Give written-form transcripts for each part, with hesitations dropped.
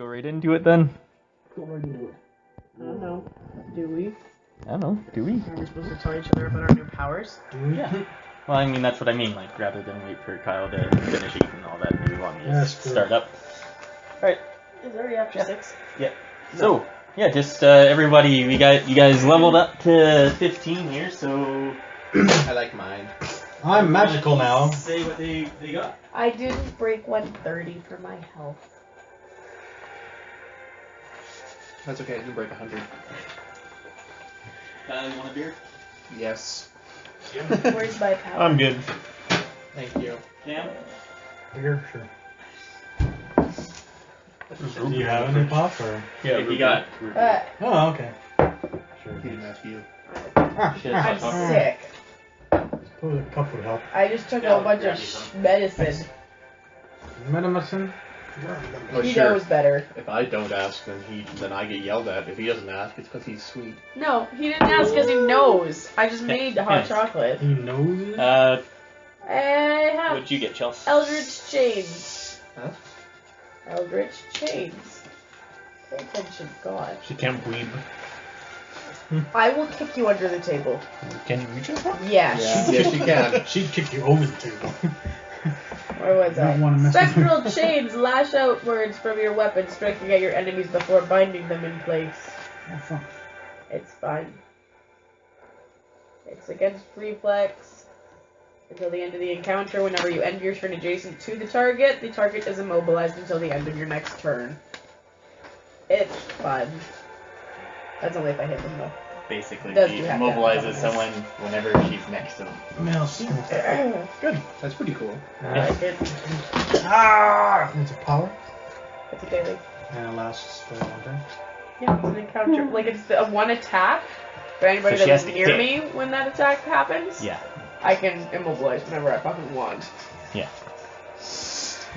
go right into it then? Go right into it. I don't know. Do we? I don't know. Do we? Are we supposed to tell each other about our new powers? Do we? Yeah. Well, I mean, that's what I mean. Like, rather than wait for Kyle to finish eating and all that, maybe we want to just start up. Alright. It's already after 6. Yeah. So, yeah, just everybody, you guys leveled up to 15 here, so... I like mine. I'm magical now. Say what they got. I didn't break 130 for my health. That's okay, I can break 100. You want a beer? Yes. Where's my power? I'm good. Thank you. Cam? Here, sure. Do you have any pop or? Yeah, we got. Oh, okay. Sure. He didn't ask you. I'm sick. Suppose a cup would help. I just took a bunch of medicine. Medicine? Oh, He sure. knows better. If I don't ask, then I get yelled at. If he doesn't ask, it's because he's sweet. No, he didn't ask because he knows. I just made hot chocolate. He knows? I have What'd you get, Chelsea? Eldritch Chains. Huh? Eldritch Chains. Pay attention, God. She can't weeb. I will kick you under the table. Can you reach her? Yes. Yeah. Yes, you can. She'd kick you over the table. Where was I don't wanna mess with her. Spectral chains lash outwards from your weapon, striking at your enemies before binding them in place. Oh, fuck. It's fine. It's against reflex. Until the end of the encounter, whenever you end your turn adjacent to the target is immobilized until the end of your next turn. It's fun. That's only if I hit them though. Basically, Does he you have to have immobilizes bonus? someone whenever she's next to them. Good. That's pretty cool. I like it. Ah! It's a power. It's a daily. And it lasts for a long time. Yeah, it's an encounter. Like, it's a one attack. For anybody So she that's has to near hit. me when that attack happens, Yeah. I can immobilize whenever I fucking want. Yeah. That's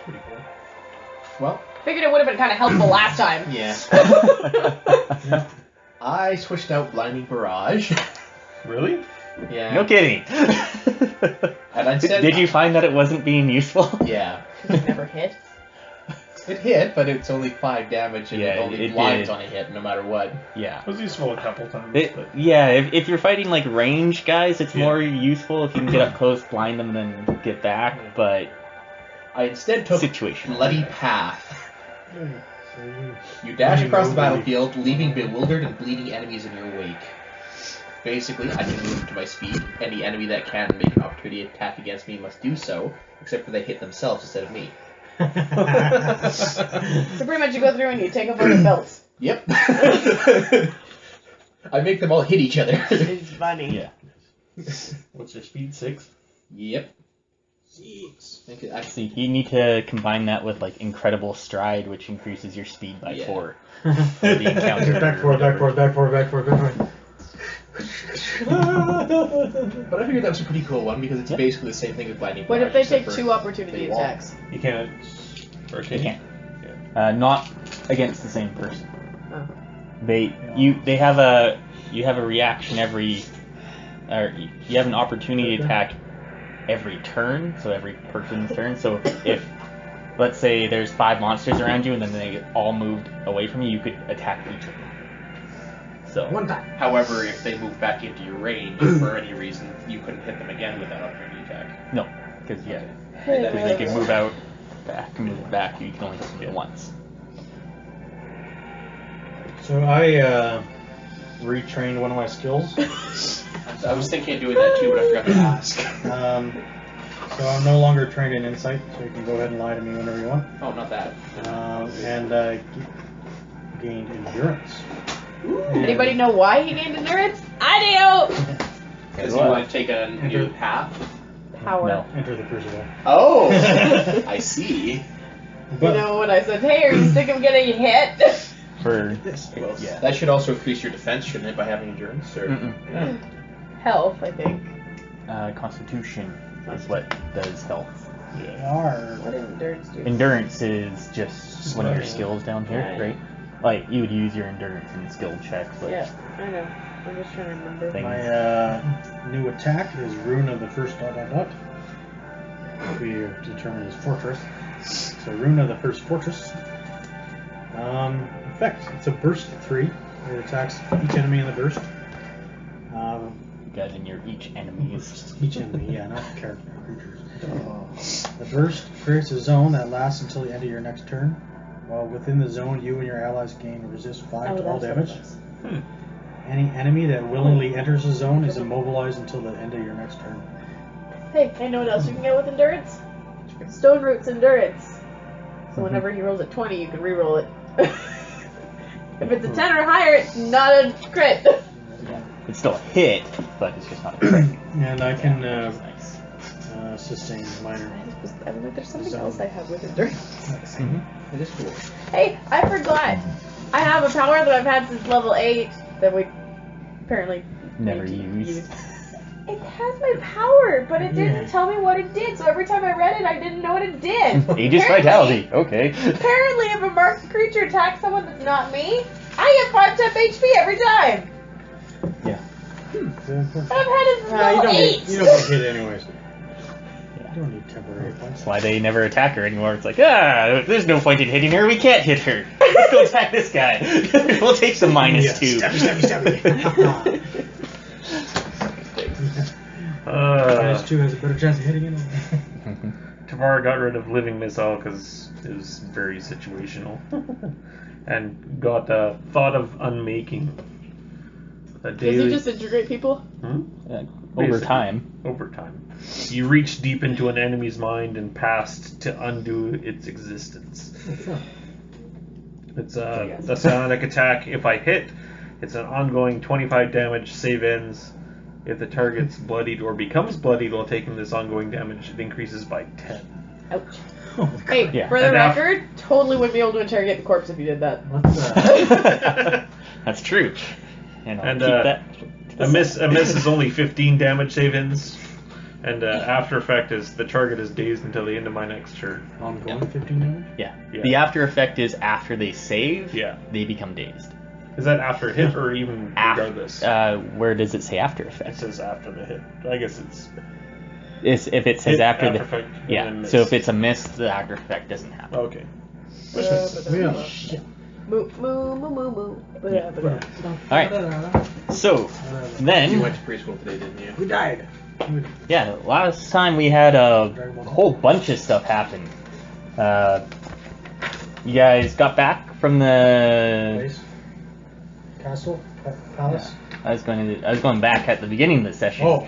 pretty cool. Well, Figured it would have been kind of helpful last time. yeah. I switched out Blinding Barrage. Really? Yeah. No kidding. And instead, Did you find that it wasn't being useful? Yeah. It never hit. It hit, but it's only 5 damage and Yeah, it only it blinds did. on a hit no matter what. Yeah. It was useful a couple times. But Yeah, if you're fighting like range guys, it's Yeah. more useful if you can get up close, blind them, and then get back. But I instead took situational. Bloody Path. so You dash You across know the battlefield, leaving bewildered and bleeding enemies in your wake. Basically, I can move to my speed. Any enemy that can make an opportunity attack against me must do so, except for they hit themselves instead of me. So pretty much you go through and you take over the belts. Yep. I make them all hit each other. It's funny. Yeah. What's your speed? 6? Yep. 6. Make it So you need to combine that with like Incredible Stride, which increases your speed by 4 for the encounter. Back forward, back forward, back forward, back forward, back forward. But I figured that was a pretty cool one because it's basically the same thing as Blinding What if Barrage, they except take for 2 opportunity they won't. attacks? You can't first You hit. can't. Not against the same person. Oh. They have a reaction every, or you have an opportunity attack every turn, so every person's turn. So if, let's say there's 5 monsters around you and then they all moved away from you, you could attack each of them. So One time. However, if they move back into your range for any reason, you couldn't hit them again with that opportunity attack. no, because you can move out, back, move back. You can only do it once. So I retrained one of my skills. I was thinking of doing that too, but I forgot to ask. So I'm no longer trained in insight, so you can go ahead and lie to me whenever you want. Oh, not that. And I gained endurance. Anybody know why he gained endurance? I Because you want to take a new path? do! Power. No. Enter the crucible. Oh! I see. But You know when I said, hey, are you sick of getting hit? For Well, yeah. that should also increase your defense, shouldn't it, by having endurance? Or... Health, I think. Constitution is what does health. What does endurance do? Endurance is just one of your skills down here, Right. right? Like you would use your endurance in skill checks. Like, Yeah, I know. I'm just trying to remember. Thing. my new attack is Rune of the First ... We determine as Fortress. So Rune of the First Fortress. Effect. It's a burst 3. It attacks each enemy in the burst. You guys and your each enemies. Each enemy, yeah, not character creatures. The burst creates a zone that lasts until the end of your next turn. While within the zone, you and your allies gain resist 5 to all damage. Any enemy that willingly enters the zone is immobilized until the end of your next turn. Hey, I know what else you can get with endurance? Stone Root's endurance. So whenever he rolls at 20, you can reroll it. If it's a 10 or higher, it's not a crit. Yeah. It's still a hit, but it's just not a crit. And I can Nice. sustain minor. I'm like, there's something else I have with endurance. It is cool. Hey, I forgot. I have a power that I've had since level 8 that we apparently Never need to used. It has my power, but it didn't tell me what it did, so every time I read it, I didn't know what it did. Aegis Vitality, okay. Apparently, if a marked creature attacks someone that's not me, I get 5 temp HP every time. Yeah. I've had it since level 8. You don't get hit anyways. You don't need temporary points. That's why they never attack her anymore. It's like, there's no point in hitting her. We can't hit her. Let's go attack this guy. We'll take the -2. Stabby. -2 has a better chance of hitting it. Tamara got rid of Living Missile because it was very situational. And got thought of unmaking. A Does daily... he just integrate people? Over Basically. time. Over time. You reach deep into an enemy's mind and past to undo its existence. It's a psionic attack. If I hit, it's an ongoing 25 damage, save ends. If the target's bloodied or becomes bloodied while taking this ongoing damage, it increases by 10. Ouch. Hey, Yeah. for the And now- record, totally wouldn't be able to interrogate the corpse if you did that. That's true. And I'll And, keep that. A miss is only 15 damage save-ins, and after effect is the target is dazed until the end of my next turn. Ongoing 15 damage? Yeah. Yeah. The after effect is after they save, Yeah. they become dazed. Is that after hit or even regardless? Where does it say after It effect? says after the hit. I guess it's If it says hit, after the effect, and yeah. then miss. So if it's a miss, the after effect doesn't happen. Okay. Yeah. Moo, moo, moo, moo, moo. All right. So You then, went to preschool today, didn't you? We died. yeah, last time we had a whole bunch of stuff happen. You guys got back from the. Place. Castle? Palace? I was going back at the beginning of the session. Oh.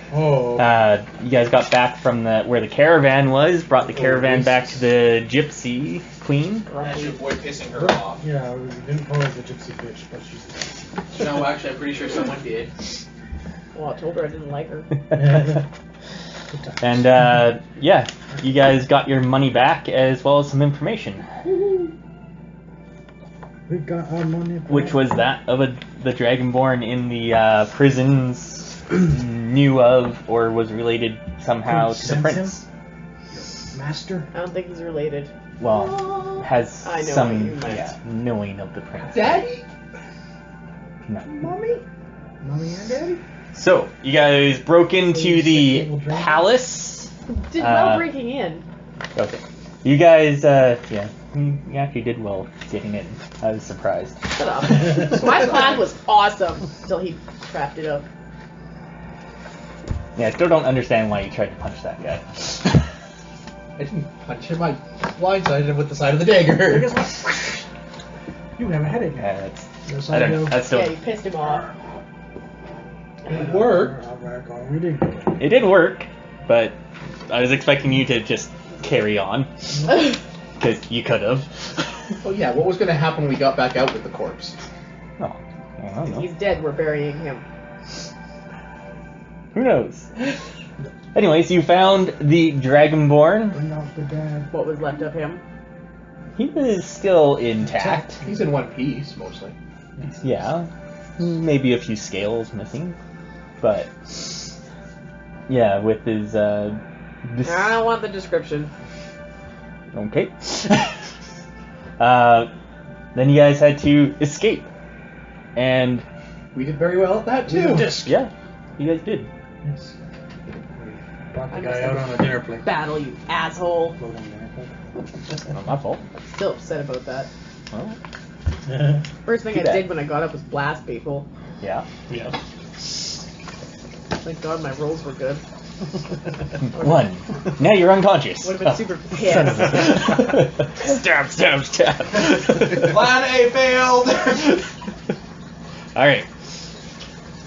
You guys got back from where the caravan was, brought the caravan back to the Gypsy Queen. That's your boy pissing her off. Yeah, we didn't call her the gypsy bitch, but she's. No, actually, I'm pretty sure someone did. Well, I told her I didn't like her. And yeah, you guys got your money back as well as some information, We got our money back. which was that of the Dragonborn in the prisons knew of or was related somehow to the Sense prince. Master? I don't think he's related. Well, has I know what you some meant. knowing of the prince. Daddy? No. Mommy? Mommy and Daddy? So you guys broke into the palace. Did well breaking in. Okay. You guys, yeah, you actually did well getting in. I was surprised. Shut up. My plan was awesome until he trapped it up. Yeah, I still don't understand why you tried to punch that guy. I didn't punch him. I blindsided him with the side of the dagger. Guess what? You have a headache. Yeah, Yes, I don't know. That's still. Yeah, you pissed him off. It worked. It did work, but I was expecting you to just carry on. Because you could have. Oh yeah, what was going to happen when we got back out with the corpse? Oh, I don't know. He's dead, we're burying him. Who knows? Anyways, you found the Dragonborn. Bring out the dad. What was left of him? He was still intact. He's in one piece, mostly. Yeah. Maybe a few scales missing. But, yeah, with his, I don't want the description. Okay. Then you guys had to escape. And, We did very well at that too. yeah, you guys did. Yes. Brought the I guy must out have on a dinner plate. Battle, you asshole. Floating dinner plate. Not my fault. Still upset about that. Well, First thing Too I bad. did when I got up was blast people. Yeah. Yeah. Thank God my rolls were good. 1. Now you're unconscious. Would have been super pissed. Son of a- stab, stab, stab. Plan A failed! Alright.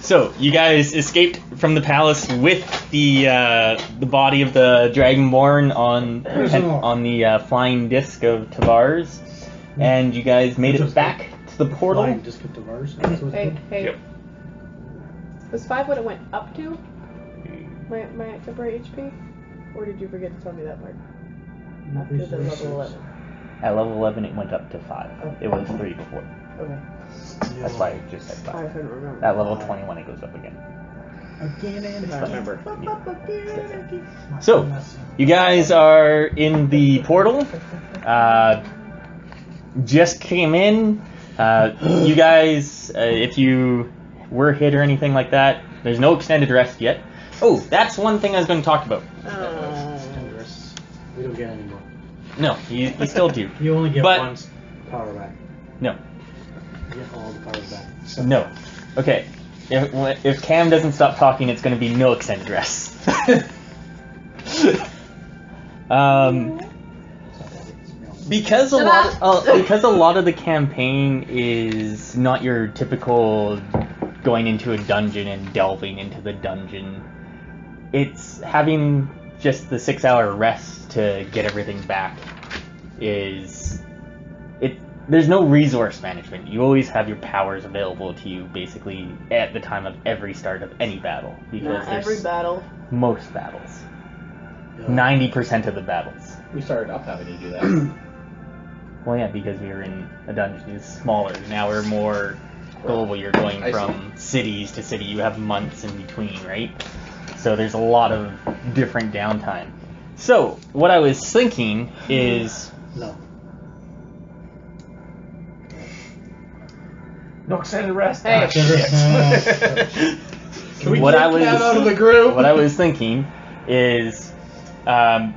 So, you guys escaped from the palace with the body of the Dragonborn on the flying disc of Tavars, and you guys made it back to the portal. Flying disc of Tavars. That's what it's Hey, called? hey. Yep. Was 5 what it went up to? My temporary HP? Or did you forget to tell me that part? After the level 11. At level 11, it went up to 5. It was 3 before. Okay. That's why I just said I 5. couldn't remember. At level 21, it goes up again. Again and I remember. So, you guys are in the portal. Just came in. You guys, if you were hit or anything like that, there's no extended rest yet. Oh, that's one thing I was going to talk about. We don't get any more. No, you still do. You only get But- one power back. No. You get all the powers back. No. Okay. If Cam doesn't stop talking, it's going to be no extended rest. Because a lot of the campaign is not your typical going into a dungeon and delving into the dungeon. It's having just the 6-hour rest to get everything back. There's no resource management. You always have your powers available to you basically at the time of every start of any battle. Because Not every battle. most battles. Yeah. 90% of the battles. We started up having to do that. Well, yeah, because we were in a dungeon. It's smaller. Now we're more global. You're going I from cities to city. You have months in between, right? So there's a lot of different downtime. So, what I was thinking is... No. No extended rest. Hey. Ah, shit. Can we What get I was- Cat out of the group? What I was thinking is... to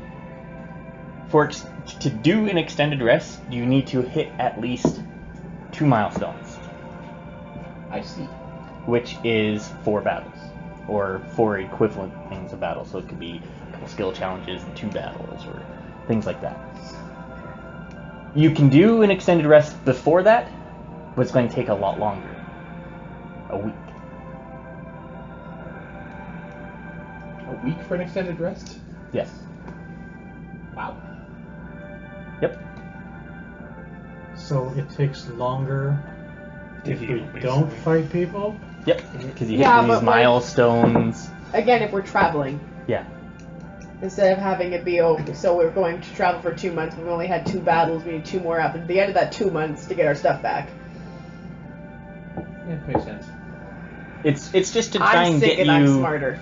do an extended rest, you need to hit at least 2 milestones. I see. Which is 4 battles, or 4 equivalent things of battle. So it could be a couple skill challenges and 2 battles, or things like that. You can do an extended rest before that, but it's going to take a lot longer. A week. A week for an extended rest? Yes. Wow. Yep. So it takes longer if we Basically. don't fight people? Yep. Because you Yeah, hit but these like- milestones. Again, if we're traveling. Yeah. Instead of having it be, so we're going to travel for 2 months, we've only had 2 battles, we need 2 more after the end of that 2 months to get our stuff back. Yeah, makes sense. It's just to try I'm and sick get and I'm you smarter.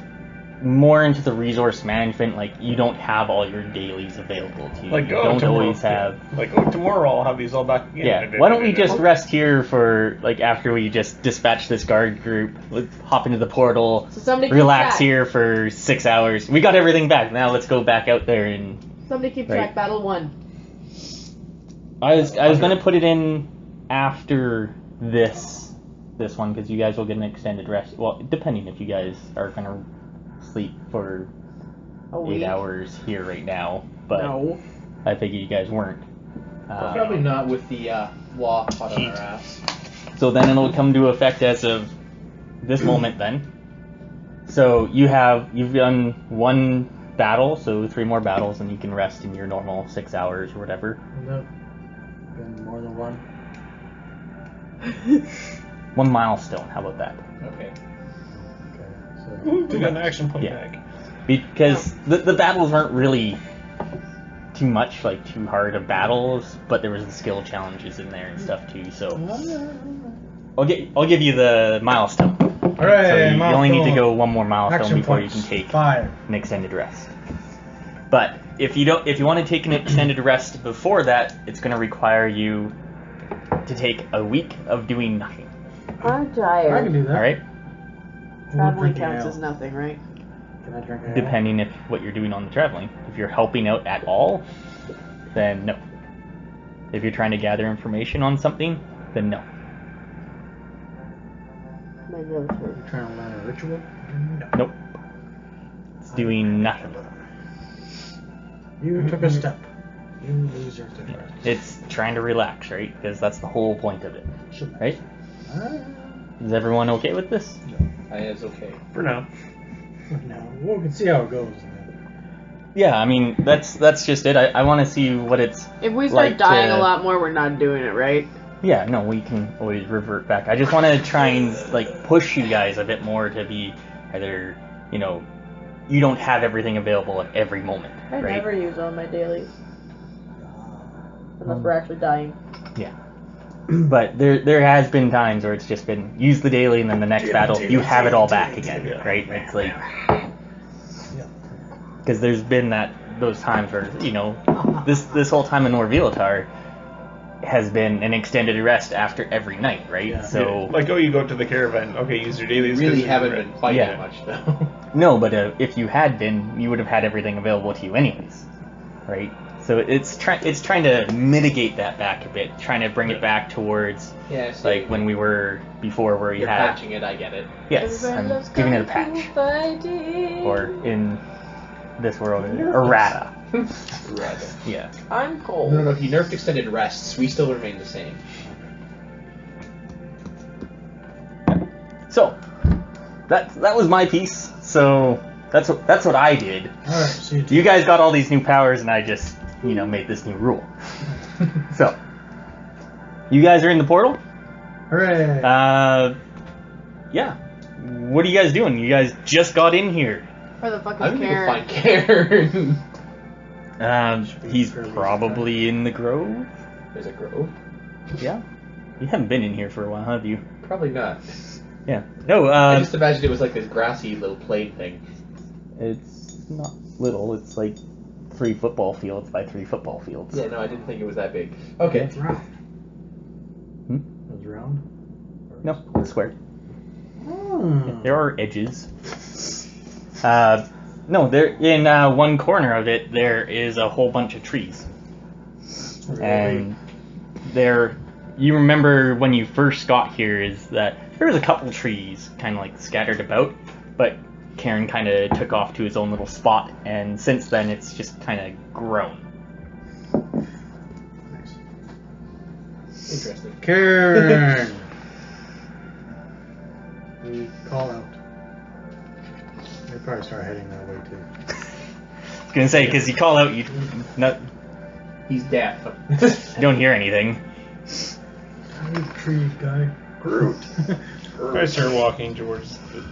more into the resource management. Like, you don't have all your dailies available to you. Like, You oh, don't tomorrow, always have... Like, oh, tomorrow I'll have these all back again. Yeah, why don't we just rest here for, like, after we just dispatch this guard group, let's hop into the portal, So somebody keep relax track. here for 6 hours. We got everything back, now let's go back out there and... Somebody keep Right. track battle 1. I was gonna put it in after this one, because you guys will get an extended rest. Well, depending if you guys are gonna sleep for A 8 week. hours here right now, but No. I figured you guys weren't. Probably not with the law hot on our ass. So then it'll come to effect as of this moment then. So you've done 1 battle, so 3 more battles, and you can rest in your normal 6 hours or whatever. No. Been more than one. 1 milestone, how about that? Okay. Okay. So Ooh, we got an action point Yeah. back. Because the battles weren't really too much, like too hard of battles, but there was the skill challenges in there and stuff too, so I'll give you the milestone. Alright, So you only need to milestone. go 1 more milestone Action before points. you can take 5. an extended rest. But if you want to take an extended rest before that, it's going to require you to take a week of doing nothing. I'm I can tired. do that. All right? Traveling Drinking counts ale. as nothing, right? Can I drink ale? Depending if what you're doing on the traveling. If you're helping out at all, then no. If you're trying to gather information on something, then no. My nose hurts. You're trying to learn a ritual? No. Nope. It's doing nothing. You took a step. You lose your third rest. It's trying to relax, right? Because that's the whole point of it, right? Ah, Is everyone okay with this? It's okay. For now. no, we can see how it goes. Yeah, I mean, that's just it. I want to see what it's If we start like dying to- a lot more, we're not doing it, right? Yeah, no, we can always revert back. I just want to try and like push you guys a bit more to be either, you know, you don't have everything available at every moment, I right? never use all my dailies. Unless we're actually dying. Yeah. But there has been times where it's just been use the daily and then the next battle you have it all back again, right? It's like because there's been those times where, you know, this whole time in Orvyltar has been an extended rest after every night, right? Yeah. So Like, oh, you go to the caravan. Okay, use your dailies. We really 'cause haven't you're been fighting Yeah. much, though. no, but if you had been, you would have had everything available to you anyways, right? So it's trying to mitigate that back a bit, trying to bring it back towards Yeah, so like when we were before, where you you're had patching it, I get it. yes, I'm giving it a patch, or in this world, errata. Rather. Yeah. I'm cold. No, if you nerfed extended rests, we still remain the same. So that was my piece. So that's what I did. Alright, so You guys got all these new powers, and I just, you know, made this new rule. So you guys are in the portal. Hooray! Yeah. What are you guys doing? You guys just got in here. For the fucking I'm gonna go Karen. find Karen. He's probably in the grove. There's a grove? Yeah. You haven't been in here for a while, have you? Probably not. Yeah. No. I just imagined it was like this grassy little plain thing. It's not little. It's like 3 football fields by 3 football fields. Yeah, no, I didn't think it was that big. Okay. It's round. Hmm? It was round? No, it's square. Hmm. There are edges. No, there in one corner of it there is a whole bunch of trees, and there. You remember when you first got here is that there was a couple trees kind of like scattered about, but Karen kind of took off to his own little spot, and since then it's just kind of grown. Nice. Interesting. Karen! We call out. They probably start heading that way too. I was gonna say because you call out, you He's deaf. don't hear anything. Hey, tree guy. Groot. I start walking towards the...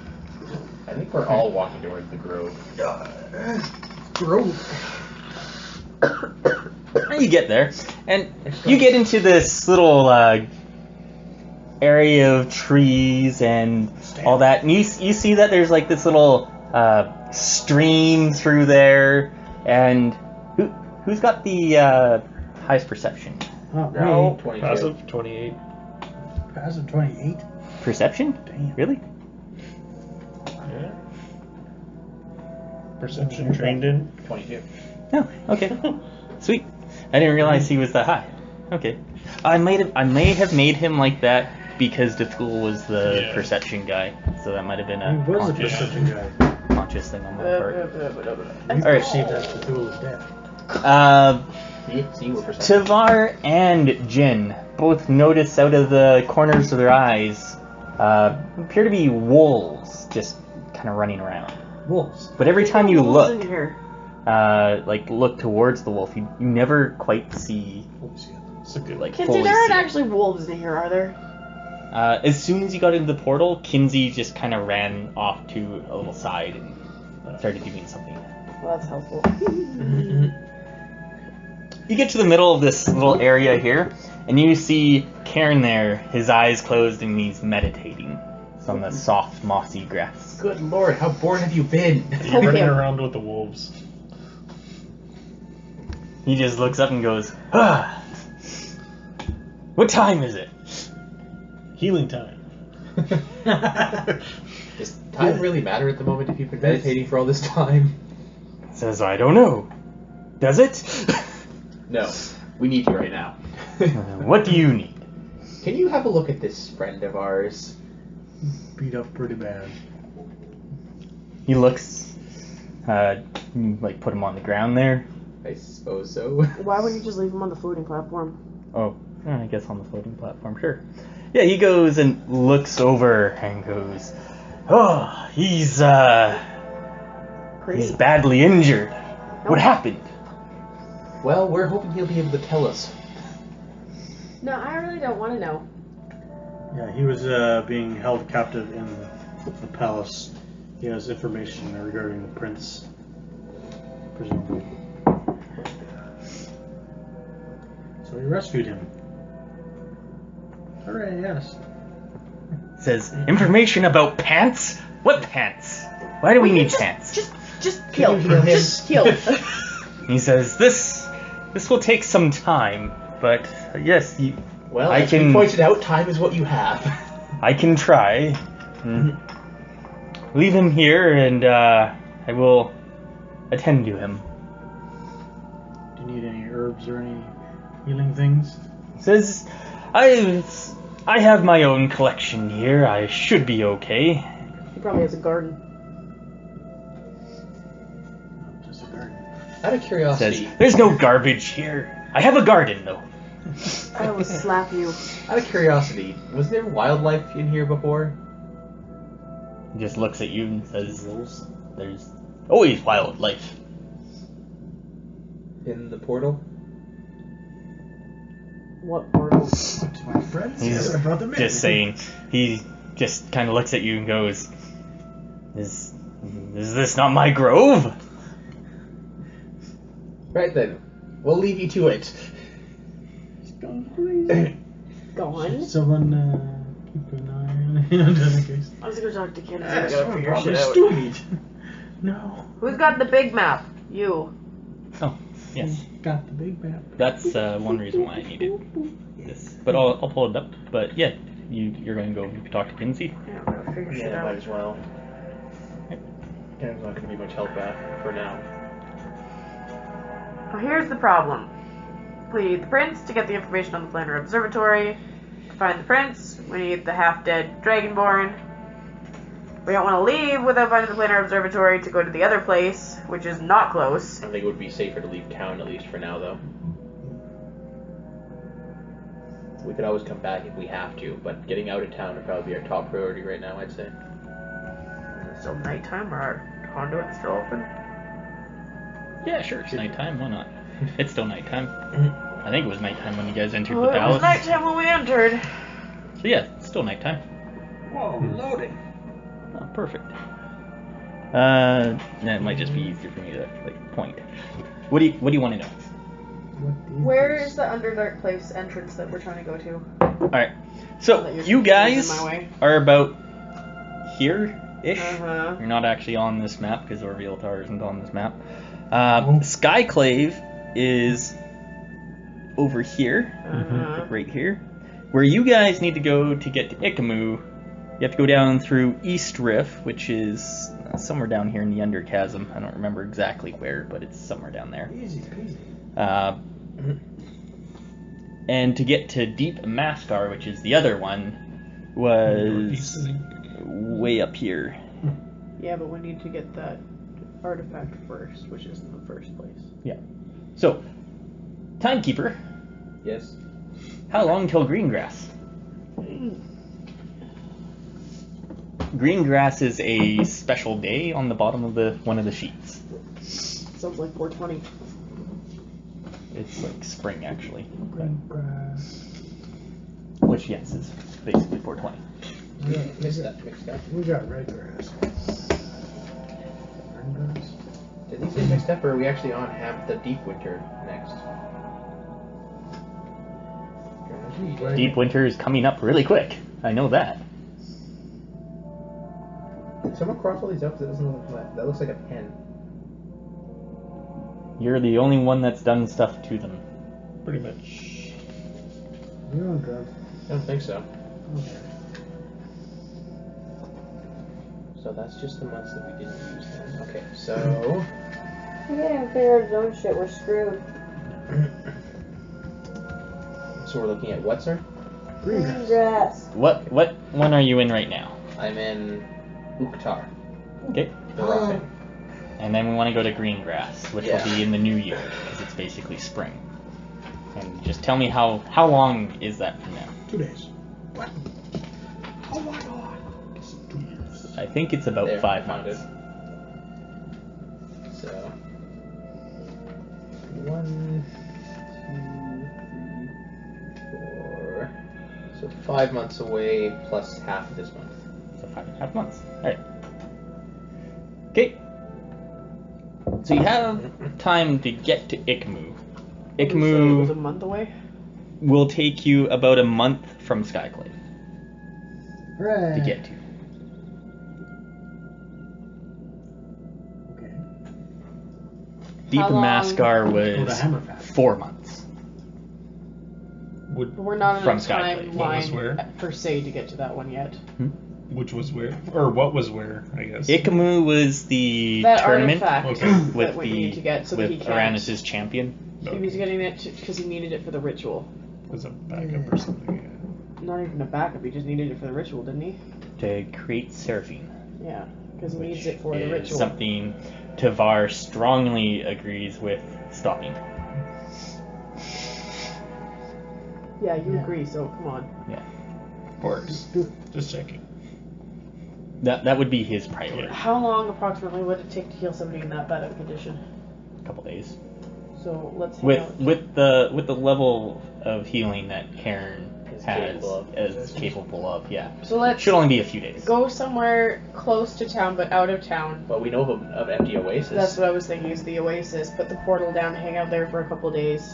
I think we're all walking towards the grove. Groot. And you get there, and you get into this little area of trees and all that, and you see that there's like this little stream through there, and who's got the highest perception? Oh, No, 22. passive, 28. Passive 28. Perception? Damn. Really? Yeah. Perception trained in. 22. Oh, okay. Sweet. I didn't realize he was that high. Okay. I may have made him like that because Dethul was the Yeah. perception guy, so that might have been He a was a conscious, perception guy. conscious thing on my part. We Alright. perceived that Dethul is dead. See, we're perception. Tavar and Jin both notice out of the corners of their eyes appear to be wolves just kind of running around. Wolves. But every time you Wolves in look, here. like look towards the wolf, you never quite see Holy shit. It's a good, like Kinsey, fully there aren't see it. actually wolves in here, are there? As soon as you got into the portal, Kinsey just kind of ran off to a little side and started doing something. Well, that's helpful. You get to the middle of this little area here, and you see Karen there, his eyes closed, and he's meditating on the soft, mossy grass. Good lord, how bored have you been? You're running Okay. around with the wolves. He just looks up and goes, "Ah, what time is it?" Healing time. Does time really matter at the moment if you've been meditating for all this time? Says, "I don't know. Does it?" No, we need you right now. What do you need? Can you have a look at this friend of ours? Beat up pretty bad. He looks, like put him on the ground there. I suppose so. Why wouldn't you just leave him on the floating platform? Oh, I guess on the floating platform, sure. Yeah, he goes and looks over and goes, oh, he's badly injured. What happened? Well, we're hoping he'll be able to tell us. No, I really don't want to know. Yeah, he was being held captive in the palace. He has information regarding the prince, presumably. So he rescued him. Hooray, yes. Says, information about pants? What pants? Why do we need pants? Just kill. Can you heal him? Just kill. He says, this will take some time, but yes, Well, I as we can- pointed out, time is what you have. I can try. Leave him here, and I will attend to him. Do you need any herbs or any healing things? Says, I have my own collection here. I should be okay. He probably has a garden. Not just a garden. Out of curiosity, Says, there's no garbage here. I have a garden, though. I will slap you. out of curiosity, was there wildlife in here before? He just looks at you and says, there's always wildlife. In the portal? What portal? What my friends He's said about the men. just saying. He just kind of looks at you and goes, Is this not my grove? Right then, we'll leave you to it. Gone. Someone keep an eye on him just in case. I was gonna talk to Ken. Someone probably stupid. No. Who's got the big map? You. Oh, yes. Got the big map. That's one reason why I needed this. But I'll pull it up. But yeah, you're going to go talk to Kinsey? Yeah, I'm gonna figure shit Yeah, might out. as well. Ken's not going to be much help for now. Well, here's the problem. We need the prince to get the information on the Planar Observatory. To find the prince, we need the half-dead Dragonborn. We don't want to leave without finding the Planar Observatory to go to the other place, which is not close. I think it would be safer to leave town, at least for now, though. We could always come back if we have to, but getting out of town would probably be our top priority right now, I'd say. It's still nighttime, or our conduit still open? Yeah, sure. It's nighttime. Why not? It's still nighttime. I think it was nighttime when you guys entered Well, the it was palace. nighttime when we entered. So yeah, it's still nighttime. Whoa, loading. Oh, perfect. It might just be easier for me to point. What do you want to know? Where is the Underdark Place entrance that we're trying to go to? All right. So That you're you guys in my way. are about here-ish. Uh-huh. You're not actually on this map because Orvyltar isn't on this map. Skyclaive is over here, Uh-huh. right here. Where you guys need to go to get to Ikamu, you have to go down through East Rift, which is somewhere down here in the Underchasm. I don't remember exactly where, but it's somewhere down there. Easy peasy. And to get to Deep Mascar, which is the other one, was way up here. Yeah, but we need to get that artifact first, which is in the first place. Yeah. So, Timekeeper, Yes? how long till Greengrass? Greengrass is a special day on the bottom of one of the sheets. Sounds like 420. It's like spring, actually. Green grass. Which, yes, is basically 420. Mixed up. We got red grass. Green grass. Did these get mixed up, or are we actually on have the Deep Winter next? Right. Deep Winter is coming up really quick. I know that. Someone cross all these out, 'cause it doesn't look like that looks like a pen. You're the only one that's done stuff to them. Pretty much. You don't drive. I don't think so. Okay. So that's just the months that we didn't use then. Okay, so We can't even figure out his own shit, we're screwed. so we're looking at what, sir? Green Green grass. grass. What one are you in right now? I'm in Uktar, Okay. the roughing. And then we want to go to green grass, which Yeah. will be in the new year, because it's basically spring. And just tell me how long is that from now? 2 days. What? Oh my god. It's 2 years. I think it's about There, 5 found months. it. So 1, 2, 3, 4. So 5 months away plus half of this month. So 5.5 months. Alright. Okay. So you have time to get to Ikmu. It was a Ikmu month away. will take you about a month from Skyclaive Hooray. to get to. Okay. Deep How long- Maskar Go to was Hammerfast. 4 months. Would, But we're not From on a Skyclaive. What was where? timeline per se to get to that one yet. which was where? Or what was where, I guess. Ikmu was the That tournament artifact Okay. with that we the need to get so that he with can't. Aranis's champion. He was getting it because he needed it for the ritual. As a backup or something, yeah. Not even a backup. He just needed it for the ritual, didn't he? To create Seraphine. Yeah, because he Which needs it for the is ritual. something Tavar strongly agrees with stopping. Yeah, you Yeah. agree. So come on. Of course. Just checking. That would be his priority. How long approximately would it take to heal somebody in that bad of a condition? A couple days. So let's hang out. With the level of healing that Karen Is has capable of. is capable of, yeah. So let's Should only be a few days. go somewhere close to town, but out of town. But we know of an empty oasis. That's what I was thinking. Is the oasis? Put the portal down, hang out there for a couple days,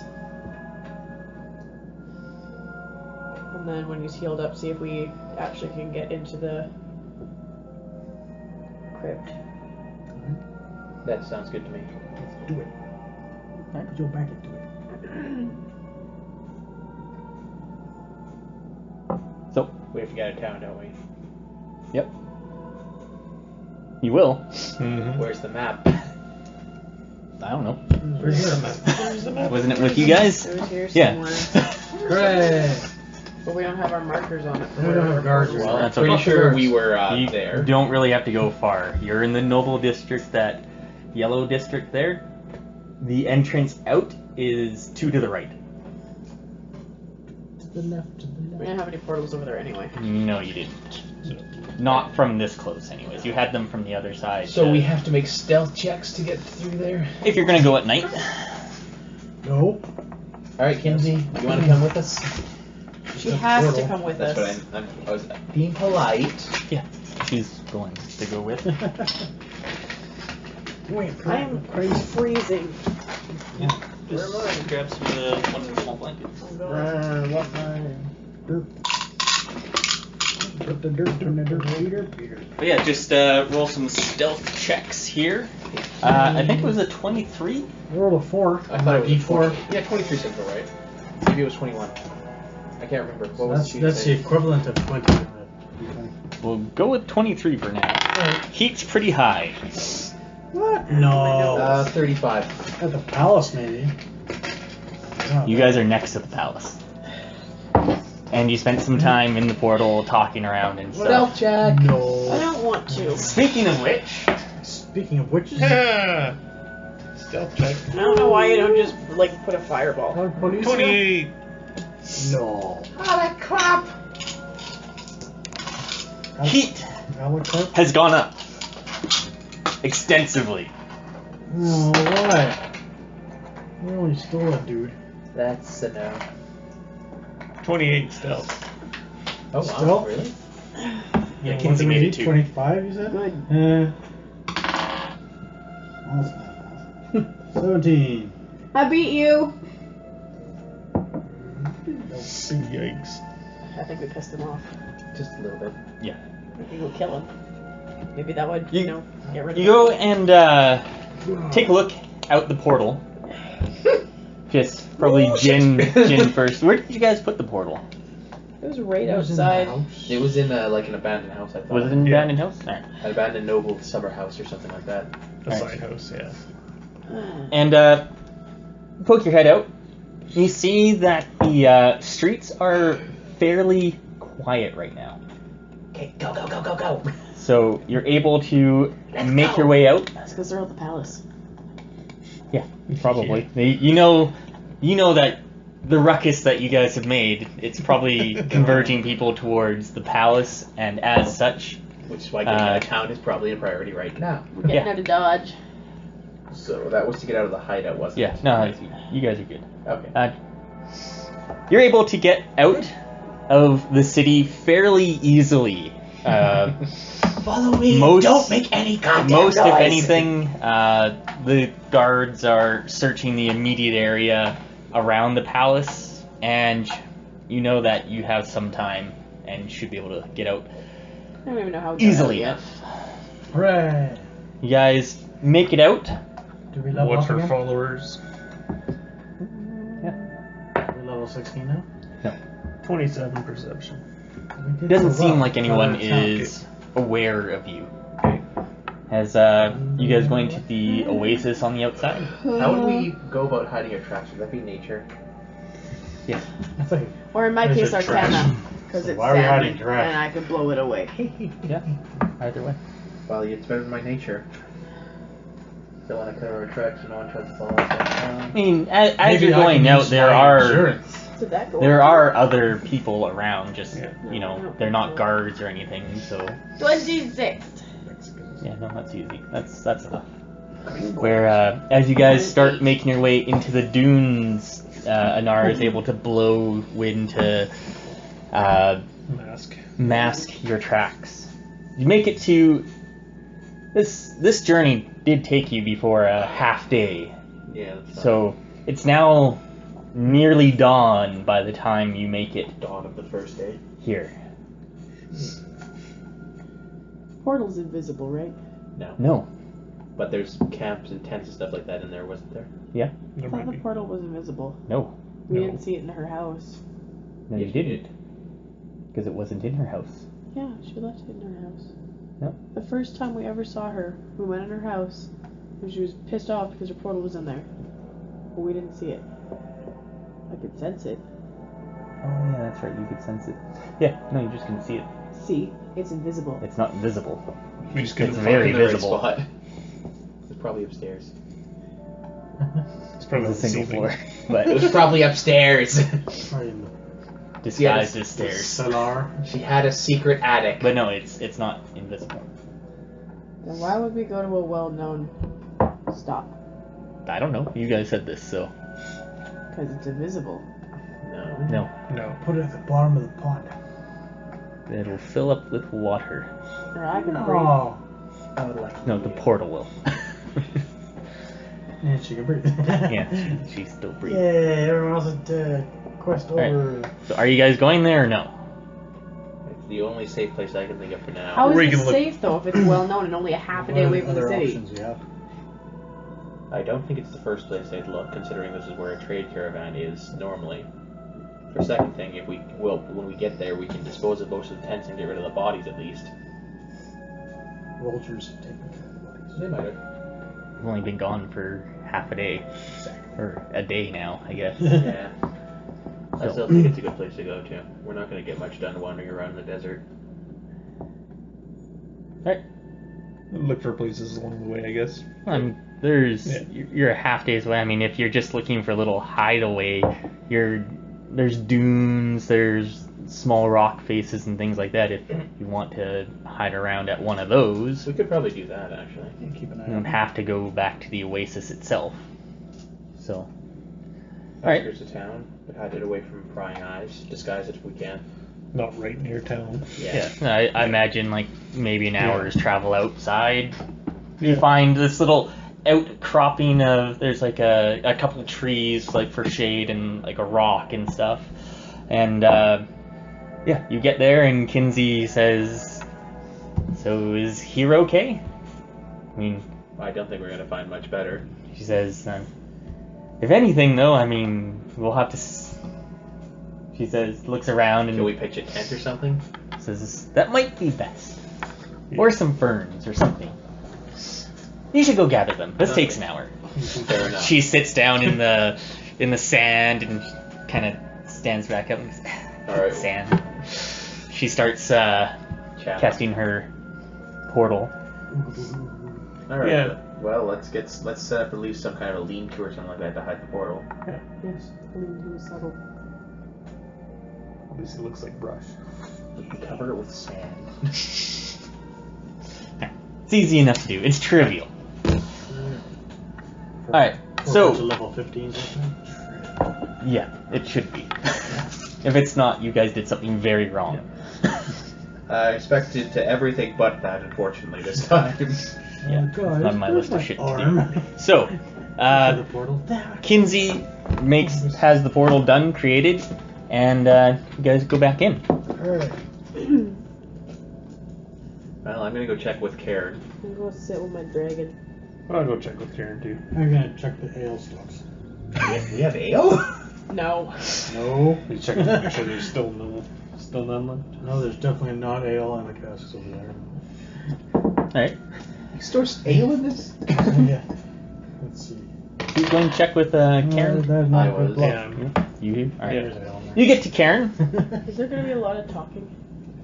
and then when he's healed up, see if we actually can get into the crypt. That sounds good to me. Let's do it. Alright. Go back and do it. So, We have to get out of town, don't we? yep. You will. Mm-hmm. Where's the map? I don't know. Where's your map? Wasn't it with you guys? It was here Yeah. somewhere, Hooray. but we don't have our markers on it. For We where don't we're have guards. going. Well, That's I'm pretty okay. sure we were You there. don't really have to go far. You're in the noble district, that yellow district there. The entrance out is 2 to the right. To the left, to the We left. don't have any portals over there anyway. No, you didn't. Not from this close, anyways. You had them from the other side. So we have to make stealth checks to get through there. If you're gonna go at night, Nope. Alright, Kinsey, you want to come with us? She The has to portal. come with That's us. what I was being polite. yeah, she's going to go with. Wait, I am freezing. Just grab some one of the small blankets. What dirt? Put the dirt on the dirt, Peter. But yeah, just roll some stealth checks here. I think it was a 23. Roll a 4. I thought it was a D4. 20. Yeah, 23 sounds about right. Maybe it was 21. I can't remember. What was That's she the saying? equivalent of 20. We'll go with 23 for now. Heat's pretty high. What? No. 35. At the palace, maybe. You guys are next to the palace. And you spent some time in the portal talking around and Stealth stuff. check. I No. don't want to. Speaking of which, Speaking of witches, Stealth check. I don't know why you don't just like put a fireball. 28. No. heat Alucard? has gone up extensively. Oh, why? You only stole it, dude. That's a no. 28 stealth. Oh, wow. Stealth? Really? Yeah, What Kinsey did we made need? it too. 25, you said? Good. That's not 17. I beat you. Yikes. I think we pissed him off. Just a little bit. Yeah. We can go kill him. Maybe that would, You- you know, get rid of You him. go and take a look out the portal. Just probably Jin first. Where did you guys put the portal? It was right It was in the outside. house. It was in like an abandoned house, I thought. Was it in the Yeah. abandoned house? Alright. An abandoned noble summer house or something like that. A Nice. side house, yeah. And poke your head out. You see that the streets are fairly quiet right now. Okay, go, go, go, go, go. So you're able to make your way out. That's because they're at the palace. Yeah, probably. You know that the ruckus that you guys have made, it's probably converging people towards the palace, and as such, Which is why getting out of town is probably a priority right now. We're getting out of Dodge. So that was to get out of the hideout, wasn't yeah, it? no, you guys are good. Okay. You're able to get out of the city fairly easily. Follow me. Don't make any goddamn Most, noise. if anything, the guards are searching the immediate area around the palace, and you know that you have some time and should be able to get out I don't even know how easily yet. enough. Hooray! You guys make it out. Do we level What's up her again? followers? Are we level 16 now? 27 perception. We did It doesn't so well. seem like anyone Got our is aware of you. As you guys going to the oasis on the outside? How would we go about hiding our tracks? Would that be nature? Yes. I think Or in my Is case, it trash? Arcana. Because it's Why are we hiding sandy, trash? and I can blow it away. Yeah. Either way. Well, it's better than my nature. Don't want to cover our tracks, so no one tries to follow us down. I mean, as maybe you're I going can out, use there my are insurance. Did that go there up? are other people around. Just Yeah. you know, they're not guards or anything. So 26. yeah, no, that's easy. That's enough. Where as you guys start making your way into the dunes, Anara is able to blow wind to mask your tracks. You make it to this journey did take you before a half day, Yeah. so it's now nearly dawn by the time you make it Dawn of the first day. here. Portal's invisible, right? No, But there's camps and tents and stuff like that in there, wasn't there? yeah, I thought the portal was invisible. no, We No. didn't see it in her house. no, you didn't, because it wasn't in her house. Yeah, she left it in her house. No. The first time we ever saw her, we went in her house, and she was pissed off because her portal was in there. But we didn't see it. I could sense it. Oh yeah, that's right. You could sense it. Yeah, no, you just couldn't see it. See, it's invisible. It's not invisible. We just couldn't It's find very it. The right visible. spot. It's probably upstairs. It's It probably was a the single ceiling. floor, It but was probably upstairs. Probably in disguised Yes. as stairs. Cellar. She had a secret attic. But no, it's not invisible. Then why would we go to a well-known stop? I don't know. You guys said this, so Because it's invisible. No. no. No. Put it at the bottom of the pond. It'll fill up with water. Or I can breathe. Oh. I would like No, the portal will. And she can breathe. Yeah, she's still breathing. Yay, everyone else is quest Alright. over. So are you guys going there or no? It's the only safe place I can think of for now. How is We it can look- safe, though, if it's well-known and only a half a day away from the Other city? options we have. I don't think it's the first place I'd look, considering this is where a trade caravan is normally. For second thing, if we when we get there, we can dispose of most of the tents and get rid of the bodies at least. Vultures taking care of the bodies. They might have. I've only been gone for half a day. Or a day now, I guess. Yeah. I So- still think it's a good place to go to. We're not going to get much done wandering around in the desert. Alright. Look for places along the way, I guess. There's Yeah. you're a half day's away. I mean, if you're just looking for a little hideaway, there's dunes, there's small rock faces and things like that. If you want to hide around at one of those, We could probably do that, actually. And keep an eye you don't on have to go back to the oasis itself. So, Alright. Outskirts of town, but hide it away from prying eyes. Disguise it if we can. Not right near town. yeah, I imagine like maybe an Yeah. hour's travel outside. You find this little outcropping of there's like a couple trees like for shade and like a rock and stuff, and yeah, you get there and Kinsey says, "So is here okay?" I mean, I don't think we're going to find much better. she says, "If anything, though, I mean, we'll have to." She says, looks around and Can we pitch a tent or something? says, "That might be best, or some ferns or something. You should go gather them. This takes an hour." Fair enough. She sits down in the sand and kind of stands back up and goes, Alright. Sand. She starts casting her portal. Alright. Yeah. Well, let's set up at least some kind of a lean-to or something like that to hide the portal. Yes, lean to subtle. At least it looks like brush. We can cover it with sand. It's easy enough to do. It's trivial. Alright, so... To level 15 something? Yeah, it should be. If it's not, you guys did something very wrong. I expected to everything but that, unfortunately, this time. Yeah, Oh, God, it's on my where's list of my shit arm? to do. So, The portal. Kinsey has the portal done, created, and you guys go back in. Alright. Well, I'm gonna go check with Karen. I'm gonna sit with my dragon. I'll go check with Karen too. I'm gonna check the ale stocks. We have ale? No. No. You check to make sure there's still none left. No, there's definitely not ale in the casks over there. Alright, You store ale in this? Yeah. Let's see. who's going to check with Karen? That's not I a good was. bluff. Yeah. You? Alright. There's ale in You get to Karen. Is there gonna be a lot of talking?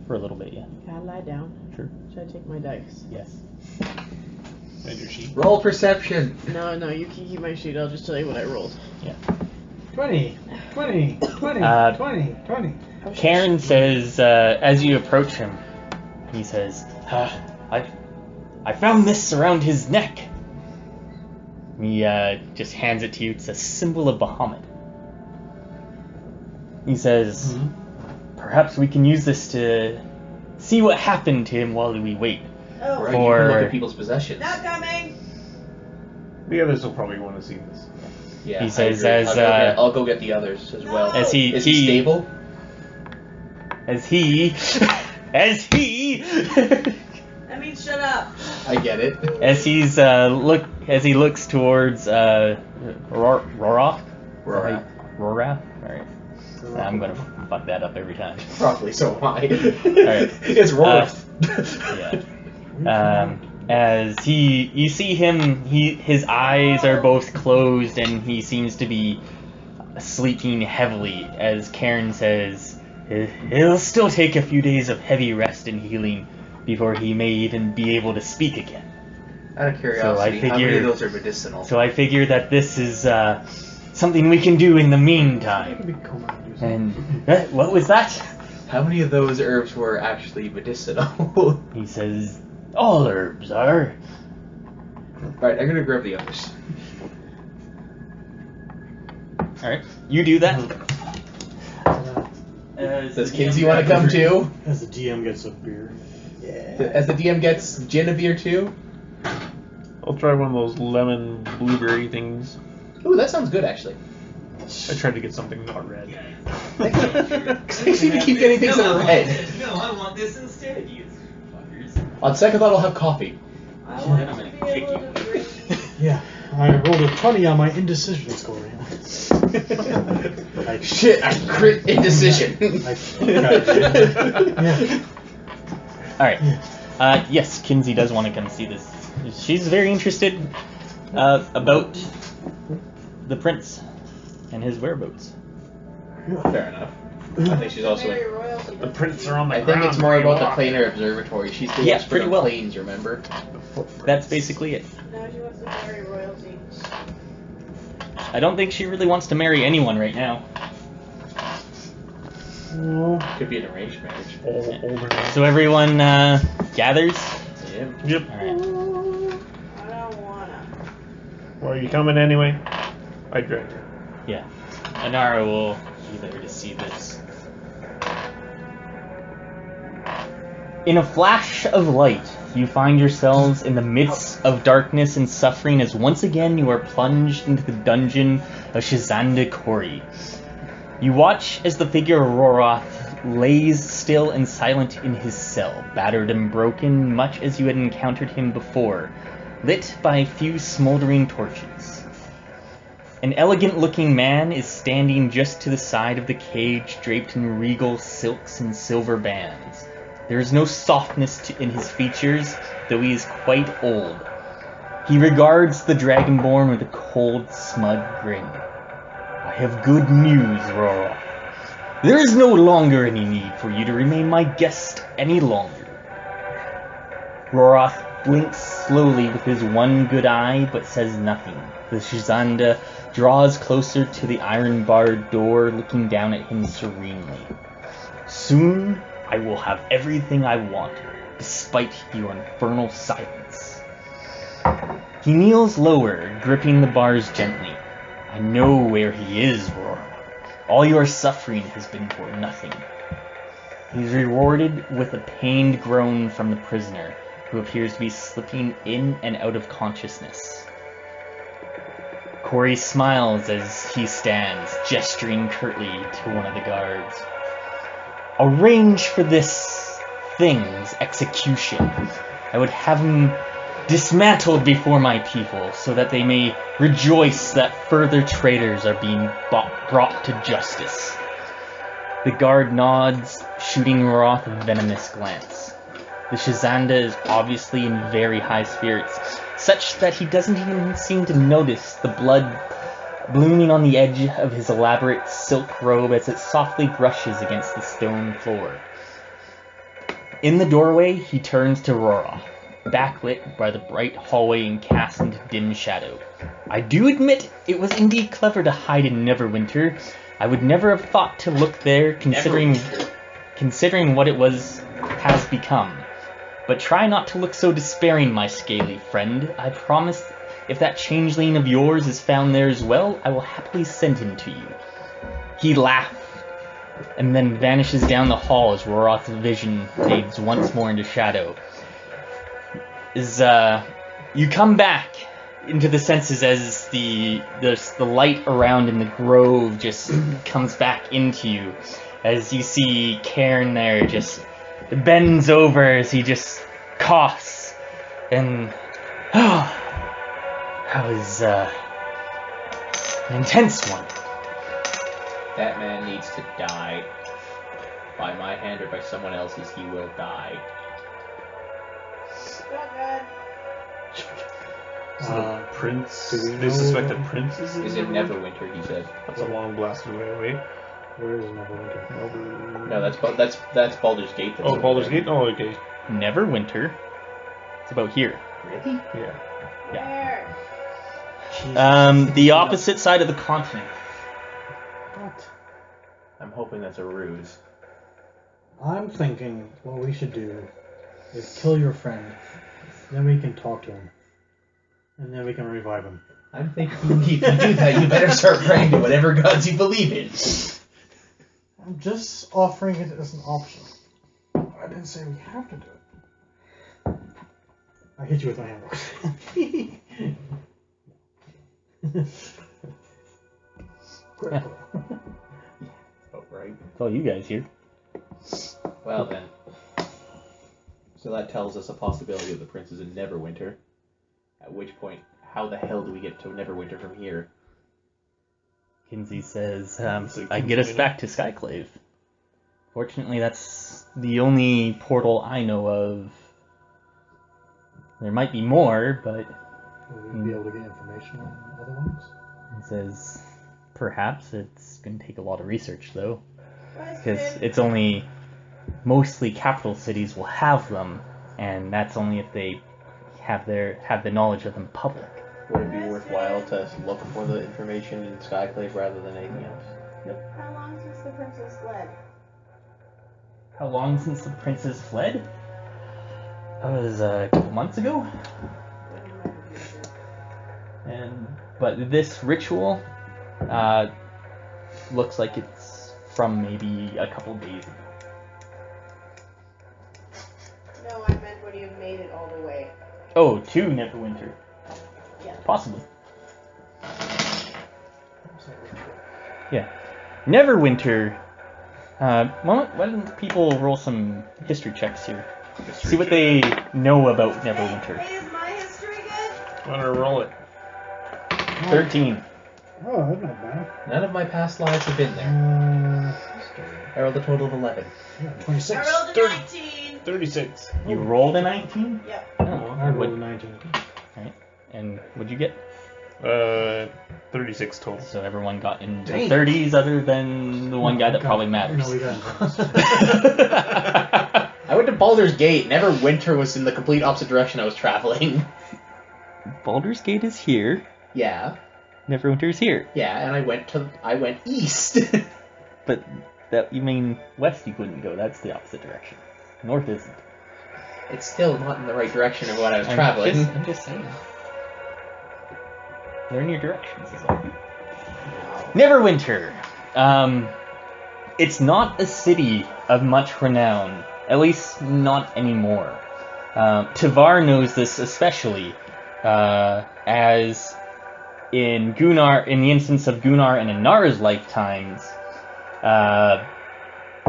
For a little bit, yeah. Can I lie down? Sure. Should I take my dice? Yes. And your sheet. Roll perception. No, you can keep my sheet. I'll just tell you what I rolled. 20, 20, 20, Uh, 20, 20. Karen says, as you approach him, he says, I found this around his neck. He just hands it to you. It's a symbol of Bahamut. He says, perhaps we can use this to see what happened to him while we wait. Oh, Right, For- you can look at people's possessions. not coming. The others will probably want to see this. Yeah, He I says agree. as, I'll go get the others as well. As Is he stable? As he That means shut up. I get it. as he looks towards Rorath. Rorath. Rorath. All right. I'm gonna fuck that up every time. Probably so am I. Alright. It's Rorath. Yeah. As you see him, his eyes are both closed and he seems to be sleeping heavily. As Karen says, it'll still take a few days of heavy rest and healing before he may even be able to speak again. Out of curiosity, how many of those are medicinal? So I figure that this is something we can do in the meantime. And what was that? How many of those herbs were actually medicinal? He says, all herbs are. Alright, I'm gonna grab the others. Alright, you do that. Does Kinsey want to come too? As the DM gets a beer. As the DM gets gin a beer too? I'll try one of those lemon blueberry things. Ooh, that sounds good actually. I tried to get something not red. I seem to keep getting things that are red. No, I want this instead, you fuckers. On second thought, I'll have coffee. I want to be able to drink. Yeah, I rolled a 20 on my indecision score. Shit, I crit indecision. Yeah. Alright. Yes, Kinsey does want to come see this. She's very interested about the prince and his whereabouts. Fair enough. I think she's also. Mary royalty. The prints are on the I ground. think it's more where you about the walk. planar observatory. She's the Yeah, expert pretty on well. planes, remember? That's basically it. Now she wants to marry royalty. I don't think she really wants to marry anyone right now. Could be an arranged marriage. Older now. So everyone gathers. Yeah. Yep. Alright. I don't wanna. Well, are you coming anyway? I dragged her. Yeah. Anara will be there to see this. In a flash of light, you find yourselves in the midst of darkness and suffering as once again you are plunged into the dungeon of Shazanda Kori. You watch as the figure of Rorath lays still and silent in his cell, battered and broken much as you had encountered him before, lit by a few smoldering torches. An elegant-looking man is standing just to the side of the cage, draped in regal silks and silver bands. There is no softness in his features, though he is quite old. He regards the Dragonborn with a cold, smug grin. I have good news, Rora. There is no longer any need for you to remain my guest any longer. Roroth blinks slowly with his one good eye, but says nothing. The Shizanda draws closer to the iron-barred door, looking down at him serenely. Soon, I will have everything I want, despite your infernal silence. He kneels lower, gripping the bars gently. I know where he is, Roroth. All your suffering has been for nothing. He's rewarded with a pained groan from the prisoner, who appears to be slipping in and out of consciousness. Corey smiles as he stands, gesturing curtly to one of the guards. Arrange for this thing's execution. I would have him dismantled before my people, so that they may rejoice that further traitors are being brought to justice. The guard nods, shooting Roroth a venomous glance. The Shizanda is obviously in very high spirits, such that he doesn't even seem to notice the blood blooming on the edge of his elaborate silk robe as it softly brushes against the stone floor. In the doorway, he turns to Roroth, backlit by the bright hallway and cast into dim shadow. I do admit it was indeed clever to hide in Neverwinter. I would never have thought to look there, considering what it has become. But try not to look so despairing, my scaly friend. I promise if that changeling of yours is found there as well, I will happily send him to you. He laughed, and then vanishes down the hall as Roroth's vision fades once more into shadow. You come back into the senses as the light around in the grove just comes back into you, as you see Cairn there just bends over as he just coughs, and that was an intense one. That man needs to die. By my hand or by someone else's, he will die. Prince. Do we They know suspect what- that Prince is Is in Neverwinter, he said. That's a long blasted way away. Where is Neverwinter? No, that's Baldur's Gate. That's Oh, over Baldur's there. Gate? Oh, okay. Neverwinter. It's about here. Really? Yeah. Where? The opposite side of the continent. What? I'm hoping that's a ruse. I'm thinking what we should do is kill your friend. Then we can talk to him. And then we can revive him. I'm thinking if you do that, you better start praying to whatever gods you believe in. I'm just offering it as an option. I didn't say we have to do it. I hit you with my hammer. Critical. Oh, right. It's all you guys here. Well then. So that tells us a possibility of the prince is in Neverwinter. At which point, how the hell do we get to Neverwinter from here? Kinsey says, I get us back to Skyclaive. Fortunately, that's the only portal I know of. There might be more, but Will we be able to get information on other ones? he says, perhaps it's going to take a lot of research, though. Because Question. it's only mostly capital cities will have them, and that's only if they have the knowledge of them public. Would it be worthwhile to look for the information in Skyclaive rather than anything else? How long since the princess fled? How long since the princess fled? That was a couple months ago. But this ritual looks like it's from maybe a couple days ago. No, I meant when you made it all the way. Oh, to Neverwinter. Yeah. Possibly. Yeah. Neverwinter. Why don't people roll some history checks here? See what they know about Neverwinter. Hey, is my history good? I'm gonna roll it. 13. Oh, that's not bad. None of my past lives have been there. I rolled a total of 11. Yeah, 26. I rolled a 30. 19. 36. You rolled a 19? Yep. Oh, I rolled a 19. Alright. And what'd you get? 36 total. So everyone got into Dang. 30s other than the one guy that probably matters. No, we got I went to Baldur's Gate. Neverwinter was in the complete opposite direction I was traveling. Baldur's Gate is here. Yeah, Neverwinter's here. yeah, and I went east. But that you mean west you couldn't go. That's the opposite direction. North isn't. It's still not in the right direction of what I was I'm traveling. I'm just saying. They're in your directions. Is all. Neverwinter. It's not a city of much renown. At least not anymore. Tavar knows this especially, as in the instance of Gunnar and Anara's lifetimes,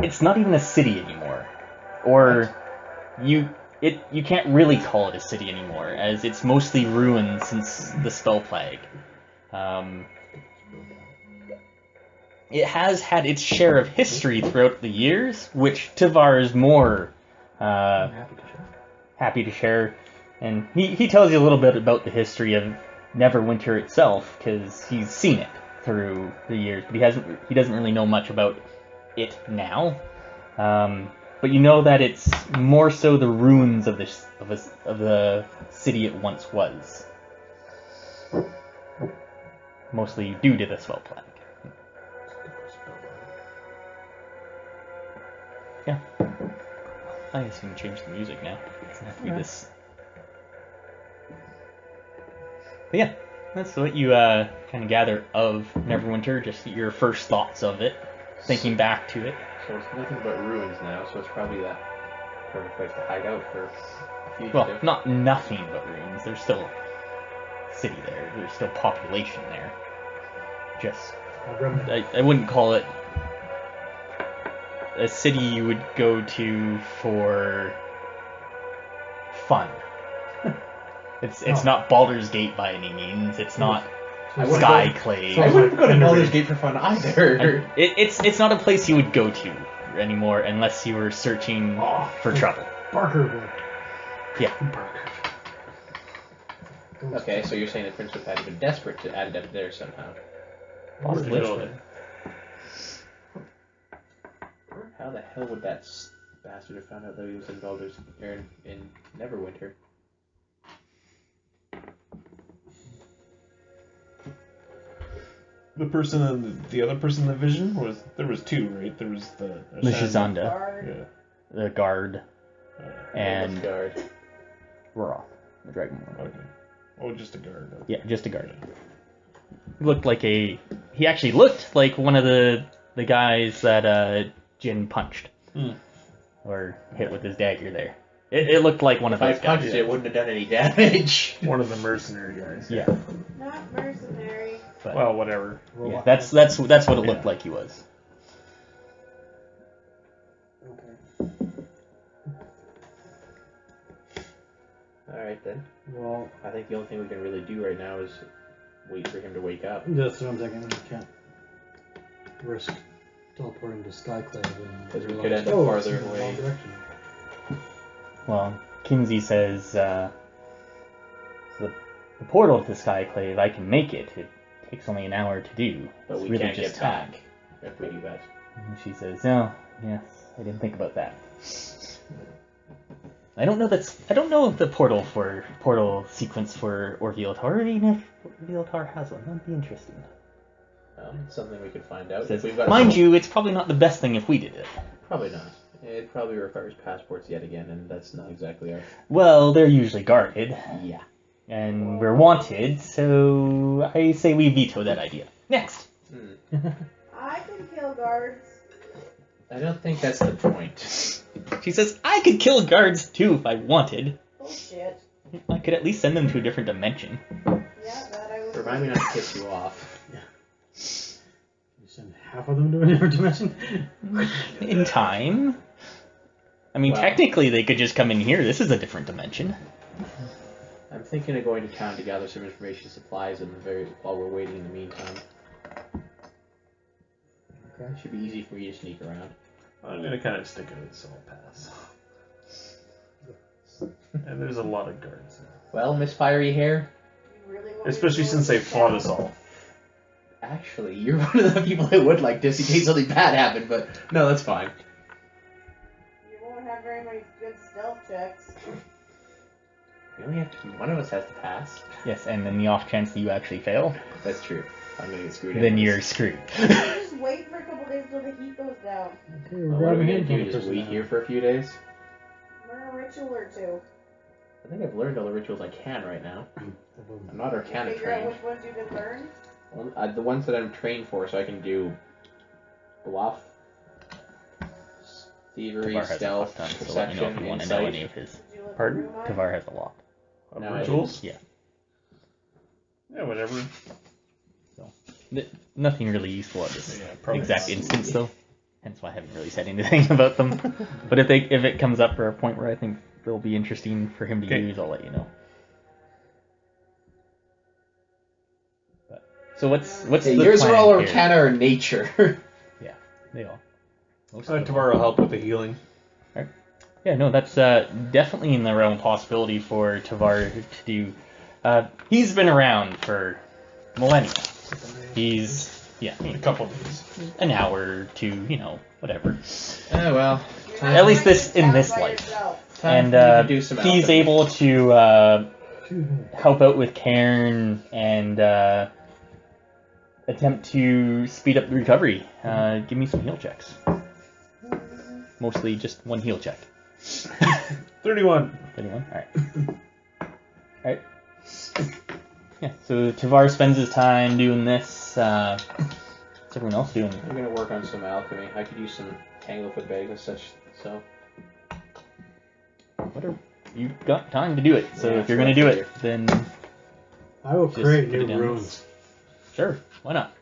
it's not even a city anymore, or you can't really call it a city anymore, as it's mostly ruined since the spell plague. It has had its share of history throughout the years, which Tavar is more happy to share. And he tells you a little bit about the history of Neverwinter itself, because he's seen it through the years, but he doesn't really know much about it now. But you know that it's more so the ruins of the city it once was, mostly due to the spell plague. Yeah. I guess we can change the music now. It doesn't have to be this. But yeah, that's what you kind of gather of Neverwinter, just your first thoughts of it, thinking back to it. So it's nothing but ruins now, so it's probably that perfect place to hide out for a fugitive. Well, not nothing but ruins. There's still a city there. There's still population there. Just, I wouldn't call it a city you would go to for fun. It's not Baldur's Gate by any means. It's not Skyclaive. I wouldn't go to Baldur's Gate for fun either. It's not a place you would go to anymore unless you were searching for trouble. Barker would. Yeah. Barker. Okay, so you're saying the Prince would have been desperate to add it up there somehow. Possibly. How the hell would that bastard have found out that he was in in Neverwinter? The person and the other person in the vision there was two, right? There was the Shazanda, Yeah. the guard, and Guard. Roth, the Draemond. Okay. Oh, just a guard. Okay. Yeah, just a guard. He actually looked like one of the guys that Jin punched. Or hit with his dagger there. It looked like one of those If I punched guys. it, wouldn't have done any damage. One of the mercenary guys. Yeah. Not mercenary. But, Well, whatever. yeah, that's what it looked like he was. Okay. Alright then. Well, I think the only thing we can really do right now is wait for him to wake up. that's what I'm thinking. We can't risk teleporting to Skyclaive Because we and could end up it's farther in the away. wrong direction. Well, Kinsey says the portal to Skyclaive, I can make it. It takes only an hour to do. But It's we really can't just get time. back if we do that. And she says, "Oh, yes, I didn't think about that. I don't know if the portal sequence for Orvyltar, even if Orvyltar has one. That'd be interesting." Something we could find out. Says, If we've got mind you, it's probably not the best thing if we did it. Probably not. It probably requires passports yet again, and that's not exactly our... Well, they're usually guarded, Yeah. and we're wanted, so I say we veto that idea. Next. I can kill guards. I don't think that's the point. She says, I could kill guards too if I wanted. Bullshit. I could at least send them to a different dimension. Yeah, that I would. Remind me not to piss you off. You send half of them to a different dimension? In time. I mean, Wow. technically they could just come in here. This is a different dimension. I'm thinking of going to town to gather some information supplies while we're waiting in the meantime. Okay. It should be easy for me to sneak around. I'm gonna kind of stick it so I'll pass. And there's a lot of guards. Well, Miss Fiery Hair, really want me to Especially go since into they fought town? us all. Actually, you're one of the people I would like just in case something bad happened, but no, that's fine. You won't have very many good stealth checks. We only have to, one of us has to pass. Yes, and in the off chance that you actually fail, That's true. I'm gonna get screwed. then anyways. you're screwed. Just wait for a couple days till the heat goes down. Okay, we're Well, what are we grabbing gonna him do? from the Just wait prison here now. for a few days? Learn a ritual or two. I think I've learned all the rituals I can right now. I'm not Arcana Figure out trained. which ones you can learn. Well, the ones that I'm trained for, so I can do bluff, thievery, Tavar has a stealth, fuck ton, so let me know if perception, you want to know any insight. of his. Did you look Pardon? through mine? Tavar has a lot. No, I Rituals? Yeah. Yeah, whatever. Nothing really useful at this Yeah, probably exact not. instance, though. Hence why I haven't really said anything about them. But if it comes up for a point where I think they'll be interesting for him to Okay. use, I'll let you know. So what's Yeah, the yours plan are all here? Arcana or nature. They all. Most of them. Tavar will help with the healing. Yeah, no, that's definitely in the realm of possibility for Tavar to do. He's been around for millennia. He's A couple days. an hour or two, whatever. Oh well. You're Time- not At least going this to in town this by life. yourself. time And for you to do some he's alchemy. able to help out with Cairn and attempt to speed up the recovery. Give me some heal checks. Mostly just one heal check. 31. 31? Alright. Alright. Yeah, so Tavar spends his time doing this. What's everyone else doing? I'm gonna work on some alchemy. I could use some tanglefoot bags and such. So Whatever. You've got time to do it, so Yeah, if you're that's gonna what do I it, then I will Just create put it new down. runes. sure, why not?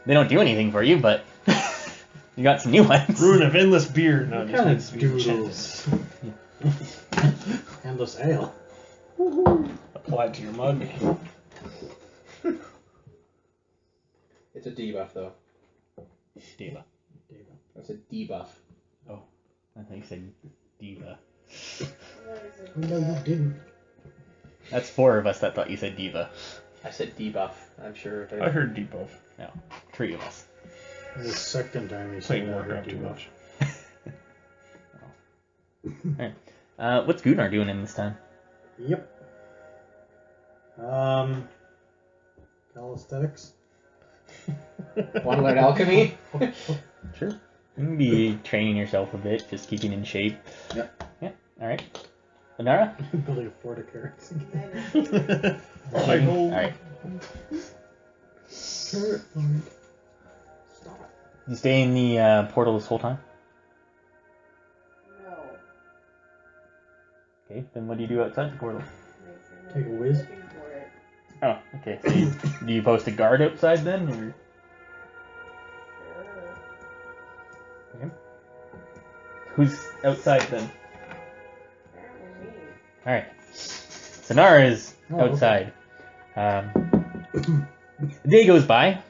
They don't do anything for you, but you got some new ones. Rune of Endless Beard. No, What just kind needs of to be doodles? Endless ale. applied to your mug. it's a debuff though. Diva. That's a debuff. I think you said diva. What is it? No, you didn't. That's 4 of us that thought you said diva. I said debuff. I'm sure. I heard debuff. No, 3 of us. The second time you So said you that, work I out too heard much. Alright. What's Gunnar doing in this time? Yep. Calisthenics. Want to learn alchemy? Sure. You can be training yourself a bit, just keeping in shape. Yep. Yeah, alright. Anara? Building a forticarrot. Alright. Carrot farm. You stay in the portal this whole time? No. Okay, then what do you do outside the portal? Take a whiz. Looking for it. Oh, okay. So do you post a guard outside then? Or? Sure. Okay. Who's outside then? Apparently me. Alright. Sonara is Oh, okay. outside. The day goes by.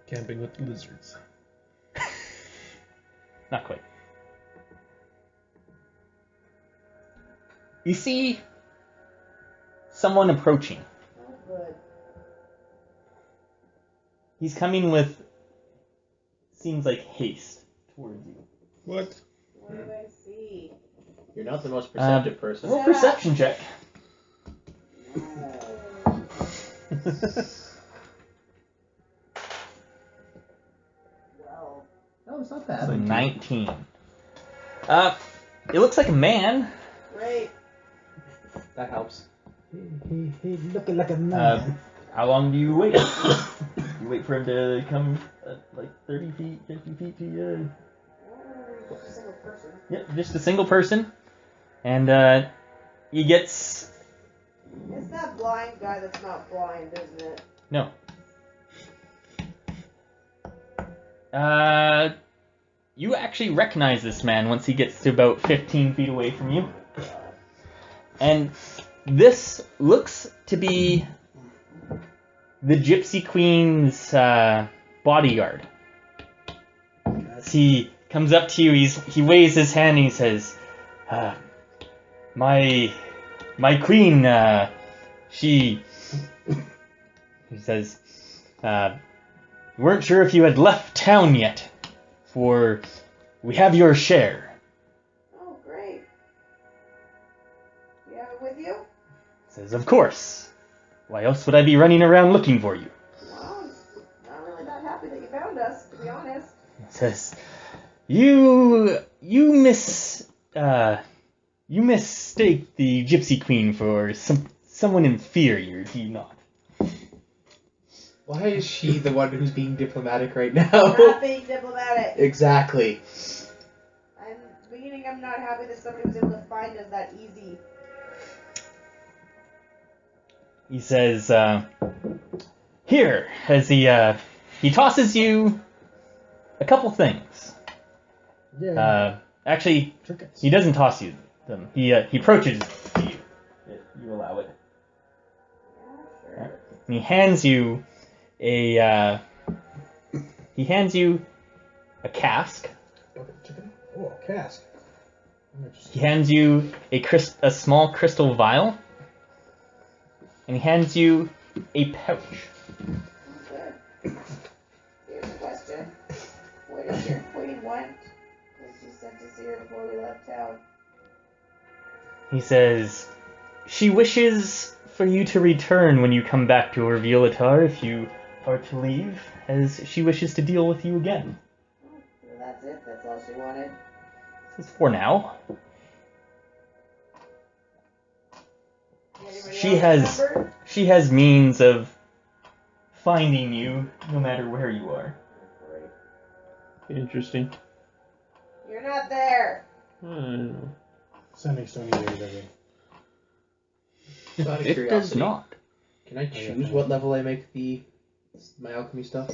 Camping with lizards. Not quite. You see someone approaching. Oh, good. He's coming with, seems like haste towards you. What? What did I see? You're not the most perceptive person. Roll perception check. Well, No, it's not So bad. 19. It looks like a man. great. That helps. He looking like a man. How long do you wait? You wait for him to come like 30 feet, 50 feet to you? Just a single person. Yep, just a single person. And he gets... It's that blind guy that's not blind, isn't it? No. You actually recognize this man once he gets to about 15 feet away from you. And this looks to be the Gypsy Queen's bodyguard. As he comes up to you, he waves his hand and he says, my queen, He says, weren't sure if you had left town yet, for we have your share. Oh, great. You have it with you? Says, of course. Why else would I be running around looking for you? Well, I'm not really that happy that you found us, to be honest. Says, you mistake the Gypsy Queen for someone inferior, do you not? Why is she the one who's being diplomatic right now? Not being diplomatic. Exactly. I'm not happy that somebody was able to find us that easy. He says, here, as he tosses you a couple things. Yeah. Actually, Trinkets. he doesn't toss you them. He approaches to you, if you allow it. Yeah, sure. And he hands you a cask. Bucket chicken? Oh, a cask. He hands you a small crystal vial. And he hands you a pouch. Okay. Here's a question. What is your queen want? What she sent us here before we left town? He says, she wishes for you to return when you come back to Orvyltar if you are to leave, as she wishes to deal with you again. Oh, so that's it? That's all she wanted? This is for now. Anybody She has means of finding you no matter where you are. Interesting. You're not there. Sending Stony there every. Out of It curiosity, does not. can I choose what level I make my alchemy stuff?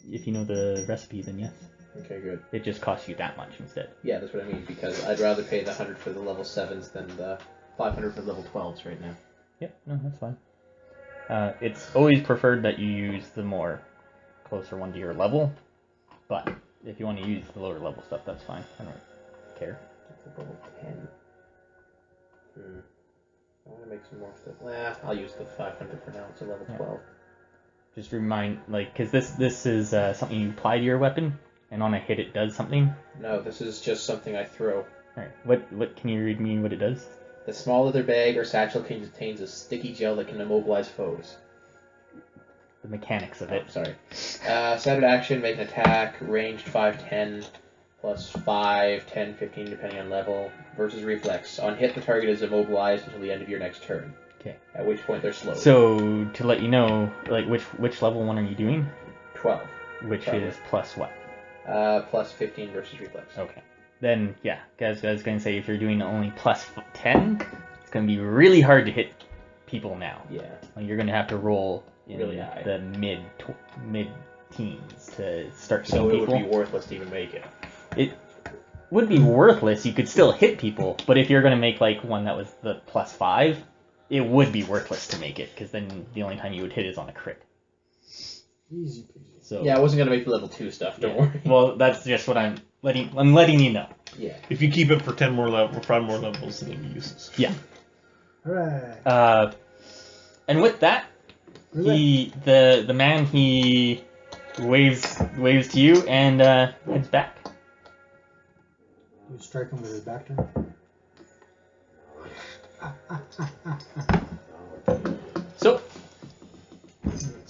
If you know the recipe, then yes. Okay, good. It just costs you that much instead. Yeah, that's what I mean, because I'd rather pay the 100 for the level 7s than the 500 for level 12s right now. Yep, no, that's fine. It's always preferred that you use the more closer one to your level, but if you want to use the lower level stuff, that's fine. I don't care. That's a level 10. I want to make some more stuff. I'll use the 500 for now. It's a level 12. Just remind, because this is something you apply to your weapon, and on a hit it does something. No, this is just something I throw. Alright, what can you read me what it does? The small leather bag or satchel contains a sticky gel that can immobilize foes. The mechanics of it. Sorry. Standard action, make an attack, ranged 5-10, plus 5, 10, 15, depending on level, versus reflex. On hit, the target is immobilized until the end of your next turn. Okay. At which point they're slowed. So, to let you know, which level one are you doing? 12. Which 12. is plus what? Plus 15 versus reflex. Okay. Then, yeah, guys, I was going to say, if you're doing only plus 10, it's going to be really hard to hit people now. Yeah. You're going to have to roll in Really high. the mid-teens to start So hitting it people. would be worthless to even make it. It would be worthless. You could still hit people, but if you're going to make one that was the plus 5, it would be worthless to make it, because then the only time you would hit is on a crit. Easy peasy. So Yeah, I wasn't gonna make the level 2 stuff. Don't worry. Well, that's just what I'm letting you know. Yeah. If you keep it for 5 more levels, then it'll be useless. Yeah. Alright. And with that, the man he waves to you and heads back. You strike him with his back turn. So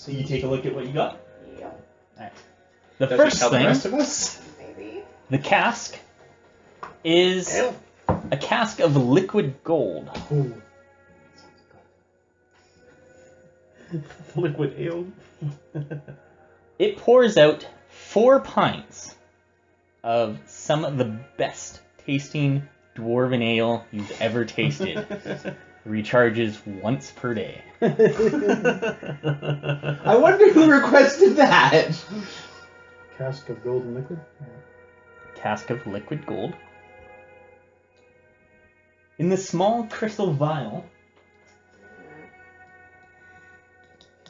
you take a look at what you got. Yep. Alright. The Does he first tell the thing, rest of us? Maybe. the cask is a cask of liquid gold. Ooh. Liquid ale. It pours out 4 pints of some of the best tasting dwarven ale you've ever tasted. Recharges once per day. I wonder who requested that. Cask of golden liquid. Cask of liquid gold. In the small crystal vial,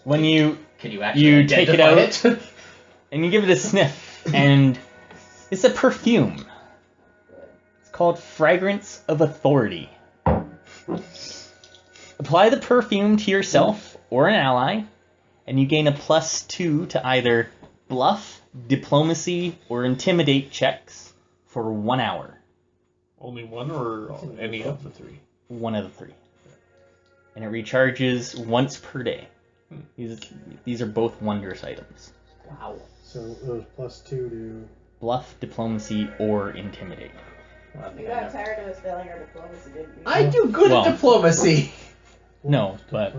when you Can you actually take it identify out and you give it a sniff, and it's a perfume. It's called Fragrance of Authority. Apply the perfume to yourself or an ally, and you gain a +2 to either bluff, diplomacy, or intimidate checks for 1 hour. Only one or any of the three? One of the three. And it recharges once per day. These are both wondrous items. Wow. So it was +2 to... Bluff, diplomacy, or intimidate. You got tired of us failing our diplomacy, didn't you? I do good Well- at diplomacy. No, but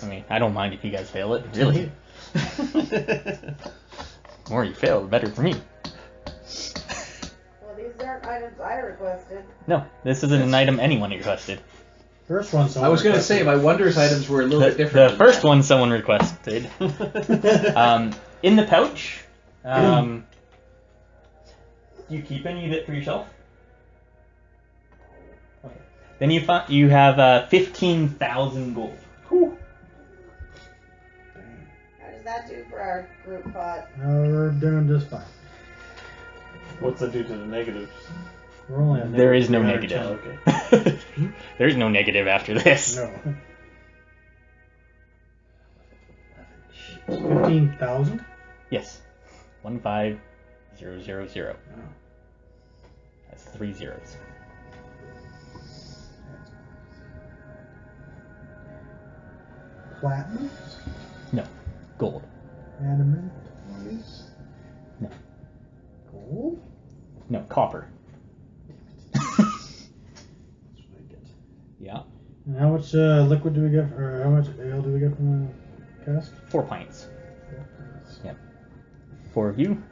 I mean, I don't mind if you guys fail it. Really, the more you fail, the better for me. Well, these aren't items I requested. No, this isn't an item anyone requested. First one, so I was going to say, my wondrous items were a little bit different. The first one someone requested. In the pouch, do you keep any of it for yourself? Okay. Then you have 15,000 gold. Whew. How does that do for our group pot? We're doing just fine. What's that do to the negatives? We're only at There is no -310. negative. There is no negative after this. No. 15,000? Yes. 15000. That's 3 zeros. Platinum? No. Gold. Adamant? No. Gold? No. Copper. That's what I get. Yeah. And how much liquid do we get, or how much ale do we get from the cast? 4 pints. Yep. 4 of you.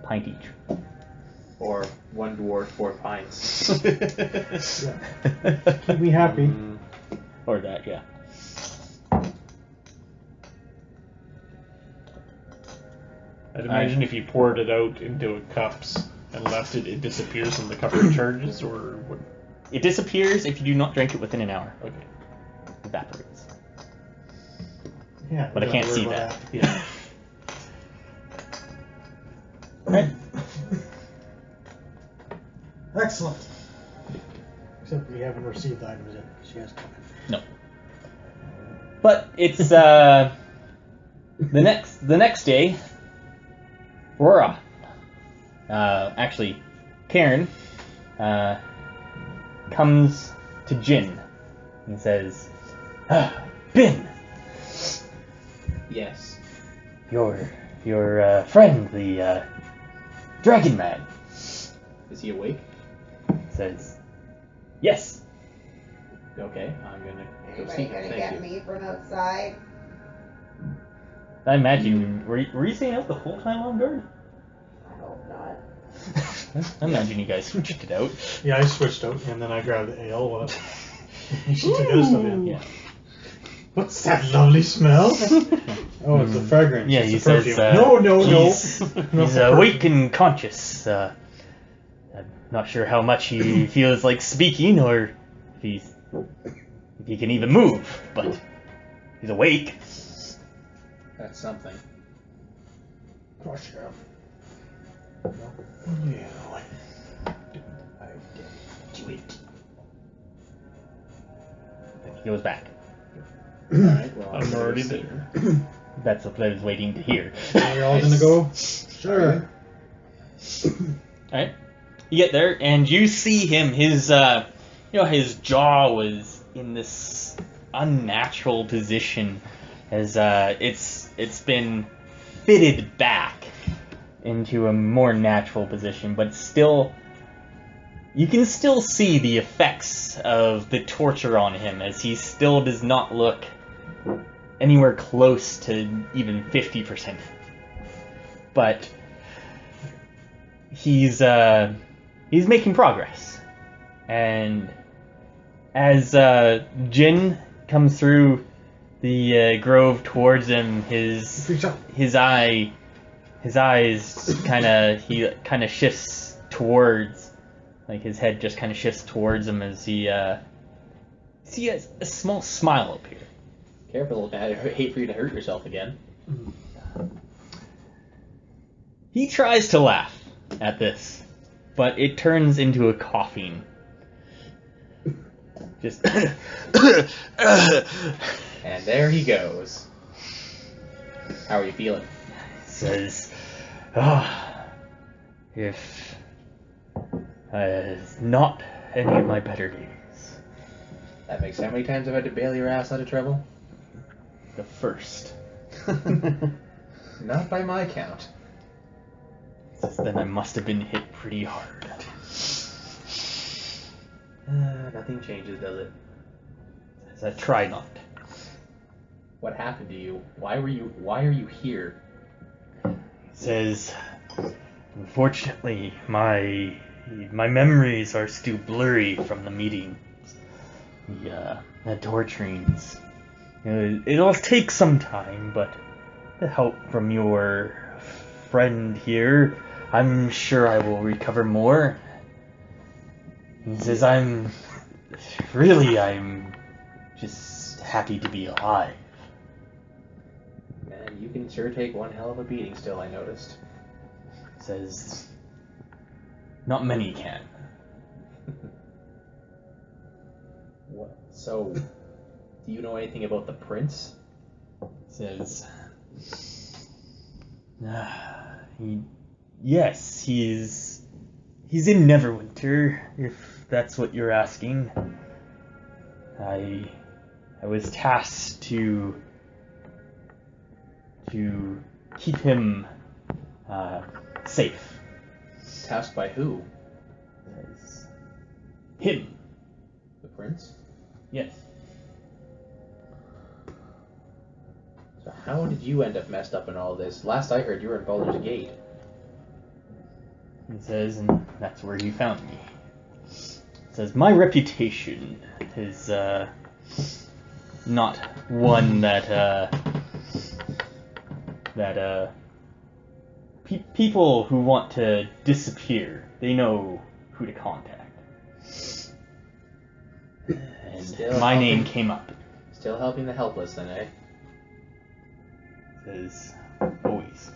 Pint each. Or one dwarf, 4 pints. Yeah. Keep me happy. Or that, yeah. I'd imagine if you poured it out into cups and left it, it disappears and the cup recharges, or what? It disappears if you do not drink it within an hour. Okay. Evaporates. Yeah. But I we can't don't see worry that. about Yeah. Right. Excellent. Except we haven't received the items yet. She has come in. No. But it's the next day. Aurora. Actually, Karen comes to Jin and says, "Bin, Yes. your friend, the Dragon Man," Is he awake? says, "Yes." Okay, I'm gonna go Anybody see gonna him. get Thank you. me from outside? I imagine were you staying out the whole time on guard? I hope not. I imagine you guys switched it out. Yeah, I switched out, and then I grabbed the ale. What? She took other stuff in. Yeah. What's that lovely smell? Oh, it's a fragrance. Yeah, it's he a says, perfume. No. He's No. awake and conscious. I'm not sure how much he feels like speaking, or if he can even move, but he's awake. That's something. Gosh, yeah. Do it. He goes back. Alright, well, I'm already there. That's what I was waiting to hear. Are we all gonna go? Sure. Alright. You get there, and you see him. His jaw was in this unnatural position, as it's been fitted back into a more natural position, but still, you can still see the effects of the torture on him, as he still does not look anywhere close to even 50%. But he's making progress, and as Jin comes through the grove towards him, his eyes kind of shifts towards, like his head just kind of shifts towards him as he has a small smile appear. Careful, I hate for you to hurt yourself again. He tries to laugh at this, but it turns into a coughing. Just. And there he goes. How are you feeling? Says, if not any of my better days. That makes how many times I've had to bail your ass out of trouble? The first. Not by my count. Says, then I must have been hit pretty hard. Nothing changes, does it? Says, I try not. What happened to you? Why are you here? Says, unfortunately, my memories are still blurry from the meetings. The torturings. It'll take some time, but the help from your friend here, I'm sure I will recover more. He says, I'm just happy to be alive. Man, you can sure take one hell of a beating still, I noticed. Says, not many can. What? So, do you know anything about the prince? Says, yes, he's in Neverwinter, if that's what you're asking. I was tasked to keep him safe. Tasked by who? Says, him. The prince? Yes. So how did you end up messed up in all this? Last I heard, you were in Baldur's Gate. He says, and that's where he found me. Says, my reputation is not one that people who want to disappear, they know who to contact. And Still my name helping- came up. Still helping the helpless then, eh? Says, always.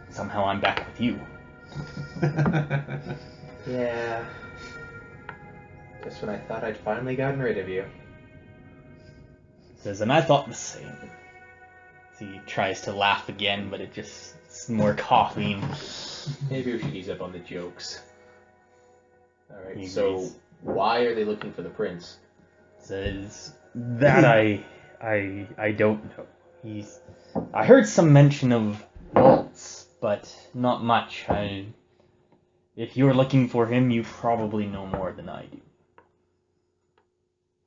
Somehow I'm back with you. Yeah. Just when I thought I'd finally gotten rid of you. Says, and I thought the same. He tries to laugh again, but it's more coughing. Maybe we should ease up on the jokes. Alright, He so agrees. why are they looking for the prince? Says that I don't know. I heard some mention of vaults, but not much. If you're looking for him, you probably know more than I do.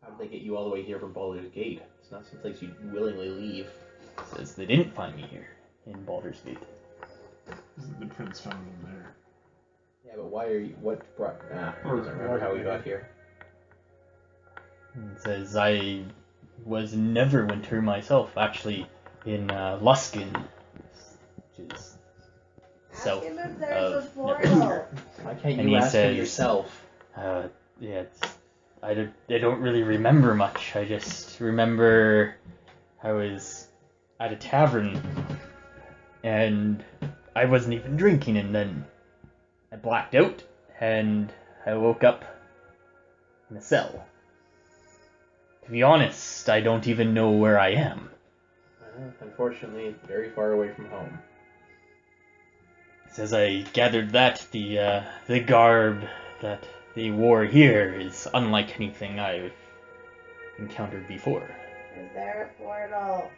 How did they get you all the way here from Baldur's Gate? It's not some place you'd willingly leave. Says they didn't find me here in Baldur's Gate. The prince found him there. Yeah, but why are you... What brought... he doesn't remember how we got here. And says I was in Neverwinter myself, actually in Luskin, which is south of Neverwinter. Why can't And you he ask him says, yourself? Yeah, I don't really remember much. I just remember I was at a tavern and I wasn't even drinking, and then I blacked out and I woke up in a cell. To be honest, I don't even know where I am. Unfortunately, very far away from home. As I gathered that the garb that they wore here is unlike anything I've encountered before. Is there a portal?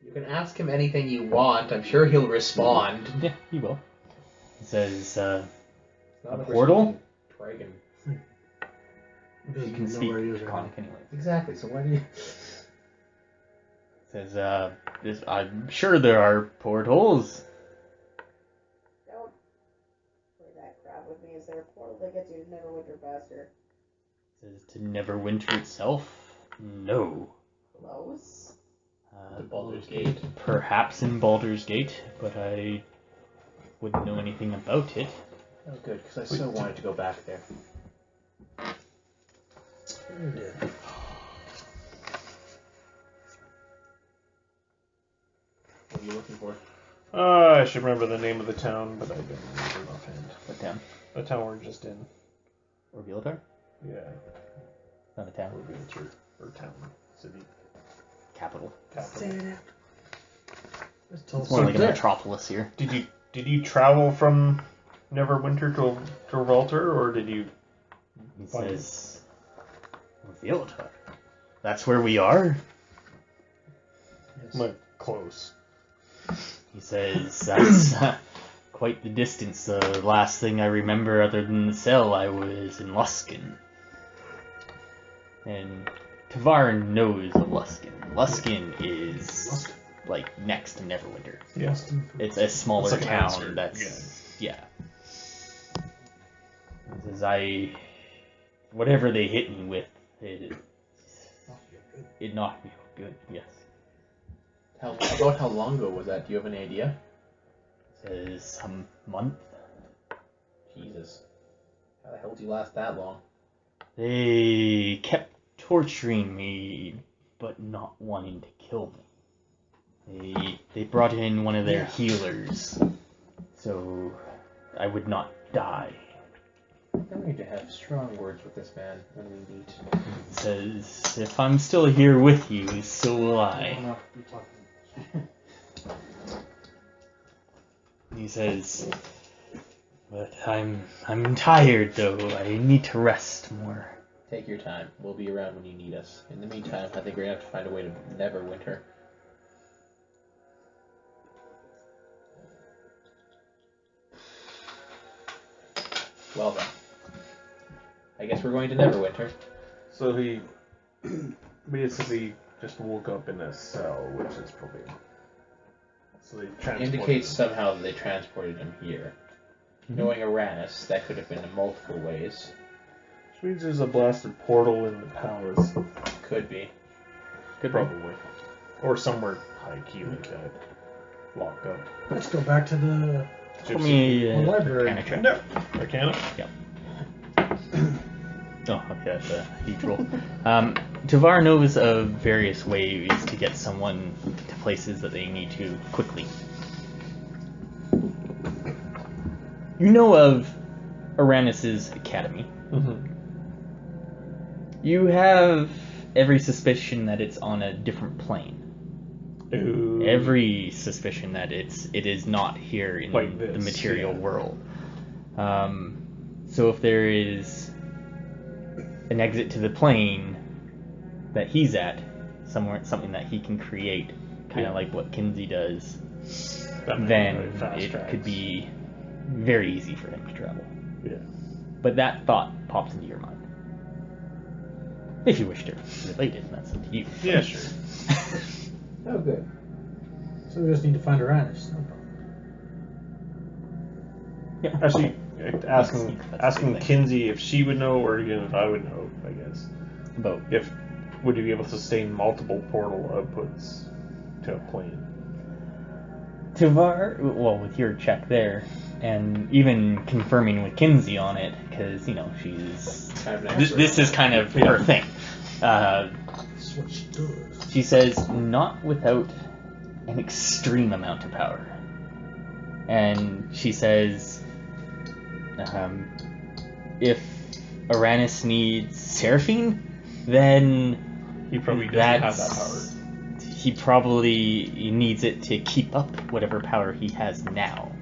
You can ask him anything you want. I'm sure he'll respond. Yeah, he will. It says, Not a portal? Dragon. You can speak Draconic anyways. Exactly, so why do you... It says, I'm sure there are portals. Don't play that crap with me. Is there a portal that gets you to Neverwinter faster? It says to Neverwinter itself? No. Close? To Baldur's Gate. Perhaps in Baldur's Gate, but I wouldn't know anything about it. Oh, good, because I so wanted to go back there. What are you looking for? I should remember the name of the town, but I don't remember it offhand. What town? The town we're just in. Orvyltar? Yeah. Not a town. Orvyltar, or town, city, Capital. capital. It's all It's more like a there. metropolis here. Did you travel from Neverwinter to Orvyltar, or did you? He says, Orvyltar. That's where we are? Yes. Like close. He says, that's quite the distance. The last thing I remember other than the cell, I was in Luskan. And Tavar knows of Luskan. Luskan is like next to Neverwinter. Yeah. It's a smaller It's like an town outskirt, that's yeah. He says whatever they hit me with, it knocked me out good, yes. About how long ago was that? Do you have any idea? Says a month. Jesus. How the hell did you last that long? They kept torturing me, but not wanting to kill me. They brought in one of their healers, so I would not die. I'm going to have strong words with this man when we meet. It says, if I'm still here with you, so will I. He says, but I'm tired though. I need to rest more. Take your time. We'll be around when you need us. In the meantime, I think we're going to have to find a way to Neverwinter. Well then. I guess we're going to Neverwinter. So he basically just woke up in a cell, which is probably. So they transported Indicates him. somehow that they transported him here. Knowing Uranus, that could have been in multiple ways. Which means there's a blasted portal in the palace. Could be. Probably. Or somewhere high key like that. Locked up. Let's go back to the Call me the library. Arcana check. No. Arcana? Yep. Oh, okay, that's a huge roll. Tavar knows of various ways to get someone to places that they need to quickly. You know of Uranus's academy. Mm-hmm. You have every suspicion that it's on a different plane. Ooh. Every suspicion that it is not here in Like the this, material yeah. world. So if there is an exit to the plane that he's at, something that he can create, kind of like what Kinsey does, That might then be fast it tracks. could be very easy for him to travel. Yeah. But that thought pops into your mind. If you wish to relate it, that's up to you. Yeah, sure. Oh, good. So we just need to find Uranus. No problem. Yeah. Actually, That's asking the thing. Kinsey if she would know, or even if I would know, I guess. Both. Would you be able to sustain multiple portal outputs to a plane? Tavar, well, with your check there, and even confirming with Kinsey on it, because, you know, she's... Kind of an This expert. is kind of her thing. That's what she does. She says, not without an extreme amount of power. And she says, if Uranus needs Seraphine, then He probably doesn't have that power. that's... He probably needs it to keep up whatever power he has now.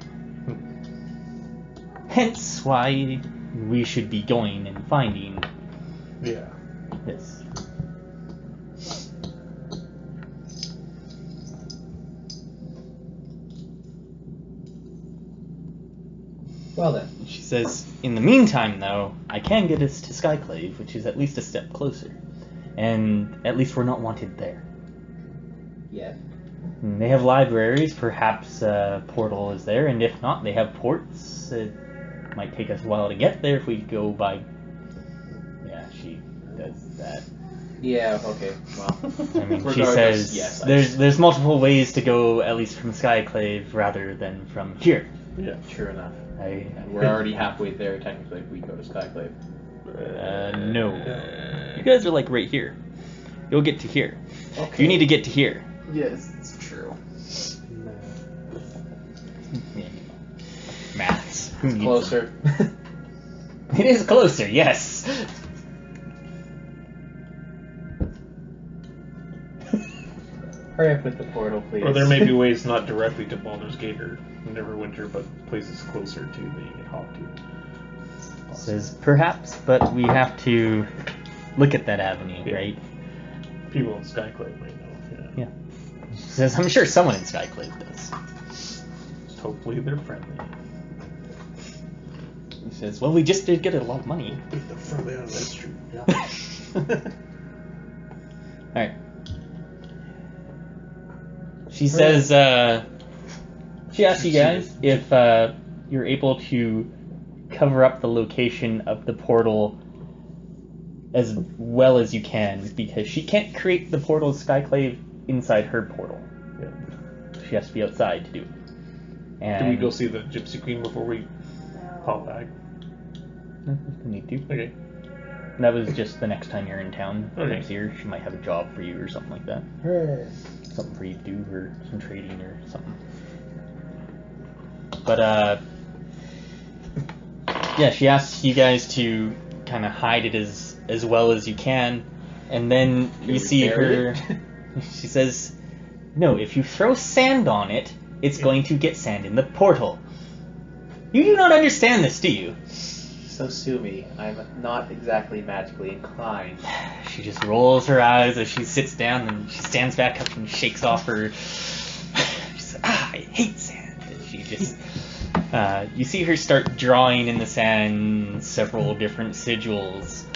Hence why we should be going and finding Yeah. this. Well then. She says, in the meantime, though, I can get us to Skyclaive, which is at least a step closer. And at least we're not wanted there. Yeah. And they have libraries, perhaps a portal is there, and if not, they have ports. It might take us a while to get there if we go by... Yeah, she does that. Yeah, okay. Well. I mean, she Regardless, says yes, there's multiple ways to go, at least from Skyclaive, rather than from here. Yeah. True enough. And We're already halfway there, technically, if we go to Skyclaive. no. You guys are like right here. You'll get to here. Okay. You need to get to here. Yes, it's true. Maths. Who needs Closer. It is closer, yes. Hurry up with the portal, please. Or there may be ways not directly to Baldur's Gate or Neverwinter, but places closer to that you can hop to. Says perhaps, but we have to look at that avenue, Yeah. right? People in Skyclaive might know. Yeah. Says I'm sure someone in Skyclaive does. Hopefully they're friendly. He says, well, we just did get a lot of money. Beat the friendly out of that street. Yeah. Alright. She says, she asks you guys if you're able to cover up the location of the portal as well as you can, because she can't create the portal Skyclaive inside her portal. Yeah. She has to be outside to do it. And Do we go see the Gypsy Queen before we hop back? No, you need to. Okay. That was just the next time you're in town. Okay. Next year, she might have a job for you or something like that. Hooray. Something for you to do, or some trading or something. But, yeah, she asks you guys to kind of hide it as well as you can, and then you we see bury her. She says, no, if you throw sand on it, it's going to get sand in the portal. You do not understand this, do you? So sue me. I'm not exactly magically inclined. She just rolls her eyes as she sits down, and she stands back up and shakes off her. She says, I hate sand. And she just. You see her start drawing in the sand several different sigils.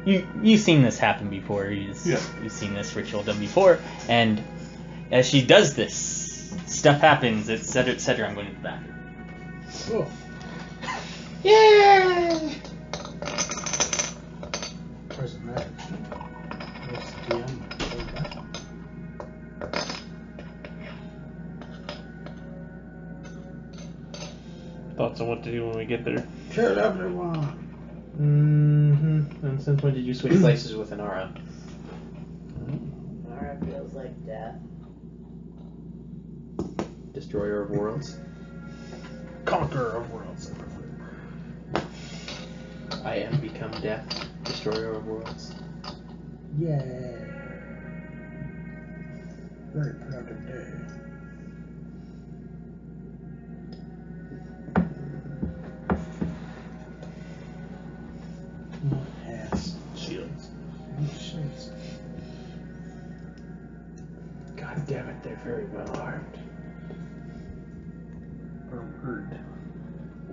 You've seen this happen before. You've seen this ritual done before, and as she does this, stuff happens, etc., etc. I'm going to the bathroom. Cool. Yay! Present matters. What's the DM? Thoughts on what to do when we get there? Kill everyone. Mm-hmm. And since when did you switch places with Anara? Anara feels like death. Destroyer of worlds. Conqueror of worlds, I prefer. I am become death. Destroyer of worlds. Yay. Very productive day. Hats. Shields. Shit. God damn it, they're very well armed.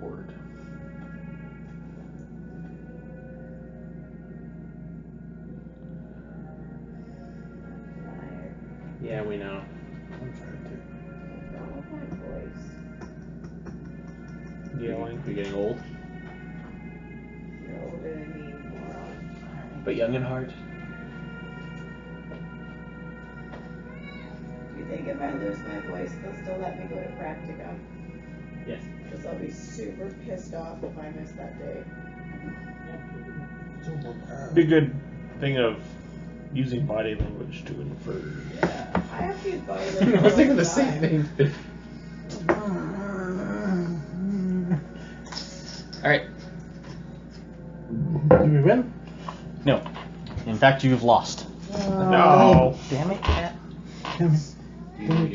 Word. Yeah, we know. I'm trying to. What's wrong with my voice? Yelling. You're getting old, You're older than me, moron. but young and hard. Do you think if I lose my voice, they'll still let me go to practicum? Yes. Because I'll be super pissed off if I miss that day. Be a good thing of using body language to infer. Yeah, I have to use body language. I was thinking all the same time. thing. Alright. Did we win? No. In fact, you've lost. No. Damn it, cat. Damn it. Crazy.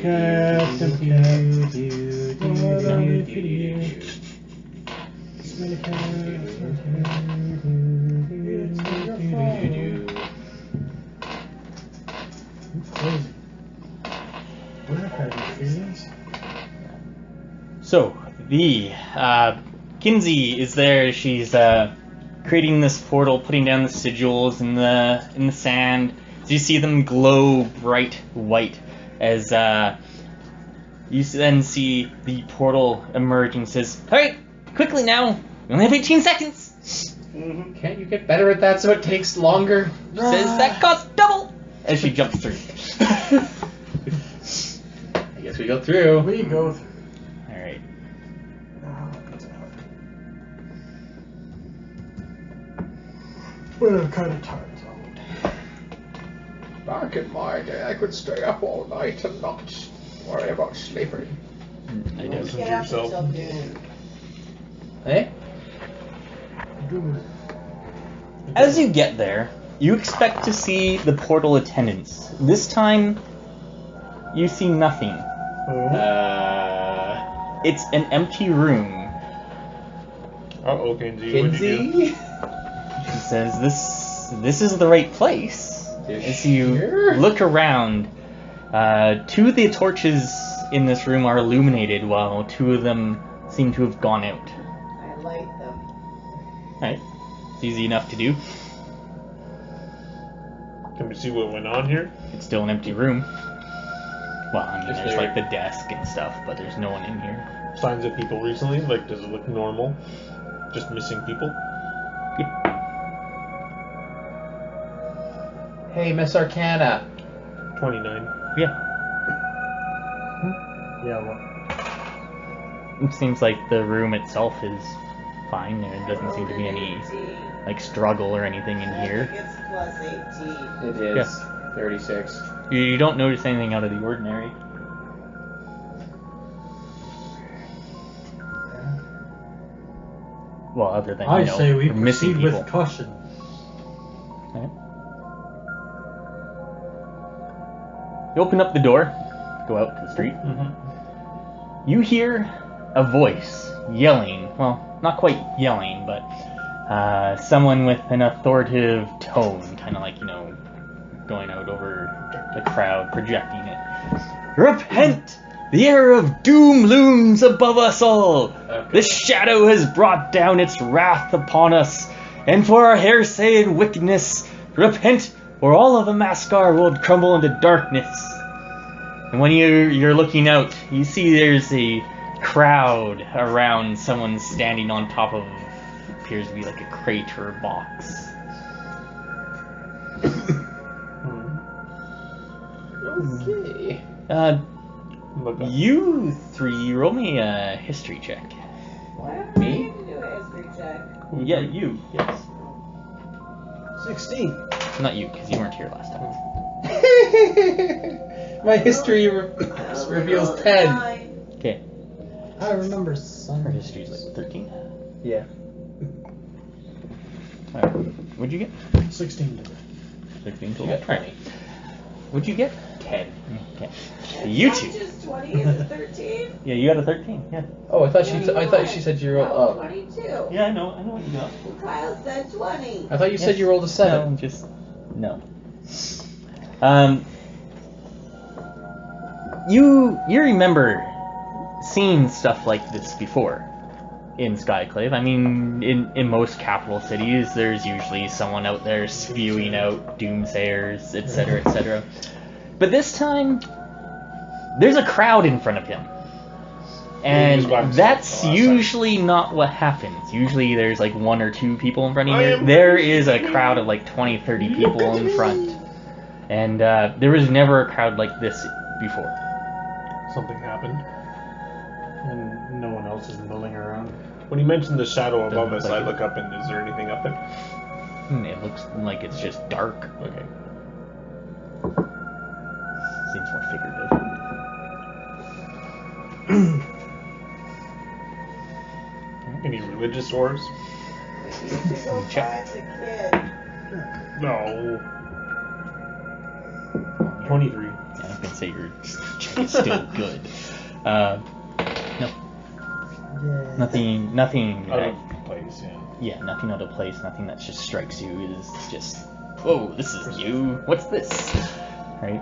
What if I have feelings? So, the Kinsey is there. She's creating this portal, putting down the sigils in the sand. So you see them glow bright white as you then see the portal emerging. Says, "Hurry, quickly now! We only have 18 seconds." Can't you get better at that so it takes longer? Says that costs double as she jumps through. I guess we go through. We go through. All right. We're kind of tired, so. Back in my day, I could stay up all night and not worry about sleeping. I know. Get up until noon. Hey? As you get there, you expect to see the portal attendants. This time, You see nothing. It's an empty room. Uh-oh, Kinsey, what'd you do? She says, this is the right place. As you look around, 2 of the torches in this room are illuminated, while 2 of them seem to have gone out. I light them. Alright. It's easy enough to do. Can we see what went on here? It's still an empty room. Well, I mean, Is there's there- like the desk and stuff, but there's no one in here. Signs of people recently? Like, does it look normal? Just missing people? Hey, Miss Arcana. 29. Yeah. Yeah, well, It seems like the room itself is fine. There doesn't seem to be any like struggle or anything in here. It's plus 18. It is Yes. 36. You don't notice anything out of the ordinary. Well, other than I say we missing proceed people. with caution. Okay. You open up the door, go out to the street. Mm-hmm. You hear a voice yelling. Well, not quite yelling, but someone with an authoritative tone, kind of like, going out over the crowd, projecting it. Repent! The air of doom looms above us all. Okay. The shadow has brought down its wrath upon us, and for our heresy and wickedness, repent, or all of the Mascar will crumble into darkness. And when you're looking out, you see there's a crowd around someone standing on top of appears to be like a crate or a box. Okay. You 3 roll me a history check. What? Me? You can do a history check. Yeah, you. Yes. 16. Not you, because you weren't here last time. My history reveals 10. 9. Okay. I remember Her some. history's like 13. Yeah. Alright. What'd you get? 16. 16 You total. got 20. What'd you get? 10. Okay. And You Josh two. is 20, is it 13? Yeah, you got a 13. Yeah. Oh, I thought she said you rolled. Oh, Oh, 22. Yeah, I know what you got. Well, Kyle said 20. I thought you said you rolled a 7. No, just no. You remember seeing stuff like this before in Skyclaive. I mean, in most capital cities, there's usually someone out there spewing out doomsayers, etc., etc. But this time, there's a crowd in front of him. And that's usually not what happens. Usually there's like 1 or 2 people in front of you. There is a crowd of like 20, 30 people in front. And there was never a crowd like this before. Something happened. And no one else is milling around. When you mentioned the shadow above us, Doesn't look I like look up and is there anything up there? It looks like it's just dark. Okay. Seems more figurative. Any religious ores? We need to go Check. find the kid. No. 23. Yeah, I was gonna say your check is still good. No, Yeah. nothing. Out of place, yeah. Yeah, nothing out of place. Nothing that just strikes you is just, whoa, this is new. What's this? Right?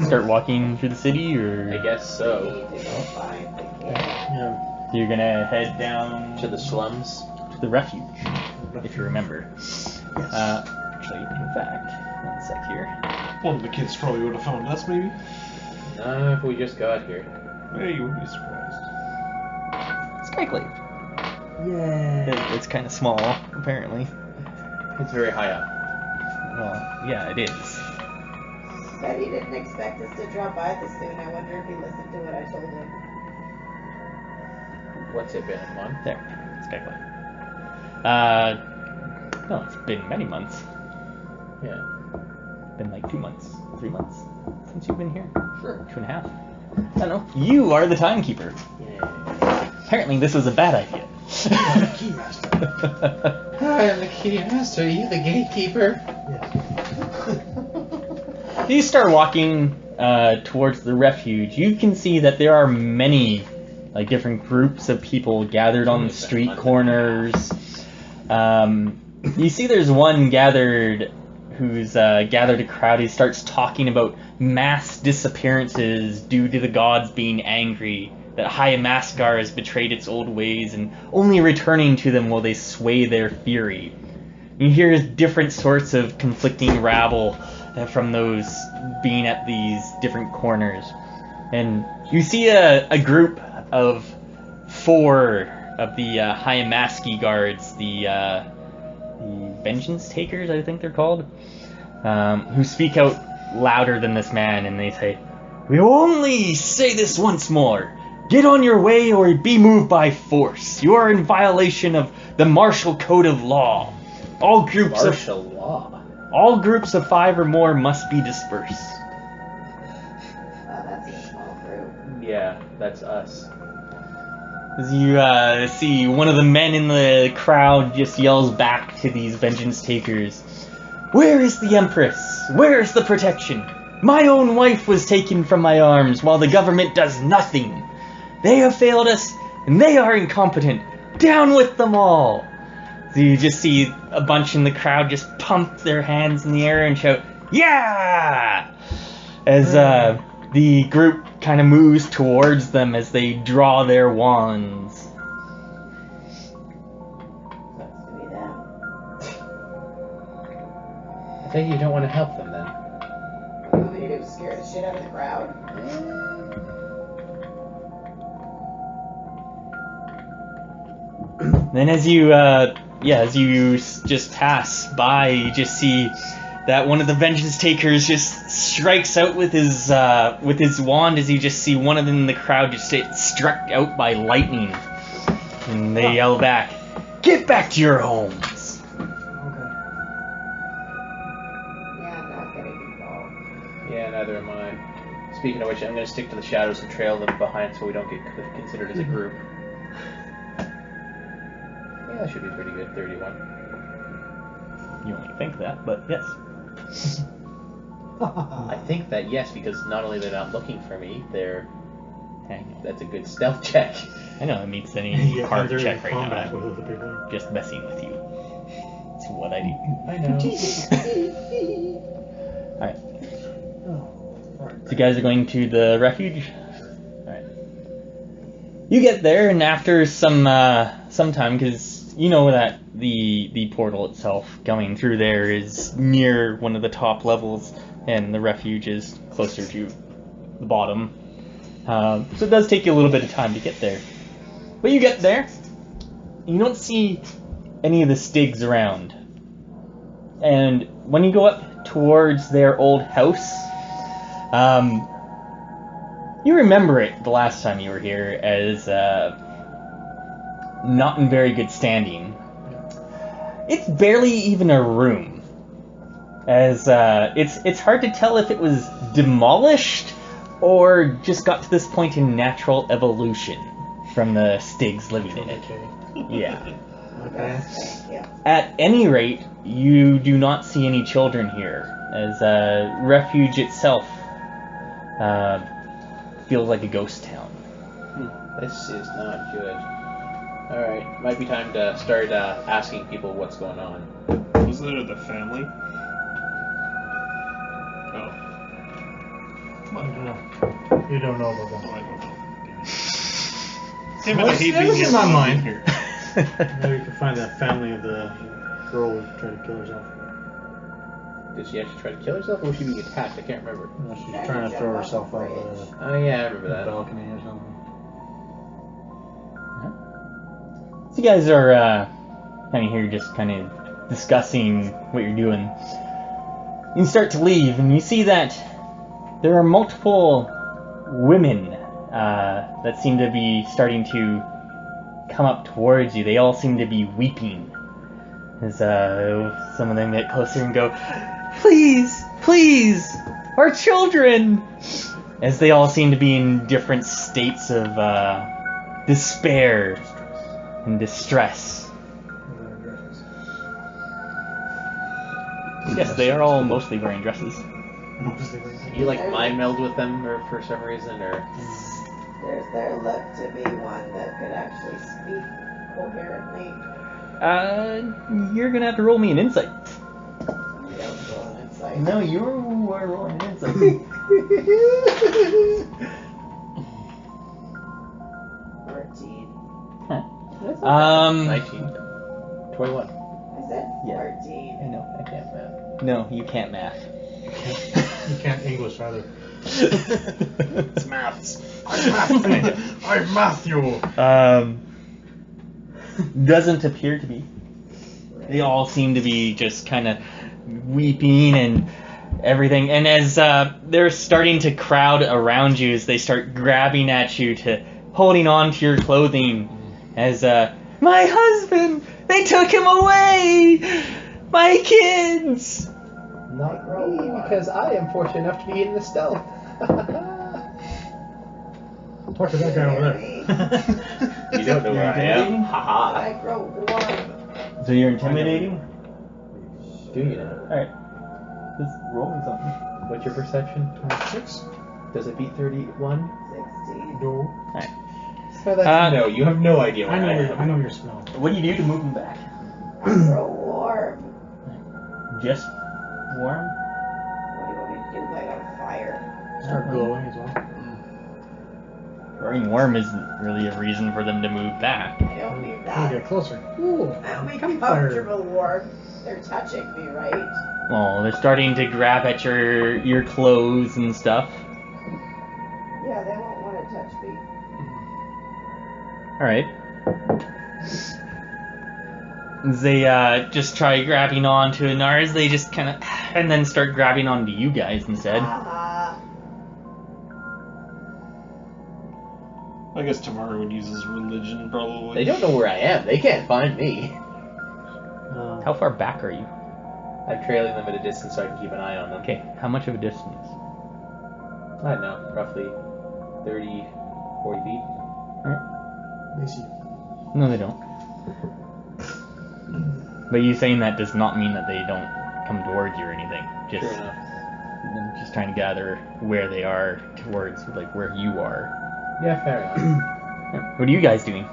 Start walking through the city, or I guess We so. need to go find the kid. Yeah. so you're gonna head down To the slums. to the refuge, if you remember. Actually, in fact, 1 sec here. One of the kids probably would have found us, maybe. If we just got here. Yeah, you would be surprised. Skyclaive. Yeah. It's kind of small, apparently. It's very high up. Well, yeah, it is. Said he didn't expect us to drop by this soon. I wonder if he listened to what I told him. What's it been, a month? There, Skyclaive. No, it's been many months. Yeah. Been like 2 months, 3 months since you've been here. Sure. 2.5. I don't know. You are the timekeeper. Yeah. Apparently, this was a bad idea. Keymaster. I am the key master. Are you the gatekeeper? Yes. you start walking towards the refuge. You can see that there are many, like, different groups of people gathered on the street corners. You see there's one gathered who's gathered a crowd. He starts talking about mass disappearances due to the gods being angry, that High Amaskar has betrayed its old ways and only returning to them will they sway their fury. You hear different sorts of conflicting rabble from those being at these different corners. And you see a group of 4 of the High Amaski guards, the Vengeance Takers, I think they're called, who speak out louder than this man, and they say, "We only say this once more. Get on your way or be moved by force. You are in violation of the martial code of law. All groups of 5 or more must be dispersed." That's a small group. Yeah, that's us. As you see, one of the men in the crowd just yells back to these Vengeance Takers, "Where is the Empress? Where is the protection? My own wife was taken from my arms while the government does nothing. They have failed us, and they are incompetent. Down with them all!" So you just see a bunch in the crowd just pump their hands in the air and shout, "Yeah!" As the group kind of moves towards them as they draw their wands. Sucks to be them. I think you don't want to help them then. What do you want me to do? Scare the shit out of the crowd? Then as you just pass by, you just see that one of the Vengeance Takers just strikes out with his wand as you just see one of them in the crowd just get struck out by lightning. And they yell back, "Get back to your homes!" Okay. Yeah, I'm not getting involved. Yeah, neither am I. Speaking of which, I'm going to stick to the shadows and trail them behind so we don't get considered as a group. Yeah, that should be pretty good. 31. You only think that, but yes. I think that yes, because not only they're not looking for me, they're Hang on. that's a good stealth check. I know it meets any You hard enter check right combat now. with the people. I'm just messing with you. It's what I do. I know. Alright. Oh. So you guys are going to the refuge? Alright. You get there, and after some time, because you know that the portal itself going through there is near one of the top levels, and the refuge is closer to the bottom. So it does take you a little bit of time to get there. But you get there, and you don't see any of the Stygs around. And when you go up towards their old house, you remember it the last time you were here as not in very good standing. It's barely even a room, as it's hard to tell if it was demolished or just got to this point in natural evolution from the Stygs living in it. Yeah. Okay. Thank you. At any rate, you do not see any children here, as refuge itself feels like a ghost town. This is not good. Alright, might be time to start asking people what's going on. Was it the family? Oh. I don't know. You don't know about Oh, that. I don't know. Damn it, I Well, hate that being was here. in my mind. Here. Maybe you can find that family of the girl who tried to kill herself. Did she actually try to kill herself, or was she being attacked? I can't remember. No, she's trying to throw herself off the Oh yeah, I remember that. balcony or something. So you guys are kind of here just kind of discussing what you're doing. You start to leave, and you see that there are multiple women that seem to be starting to come up towards you. They all seem to be weeping. As some of them get closer and go, "Please, please, our children!" As they all seem to be in different states of despair and distress. Yes, they are all mostly wearing dresses. Mostly like You like mind meld with them, or for some reason, or There looked to be one that could actually speak coherently. You're gonna have to roll me an insight. Yeah, roll an insight. No, you are rolling an insight. 14. Huh. That's okay. 19, 21. I said 14. I know, I can't math. No, you can't math. you can't English either. It's maths. I math you. Doesn't appear to be. They all seem to be just kind of weeping and everything. And as they're starting to crowd around you, as they start grabbing at you, to holding on to your clothing, as my husband, they took him away, my kids. Not me, because I am fortunate enough to be in the stealth. Talk to that guy over there. You don't know where I am. Intimidating? Haha. I grow warm. So you're intimidating? Do you know? Alright. Let's roll me something. What's your perception? 26? Does it beat 31? 16. No. Alright. So that's no. You have no idea where I know your spell. What do you do to move them back? I grow warm. Just warm? What do you want me to do? Light on fire? Start glowing as well. Growing warm isn't really a reason for them to move back. I don't mean We'll that. get closer. Ooh. I don't mean Campfire. comfortable warm. They're touching me, right? Oh, they're starting to grab at your clothes and stuff. Yeah, they won't want to touch me. Alright. They just try grabbing onto Anara, they just kind of, and then start grabbing onto you guys instead. I guess Tamara would use his religion, probably. They don't know where I am. They can't find me. How far back are you? I'm trailing them at a distance so I can keep an eye on them. Okay, how much of a distance? I don't know, roughly 30, 40 feet. They see. No, they don't. But you saying that does not mean that they don't come towards you or anything. Sure Just, enough. I'm just trying to gather where they are towards, like, where you are. Yeah, fair enough. What are you guys doing?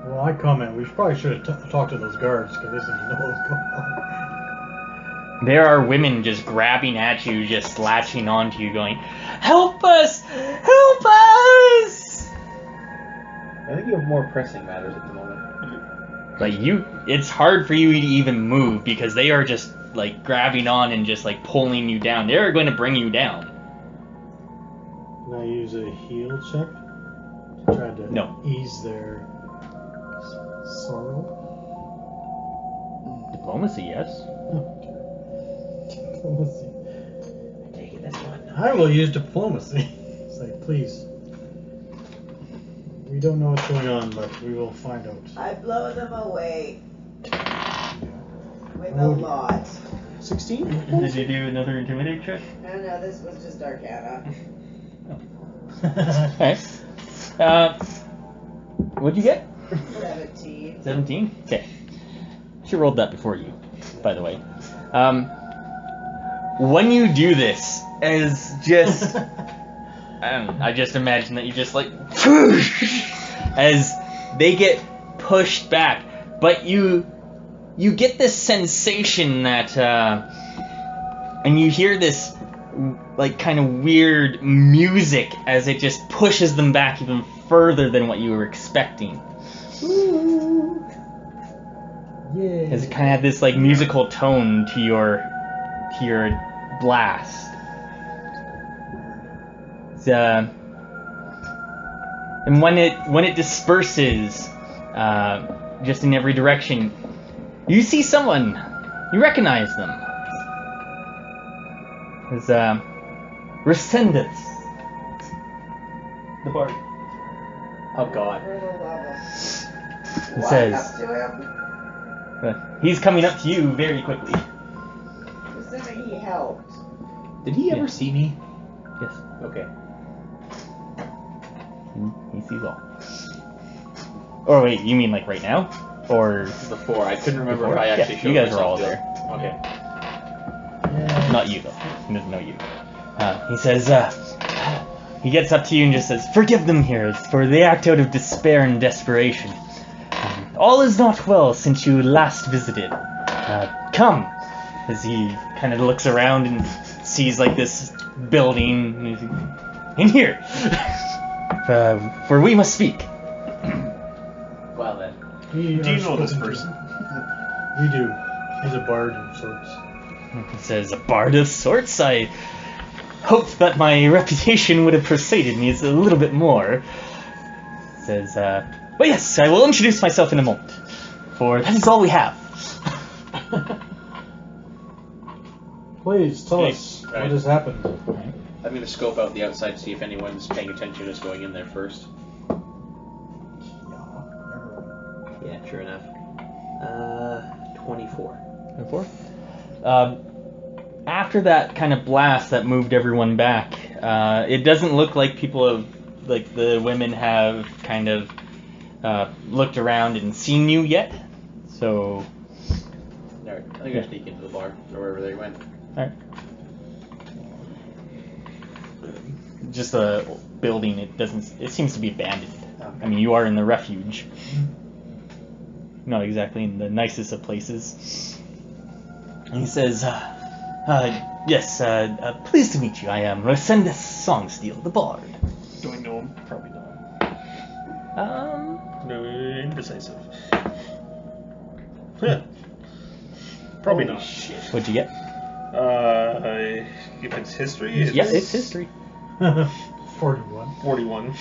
Well, I comment. We probably should have talked to those guards because they seem to know what's going on. There are women just grabbing at you, just latching onto you, going, "Help us! Help us!" I think you have more pressing matters at the moment. Like it's hard for you to even move because they are just like grabbing on and just like pulling you down. They're going to bring you down. Can I use a heal check to try to No. ease their sorrow? Diplomacy, yes. Diplomacy. I'm taking this one. I will use diplomacy. It's like, please. We don't know what's going on, but we will find out. I blow them away with a Oh. lot. 16? Did you do another intimidate check? No, this was just Arcana. Okay. What'd you get? 17. 17? Okay. She rolled that before you, by the way. When you do this, as just... I just imagine that you just like... as they get pushed back, but you get this sensation that... and you hear this like kind of weird music as it just pushes them back even further than what you were expecting. Yeah. As it kind of had this like musical tone to your blast. And when it disperses, just in every direction, you see someone. You recognize them. It's Rescindus, the bard. Oh god. It says Walk up to him. he's coming up to you very quickly. Assuming he helped. Did he ever Yeah. see me? Yes, Okay. he sees all. Or wait, you mean like right now, or Before. I couldn't remember Before? if I actually Yeah, showed you guys were myself all to there. him. Okay. Not you, though. He doesn't know you. He says, he gets up to you and just says, "Forgive them here, for they act out of despair and desperation. All is not well since you last visited. Come." As he kind of looks around and sees, like, this building. And he's like, "In here! For we must speak." Well then. Do you know this person? We do. He's a bard of sorts. He says, "A bard of sorts? I hoped that my reputation would have preceded me a little bit more." He says, "But yes, I will introduce myself in a moment, for that is all we have." Please, tell us Right. what has happened. I'm going to scope out the outside to see if anyone's paying attention to us going in there first. Yeah, sure enough. 24. After that kind of blast that moved everyone back, it doesn't look like people have, like the women have kind of looked around and seen you yet. So, Alright, I'm going to sneak into the bar, or wherever they went. alright. Just a building. It seems to be abandoned. I mean, you are in the refuge. Not exactly in the nicest of places. And he says, "Yes, pleased to meet you. I am Resendus Songsteel, the bard." Do I know him? Probably not. No, indecisive. Yeah. Probably not. What'd you get? If it's history, Yeah, it's history. 41. 41.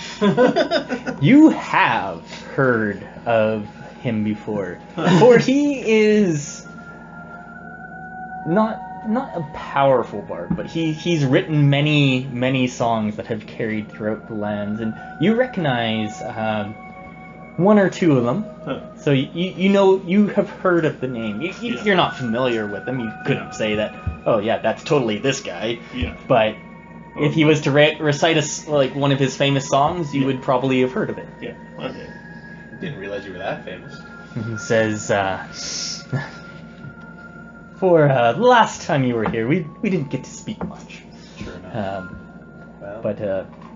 You have heard of him before, for he is not a powerful bard, but he's written many songs that have carried throughout the lands, and you recognize one or two of them. Huh. So you have heard of the name. You're not familiar with him. You couldn't say that, "Oh yeah, that's totally this guy." Yeah. But if he was to recite like one of his famous songs, you Yeah. would probably have heard of it. Yeah. Okay. Didn't realize you were that famous. He says, "For the last time you were here, we didn't get to speak much. Sure enough. Well, But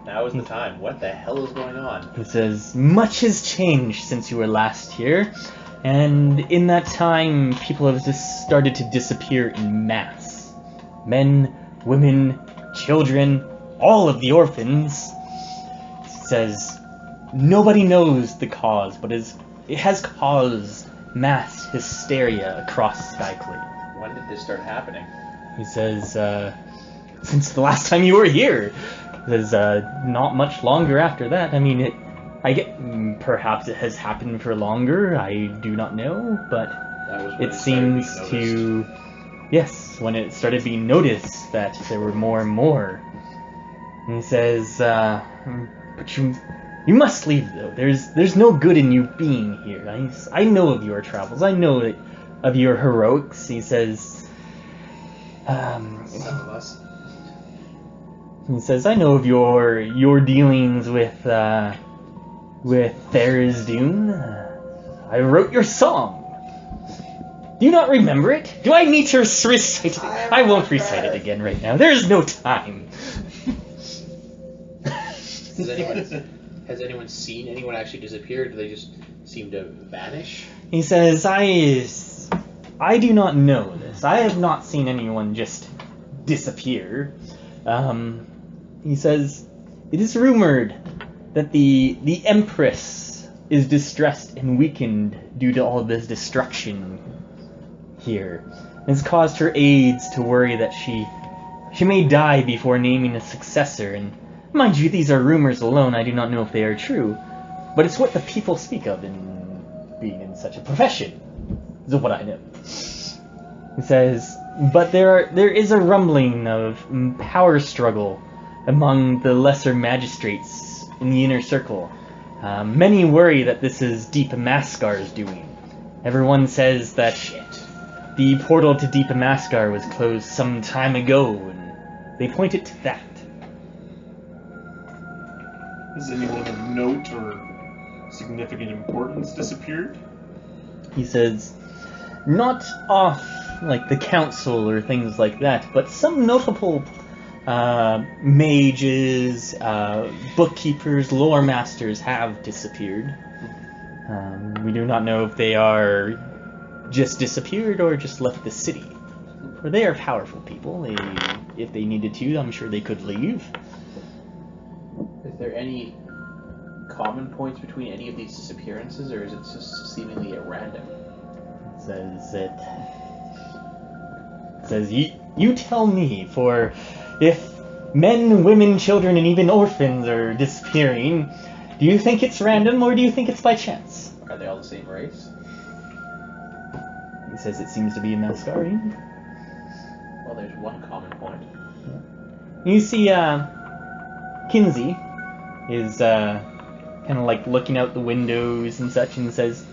now is the time. What the hell is going on? he says, much has changed since you were last here, and in that time, people have just started to disappear in mass. Men, women, children, all of the orphans." He says, "Nobody knows the cause, but it has caused mass hysteria across Skyclaive." When did this start happening? He says, "Since the last time you were here." He says, "Not much longer after that. I mean, perhaps it has happened for longer. I do not know, but That was when it started seems being noticed. yes, when it started being noticed that there were more and more." And he says, "But you must leave, though. There's no good in you being here. I know of your travels. I know of your heroics." He says, Some of us. He says, "I know of your dealings with Tharizdun. I wrote your song. Do you not remember it? Do I need to recite it? I won't recite it again right now. There's no time." Has anyone seen anyone actually disappear? Do they just seem to vanish? He says, I do not know this. I have not seen anyone just disappear." He says, "It is rumored that the Empress is distressed and weakened due to all of this destruction here. And it's caused her aides to worry that she may die before naming a successor. And mind you, these are rumors alone. I do not know if they are true. But it's what the people speak of in being in such a profession. Is what I know." He says, "But there is a rumbling of power struggle among the lesser magistrates in the inner circle. Many worry that this is Deep Mascar's doing. Everyone says that the portal to Deep Mascar was closed some time ago, and they point it to that." Has anyone of note or significant importance disappeared? He says, "Not off like the council or things like that, but some notable mages, bookkeepers, lore masters have disappeared. We do not know if they are just disappeared or just left the city. For they are powerful people. If they needed to, I'm sure they could leave. Is there any common points between any of these disappearances, or is it just seemingly at random? Says you tell me, for if men, women, children, and even orphans are disappearing, do you think it's random or do you think it's by chance? Are they all the same race? He says it seems to be a Mascari. Well, there's one common point. You see, Kinsey is kind of like looking out the windows and such, and says,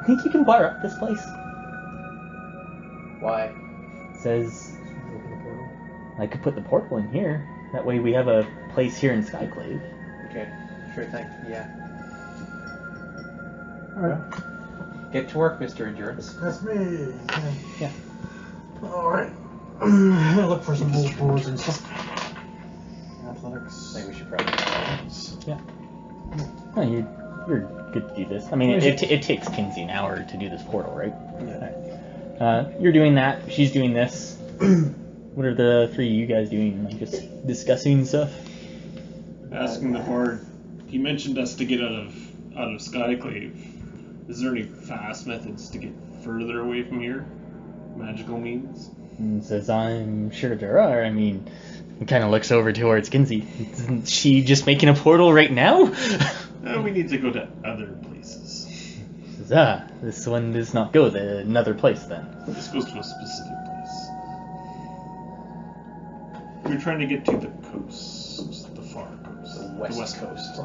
"I think you can bar up this place." Why? Says, "I could put the portal in here. That way we have a place here in Skyclaive." Okay, sure thing. Yeah. Alright. Get to work, Mr. Endurance. That's me. Yeah. Alright. Look for some old boards and stuff. Athletics. I think we should probably Yeah. Oh, you're good to do this. I mean, it takes Kinsey an hour to do this portal, right? Yeah. You're doing that. She's doing this. What are the three of you guys doing? Like just discussing stuff? Asking the bard. He mentioned us to get out of Skyclaive. Is there any fast methods to get further away from here? Magical means? And says, "I'm sure there are." I mean, he kind of looks over towards Kinsey. Isn't she just making a portal right now? We need to go to other places. Says, this one does not go to another place then. This goes to a specific place. We're trying to get to the coast, the far coast, The west coast.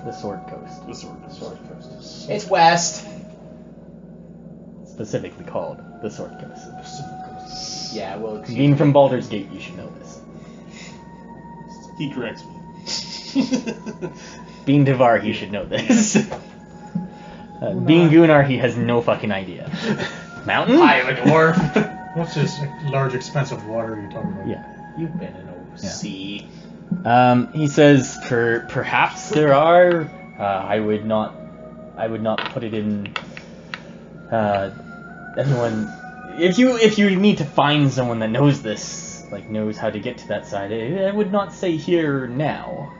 The Sword Coast. The Sword Coast. It's west. Specifically called the Sword Coast. Yeah, well, Being from Baldur's Gate, you should know this. He corrects me. Being Devar, he should know this. Being Gunnar, he has no fucking idea. Mountain? I'm a dwarf. What's this large expanse of water you're talking about? Yeah. You've been in a sea. He says, perhaps there are. I would not put it in. Everyone, if you need to find someone that knows this, like knows how to get to that side, I would not say here now.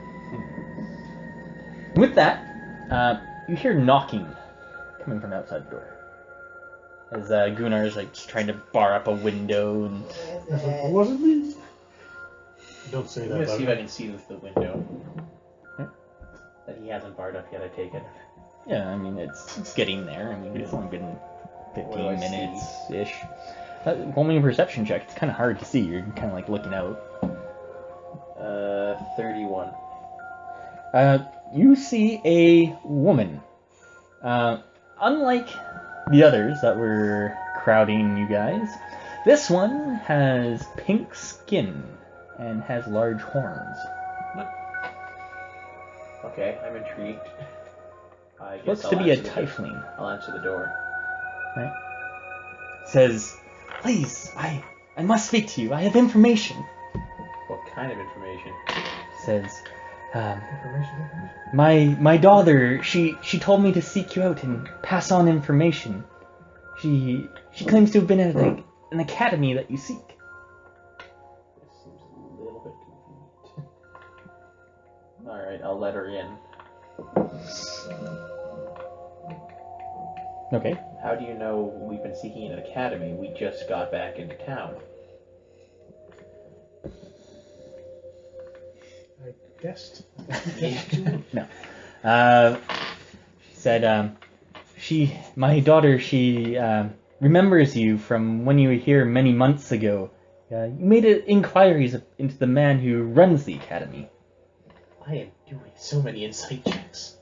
With that, you hear knocking coming from outside the door. As Gunnar is like just trying to bar up a window and. Was it me? Don't say I'm that. gonna see if I Buddy. can see with the window. Yeah. That he hasn't barred up yet, I take it. Yeah, I mean it's getting there. I mean it's only been What do I 15 minutes ish. Roll me a perception check. It's kind of hard to see. You're kind of like looking out. 31. You see a woman. Unlike the others that were crowding you guys, this one has pink skin and has large horns. Okay, I'm intrigued. I guess Looks I'll to be a answer the- tiefling. I'll answer the door. Right? Says, "Please, I must speak to you. I have information." What kind of information? Says, Information. my daughter, she told me to seek you out and pass on information. She claims to have been at an academy that you seek. This seems a little bit convenient. Alright, I'll let her in. Okay. How do you know we've been seeking an academy? We just got back into town. I guessed. No. Said, my daughter, she remembers you from when you were here many months ago. You made inquiries into the man who runs the academy. I am doing so many insight checks.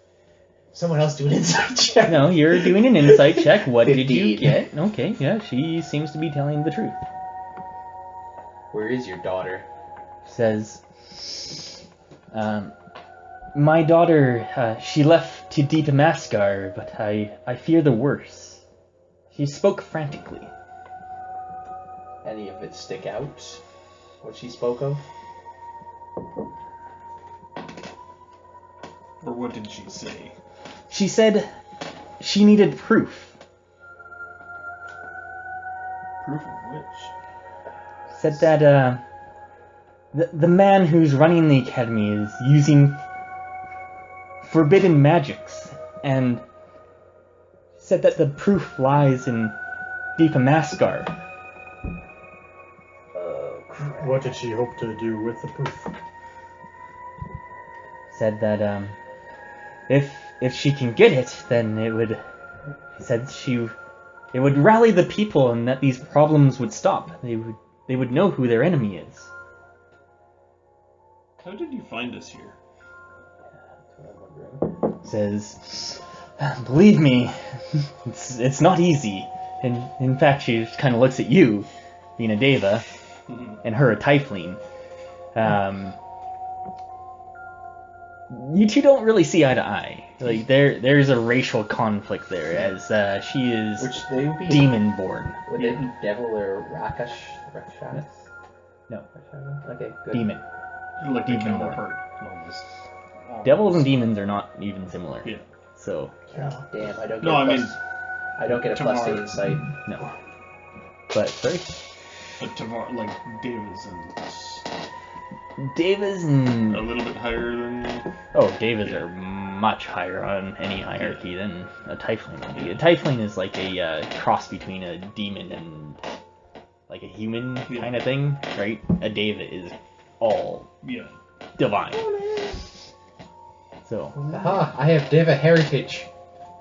Someone else do an insight check. No, you're doing an insight check. What did you 15. get? Okay, yeah, she seems to be telling the truth. Where is your daughter? Says, my daughter, she left to Deep Mascar, but I fear the worst. She spoke frantically. any of it stick out? What she spoke of? Or what did she say? She said she needed proof. Proof of which? Said that the man who's running the academy is using forbidden magics, and said that the proof lies in Deepamaskar. What did she hope to do with the proof? Said that if she can get it, then it would. Said it would rally the people, and that these problems would stop. They would know who their enemy is. How did you find us here? Says, believe me, it's not easy. And in fact, she just kind of looks at you, being a Deva, and her a Tiefling. You two don't really see eye to eye. Like there's a racial conflict there, as she is Which they would be demon born. Would they be devil or Rakash? No. Okay, good. Demon. Like Demon the counterpart, almost. Devils and demons are not even similar. Yeah. So Yeah. Damn, I don't get No, a I plus. mean, I don't get a plus to Tamar. insight. no. But sorry, But Tavar, like Davis and Devas a and little bit higher than. Devas are much higher on any hierarchy than a Tiefling would be. A Tiefling is like a cross between a demon and like a human kind of thing, right? A Deva is all divine. So Aha! I have Deva heritage.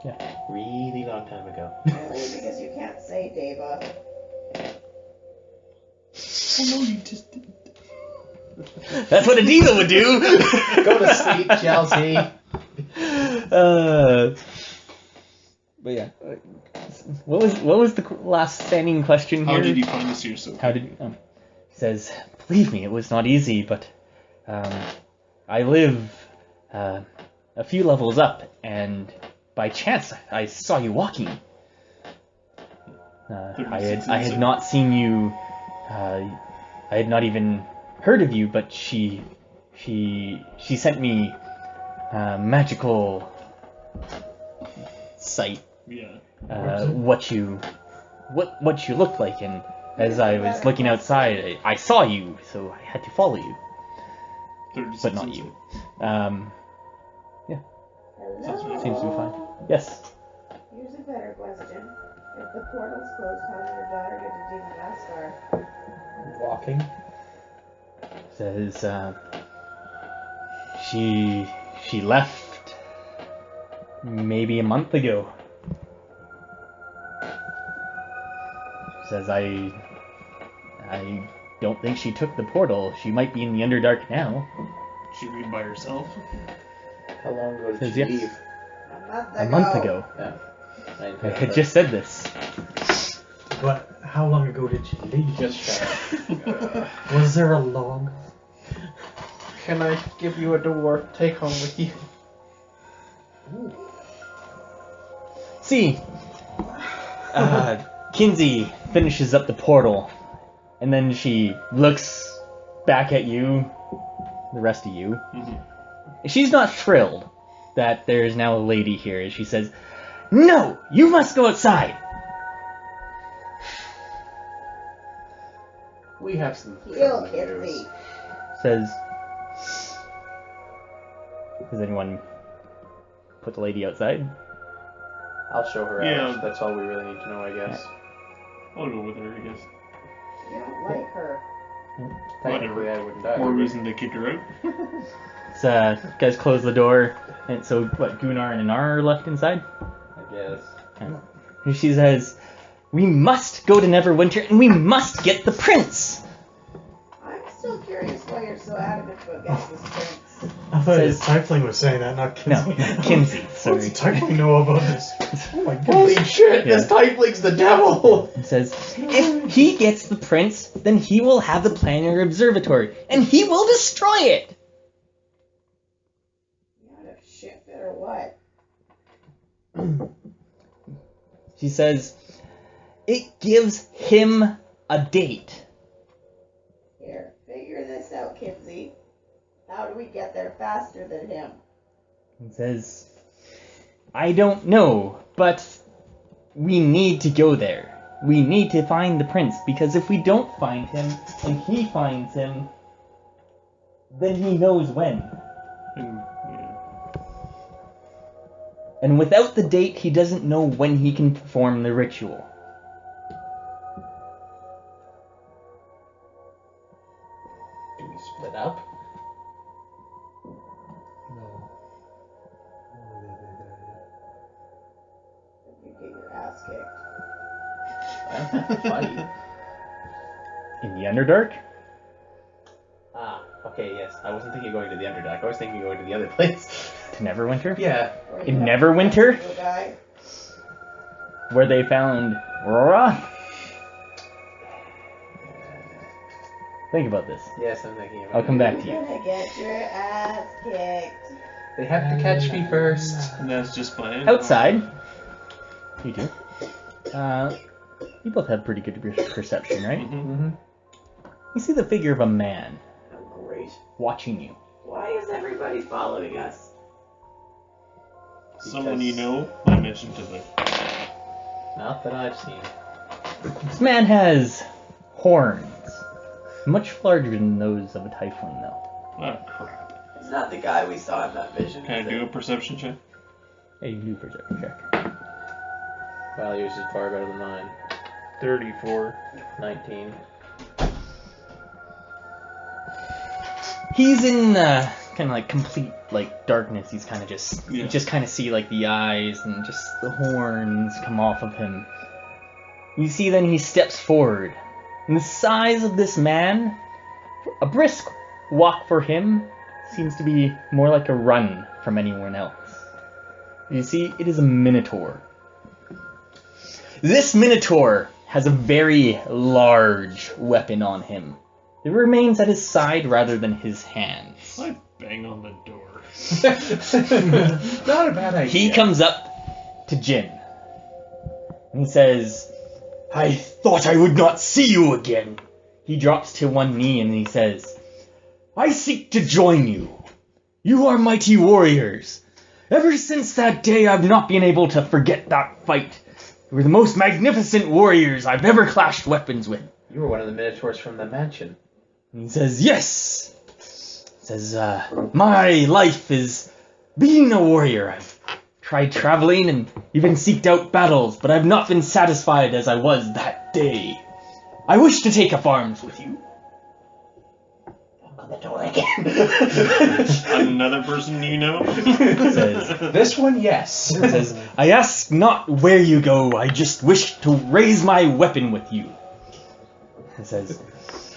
yeah. Really long time ago. Only because you can't say Deva. Oh no, you just didn't. That's what a Deva would do. Go to sleep, Chelsea. But yeah, what was the last standing question here? How did you find us here so? How did you? Says, believe me, it was not easy, but I live a few levels up, and by chance I saw you walking. I had not seen you. I had not even heard of you, but she sent me magical sight. Yeah. What you looked like, and as I was looking outside, I saw you, so I had to follow you, 36 but not insight. you. Hello? Seems to be fine. Yes. Here's a better question. If the portal's closed, how did your daughter get to Deepamaskar? Walking. Says she left maybe a month ago. Says I don't think she took the portal. She might be in the Underdark now. She read by herself. How long ago did Says she yes. leave? A month ago. Yeah. I had just said this. But how long ago did she leave? Just shy. Was there a log? Can I give you a dwarf take home with you? See, Kinsey finishes up the portal, and then she looks back at you, the rest of you. She's not thrilled that there is now a lady here. She says, "No, you must go outside." We have some He'll fun hit news. me. Says, "Does anyone put the lady outside?" I'll show her Yeah. out. That's all we really need to know, I guess. I'll go with her, I guess. You don't like her. Technically, I wouldn't die. More reason to kick her out. So, guys close the door, and so what? Gunnar and Anara are left inside. I guess. And she says, "We must go to Neverwinter, and we must get the prince." I'm still curious why you're so adamant about getting this prince. I thought Says- Tiefling was saying that, not Kinsey. No, Kinsey. What's Sorry. Tiefling know about this? Oh my Holy goodness. shit! Yeah. This Tiefling's the devil! It says, "If he gets the prince, then he will have the planetary observatory, and he will destroy it." You out of shit fit or what? She says, "It gives him a date. Here, figure this out, Kinsey. How do we get there faster than him? He says, I don't know, but we need to go there. We need to find the prince, because if we don't find him, and he finds him, then he knows when. And without the date, he doesn't know when he can perform the ritual. Do we split up? No. You get your ass kicked. I don't have to fight. In the Underdark? Ah, okay, yes. I wasn't thinking of going to the Underdark. I was thinking of going to the other place. To Neverwinter? Yeah. Or In you have Neverwinter? to guy. Where they found Aurora? Think about this. Yes, I'm thinking about I'll come back to You're you. gonna get your ass kicked. They have to catch me first. And that's just fine. Outside. You two. You both have pretty good perception, right? Mm-hmm. You see the figure of a man Oh, great. watching you. Why is everybody following us? Someone you know, I mentioned to them. Not that I've seen. This man has horns. Much larger than those of a tiefling, though. Oh, crap. It's not the guy we saw in that vision. Can I is do a it? perception check? Hey, you do a perception check. Well, yours is far better than mine. 34. 19. He's in kind of like complete like darkness. He's kind of just Yeah. you just kind of see like the eyes and just the horns come off of him. You see, then he steps forward. And the size of this man, a brisk walk for him, seems to be more like a run from anyone else. You see, it is a minotaur. This minotaur has a very large weapon on him. It remains at his side rather than his hands. I bang on the door. Not a bad idea. He comes up to Jin. And he says, I thought I would not see you again. He drops to one knee and he says, I seek to join you. You are mighty warriors. Ever since that day, I've not been able to forget that fight. You were the most magnificent warriors I've ever clashed weapons with. You were one of the Minotaurs from the mansion. And he says, yes. He says, my life is being a warrior. I've tried traveling and even seeked out battles, but I've not been satisfied as I was that day. I wish to take up arms with you. Knock on the door again. Another person you know? Says, This one, yes. He says, I ask not where you go, I just wish to raise my weapon with you. He says,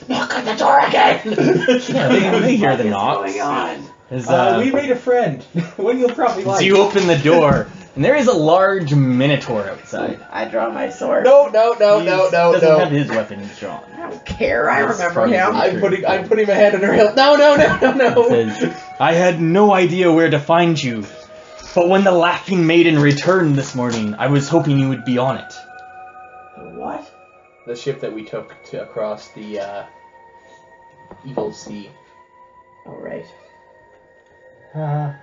knock on the door again! Yeah, they hear the knocks. What's going on? As, We made a friend. One you'll probably like. so you open the door, and there is a large minotaur outside. I draw my sword. No. He doesn't have his weapon drawn. I don't care. I That's remember probably him. good. I'm putting my hand on her hilt. No. He says, I had no idea where to find you, but when the Laughing Maiden returned this morning, I was hoping you would be on it. What? The ship that we took across the Evil Sea. Oh, right. Uh,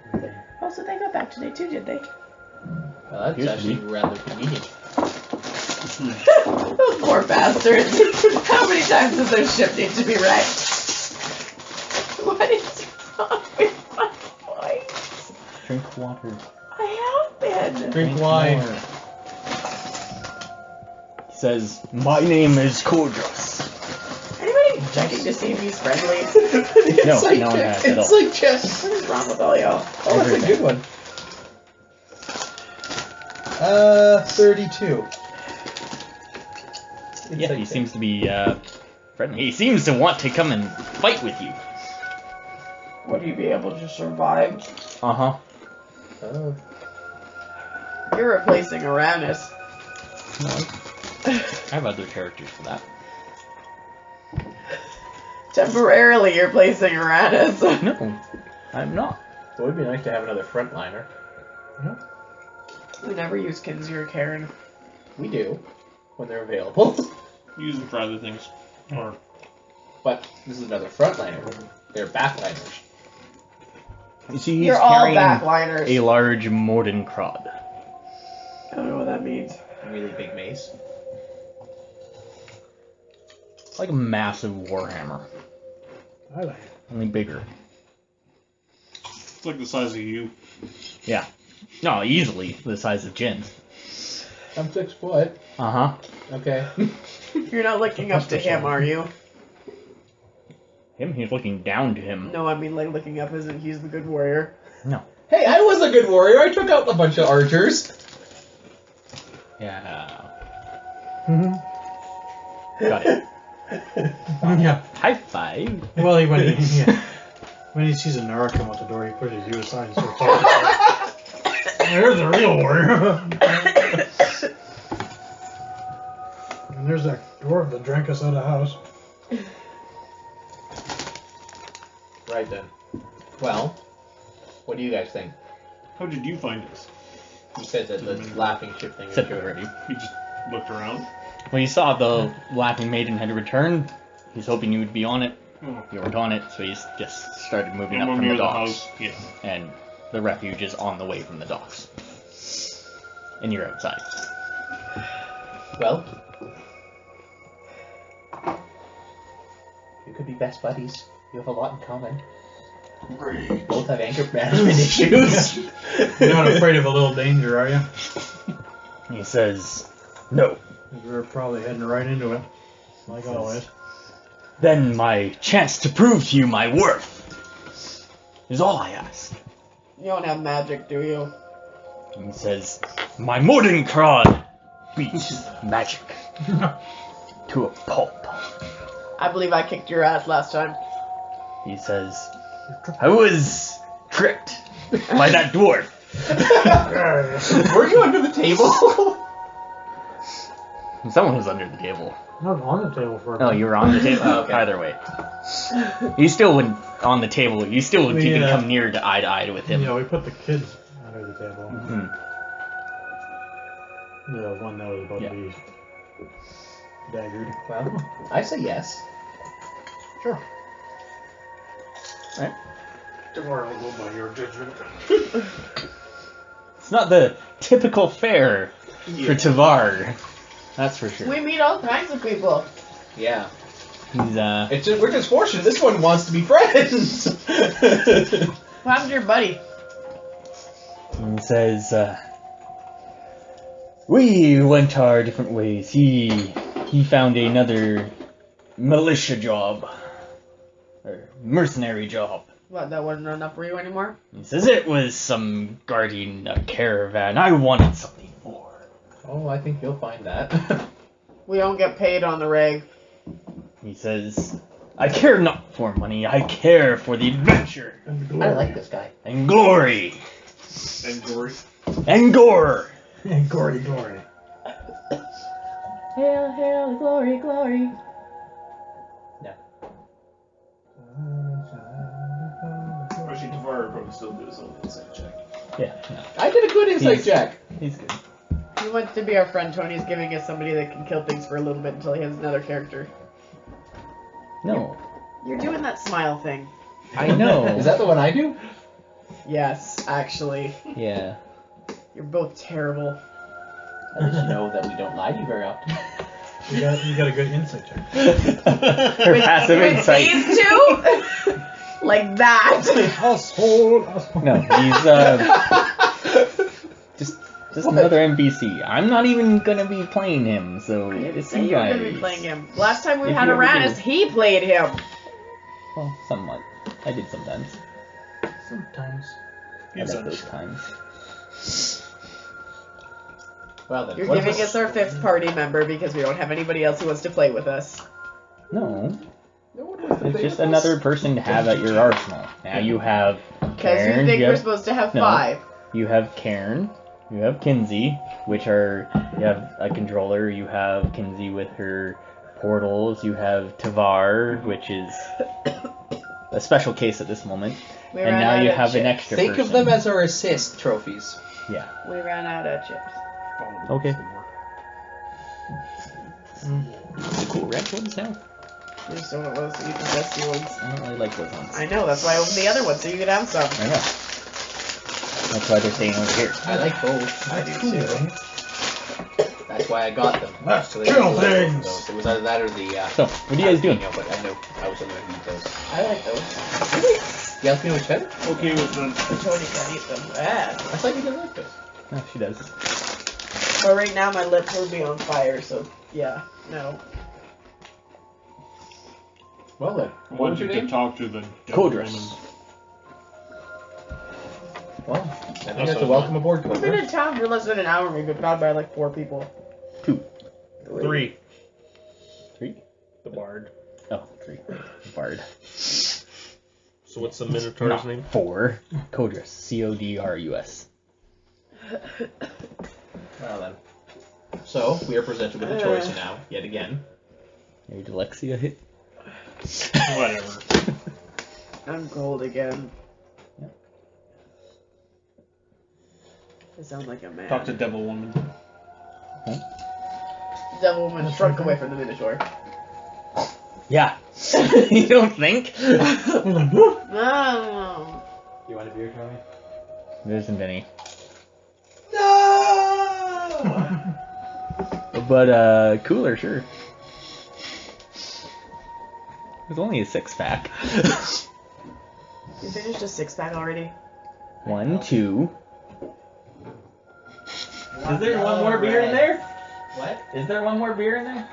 Oh, so they got back today too, did they? Well, that's Here's actually me. rather convenient. Those poor bastards. How many times does their ship need to be wrecked? What is wrong with my voice? Drink water. I have been. Drink wine. more. He says, my name is Kodros. Anybody checking to see if he's friendly? No, no one has at It's all. like chess. What is wrong with all y'all? Oh, that's a good one. 32. Yeah, he seems to be friendly. He seems to want to come and fight with you. Would you be able to survive? Uh-huh. Oh. You're replacing Uranus. No. I have other characters for that. Temporarily, you're placing Uranus. No, I'm not. It would be nice to have another frontliner. We never use Kinsey or Karen. We do, when they're available. Use them for other things. Or But this is another frontliner. They're backliners. You see, he's You're all carrying backliners. a large Mordenkrod. I don't know what that means. A really big mace. It's like a massive warhammer, I like it. only bigger. it's like the size of you. Yeah. No, easily the size of Jin's. I'm 6 foot. Uh-huh. Okay. You're not looking up to him, are you? Him? He's looking down to him. No, I mean like looking up isn't he's the good warrior. No. Hey, I was a good warrior. I took out a bunch of archers. Yeah. Mm-hmm. Got it. Yeah. High five. Well, when he sees Anara come out the door, he pushes you aside and starts talking. There's a real warrior. And there's that dwarf that drank us out of the house. Right then. Well, what do you guys think? How did you find us? You said that the laughing ship thing. Said it already. You just looked around. Well, you saw the laughing maiden had returned. He's hoping you would be on it. Oh. You weren't on it, so he's just started moving And up we're from the near the docks. house. Yeah. And the refuge is on the way from the docks. And you're outside. Well, you could be best buddies. You have a lot in common. Great. Both have anger management issues. You're not afraid of a little danger, are you? He says, no. We're probably heading right into it. Like always. Then my chance to prove to you my worth is all I ask. You don't have magic, do you? He says, my Mordenkrod beats magic to a pulp. I believe I kicked your ass last time. He says, I was tricked by that dwarf. Were you under the table? Someone was under the table. I was on the table for a No, minute. you were on the table. Oh, okay. Either way. You still wouldn't, on the table, you still wouldn't even Yeah. come near to eye with him. Yeah, we put the kids under the table. Mhm. The one that was about Yeah. to be daggered. Well, I say yes. Sure. Right. Tomorrow I'll go by your judgment. It's not the typical fare for Tavar. That's for sure. We meet all kinds of people. Yeah. He's, It's just, we're just fortunate this one wants to be friends. What happened to your buddy? he says, we went our different ways. He found another militia job. Or mercenary job. What, that wasn't enough for you anymore? He says it was some guarding a caravan. I wanted something more. Oh, I think you'll find that. We don't get paid on the reg. He says, I care not for money, I care for the adventure. I like this guy. And glory. And Gory. And gore. And Gordy Glory. Hail, hail, glory, glory. Actually, Tavar would probably still do his own insight check. Yeah, no, I did a good insight check. he's good. He wants to be our friend. Tony's giving us somebody that can kill things for a little bit until he has another character. No. You're doing that smile thing. I know. Is that the one I do? Yes, actually. Yeah. You're both terrible. I let you know that we don't lie to you very often. You got a good insight check. Her passive with insight. these two? Like that. Asshole. No, he's just another NPC. I'm not even gonna be playing him, so it's So you you're guys. gonna be playing him. Last time we If had you ever Uranus, do. he played him. Well, somewhat. I did sometimes. Sometimes. I like those times. Well then, You're what giving is us our fifth party member because we don't have anybody else who wants to play with us. No, No one wants to it's play just with another us. person to have at your arsenal. Now you have Because you Cairn, think you we're have- supposed to have No. 5. You have Cairn, you have Kinsey, which are, you have a controller, you have Kinsey with her portals, you have Tavar, which is a special case at this moment, We and ran now out you of have an chips. extra Think person. of them as our assist trophies. Yeah. We ran out of chips. Okay. The like ones now? I just don't know those, so you can best the ones. I don't really like those ones. I know, that's why I opened the other one, so you could have some. I know. That's why they're staying over here. I like both. I do Cool, too. eh? That's why I got them. Let's So they kill were those. things. It was either that or the. So, what are you guys doing? jalapeno, but I know I was only going to eat those. I like those. Jalapeno was better? Okay with them. I told you can't eat them. Ah. I thought you didn't like those. No, she does. But right now my lips will be on fire, so yeah, no. Well then, I what was wanted your to name? talk to the devil Codrus. woman. Well, I think that's a also welcome aboard, We've been Cobra. in town for less than an hour. We've been found by like 4 people. 2. 3. 3? The bard. Oh, 3. Bard. So what's the Minotaur's Not name? 4. Codrus. Codrus. Well then. So, we are presented with a choice now, yet again. Your dyslexia hit. Whatever. I'm cold again. Yep. I sound like a man. Talk to devil woman. Devil woman shrunk away from the Minotaur. Yeah. You don't think? No. You want a beer, Tommy? There isn't any. No! But, cooler, sure. It was only a 6-pack. You finished a 6-pack already? 1, 2. Is there one more beer in there? What? Is there one more beer in there?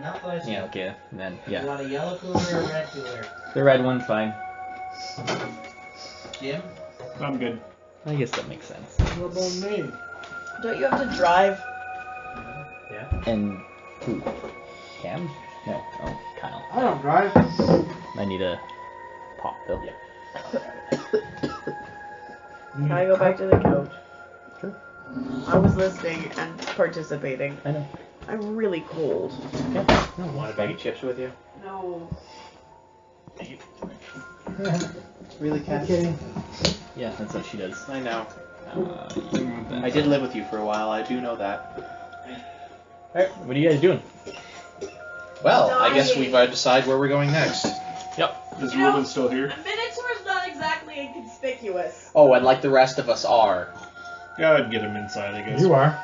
Not that I see. Yeah, okay. And then, You yeah. want a yellow cooler or a red cooler? The red one's fine. Jim? I'm good. I guess that makes sense. What about me? Don't you have to drive? Yeah. And who? Cam? No. Oh, Kyle. I don't drive. I need a pop pill. Yeah. Can I go back to the couch? Sure. I was listening and participating. I know. I'm really cold. Want a bag of chips with you? No. Really, Kat? Okay. Yeah, that's what she does. I know. I I did live with you for a while. I do know that. Alright, what are you guys doing? Well, I guess we've decide where we're going next. Is You know- Ruben still here? A Minotaur's not exactly inconspicuous. Oh, and like the rest of us are. Yeah, I'd get him inside, I guess. You are.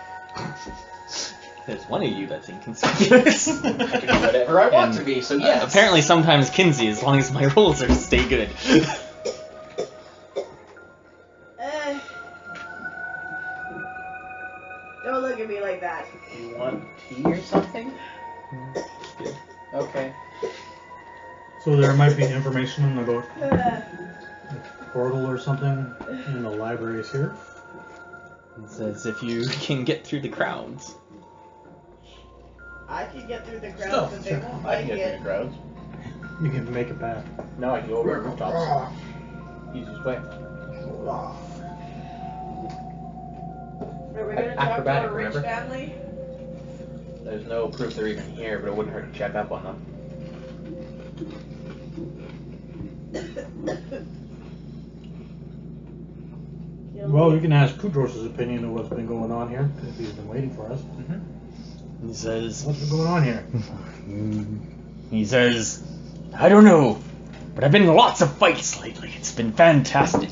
There's one of you that's inconspicuous. I can do whatever I want And, to be, so yes. Apparently sometimes Kinsey, as long as my rolls are stay good. Don't look at me like that. You want tea or something? Good. Okay. So there might be information about Uh, a portal or something in the libraries here. It says if you can get through the crowds. I can get through the crowd, Still, but they sure. won't I like can get through it. the crowds. You can make it back. No, I can go over rooftops. Easiest way. Are we gonna talk to Acrobatic, our rich remember? family? There's no proof they're even here, but it wouldn't hurt to check up on them. Well, you can ask Kudros' opinion of what's been going on here, because he's been waiting for us. He says, What's been going on here? I don't know, but I've been in lots of fights lately. It's been fantastic.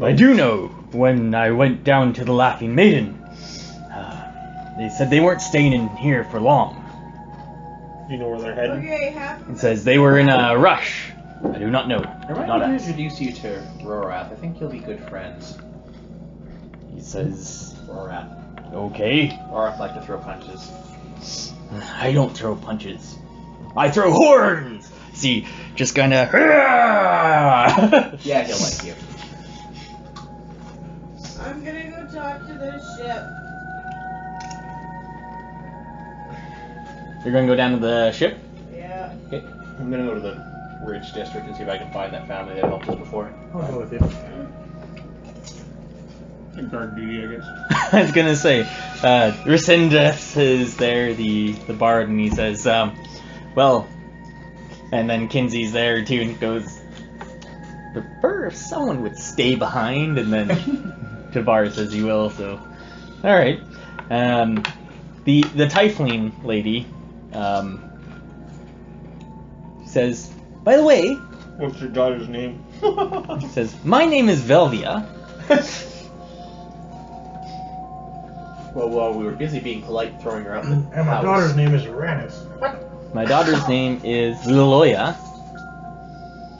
I do know when I went down to the Laughing Maiden, they said they weren't staying in here for long. Do you know where they're heading? Okay, half of It says they were in a rush. I do not know. I Not might ask. introduce you to Rorath. I think you'll be good friends. He says, Rorath. okay. Rorath like to throw punches. I don't throw punches. I throw horns! See, just kinda... Yeah, he'll like you. I'm gonna go talk to the ship. You're gonna go down to the ship? Yeah. Okay. I'm gonna go to the Ridge District and see if I can find that family that helped us before. I'll go with you. Guard duty, I guess. I was gonna say, Resendeth is there, the bard, and he says, well, and then Kinsey's there too, and he goes, prefer if someone would stay behind, and then Tavar says he will, so, alright. The Tiefling lady, says, by the way, What's your daughter's name? he says, my name is Velvia. Well, while we were busy being polite, throwing around the And my house. daughter's name is Uranus. My daughter's name is Liloya.